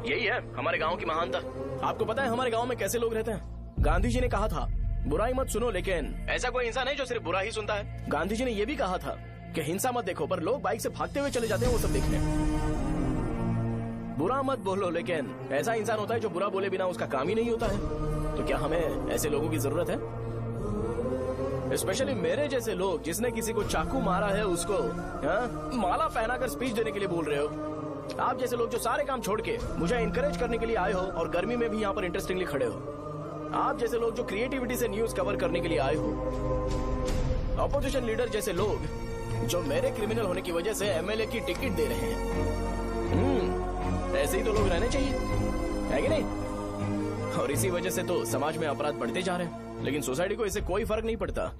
[SPEAKER 2] यही है हमारे गांव की महानता। आपको पता है हमारे गांव में कैसे लोग रहते हैं? गांधी जी ने कहा था बुराई मत सुनो, लेकिन ऐसा कोई इंसान है जो सिर्फ बुरा ही सुनता है। गांधी जी ने यह भी कहा था कि हिंसा मत देखो, पर लोग बाइक से भागते हुए चले जाते हैं वो सब देखने। बुरा मत बोलो, लेकिन ऐसा इंसान होता है जो बुरा बोले बिना उसका काम ही नहीं होता है। तो क्या हमें ऐसे लोगों की जरूरत है? स्पेशली मेरे जैसे लोग जिसने किसी को चाकू मारा है उसको माला पहनाकर स्पीच देने के लिए बोल रहे हो। आप जैसे लोग जो सारे काम छोड़ के मुझे इंकरेज करने के लिए आए हो और गर्मी में भी यहाँ पर इंटरेस्टिंगली खड़े हो। आप जैसे लोग जो क्रिएटिविटी से न्यूज कवर करने के लिए आए हो। ऑपोजिशन लीडर जैसे लोग जो मेरे क्रिमिनल होने की वजह से एमएलए की टिकट दे रहे हैं। ऐसे ही तो लोग रहने चाहिए, है कि नहीं? और इसी वजह से तो समाज में अपराध बढ़ते जा रहे हैं, लेकिन सोसाइटी को इससे कोई फर्क नहीं पड़ता।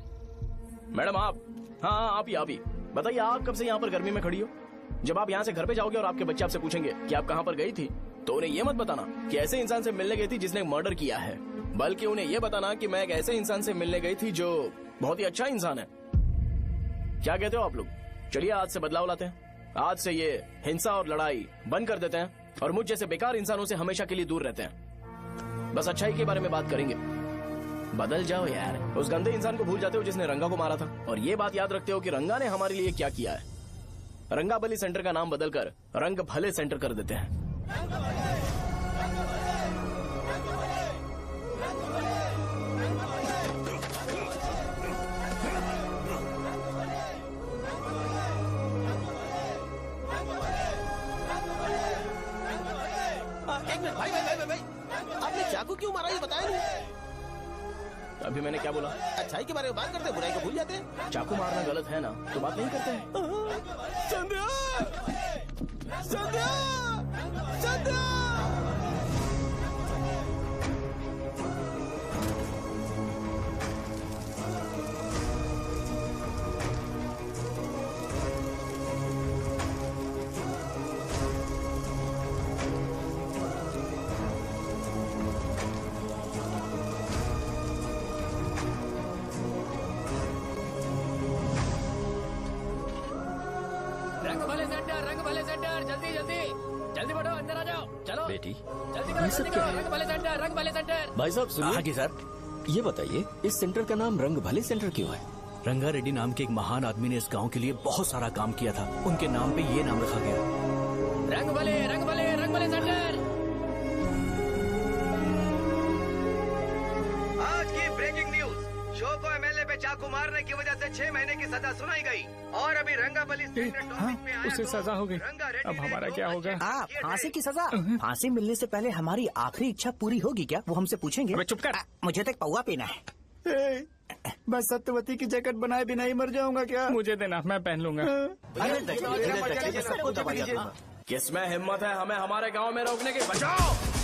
[SPEAKER 2] मैडम आप, हाँ आप ही बताइए, आप कब से यहाँ पर गर्मी में खड़ी हो? जब आप यहाँ से घर पे जाओगे और आपके बच्चे आपसे पूछेंगे कि आप कहाँ पर गई थी, तो उन्हें ये मत बताना कि ऐसे इंसान से मिलने गई थी जिसने मर्डर किया है, बल्कि उन्हें ये बताना कि मैं एक ऐसे इंसान से मिलने गई थी जो बहुत ही अच्छा इंसान है। क्या कहते हो आप लोग? चलिए आज से बदलाव लाते हैं। आज से ये हिंसा और लड़ाई बंद कर देते हैं और मुझ जैसे बेकार इंसानों से हमेशा के लिए दूर रहते हैं। बस अच्छाई के बारे में बात करेंगे। बदल जाओ यार। उस गंदे इंसान को भूल जाते हो जिसने रंगा को मारा था, और ये बात याद रखते हो कि रंगा ने हमारे लिए क्या किया है। रंगाबली सेंटर का नाम बदलकर रंग भले सेंटर कर देते हैं।
[SPEAKER 15] एक मिनट भाई भाई भाई भाई, आपने चाकू क्यों मारा ये बताया नहीं?
[SPEAKER 2] अभी मैंने क्या बोला?
[SPEAKER 15] अच्छाई के बारे में बात करते हैं, बुराई को भूल जाते हैं।
[SPEAKER 2] चाकू मारना गलत है ना, तो बात नहीं करते हैं।
[SPEAKER 15] संध्या! संध्या! संध्या!
[SPEAKER 9] रंग भले सेंटर, जल्दी जल्दी जल्दी बढ़ो, अंदर आ जाओ। चलो
[SPEAKER 10] बेटी,
[SPEAKER 9] जल्दी
[SPEAKER 10] ये सब क्या है?
[SPEAKER 9] रंग भले सेंटर, रंग भले सेंटर।
[SPEAKER 10] भाई साहब सुनिए।
[SPEAKER 14] हाँ जी सर।
[SPEAKER 10] ये बताइए इस सेंटर का नाम रंग भले सेंटर क्यों है?
[SPEAKER 14] रंगा रेड्डी नाम के एक महान आदमी ने इस गांव के लिए बहुत सारा काम किया था, उनके नाम पे ये नाम रखा गया।
[SPEAKER 9] रंग भले सेंटर।
[SPEAKER 13] आज की ब्रेकिंग न्यूज, शो को एमएलए पे चाकू मारने की वजह से 6 महीने की सजा सुनाई गई और अभी रंगाबली
[SPEAKER 3] उसे सजा हो गई। अब हमारा क्या होगा?
[SPEAKER 14] फांसी की सजा? फांसी मिलने से पहले हमारी आखिरी इच्छा पूरी होगी क्या, वो हमसे पूछेंगे?
[SPEAKER 3] चुप कर।
[SPEAKER 14] मुझे तो एक पौवा पीना है।
[SPEAKER 20] बस सत्यवती की जैकेट बनाए बिना ही मर जाऊंगा क्या?
[SPEAKER 3] मुझे देना, मैं पहन लूंगा।
[SPEAKER 2] किसमें हिम्मत है हमें हमारे गांव में रोकने की? बचाओ।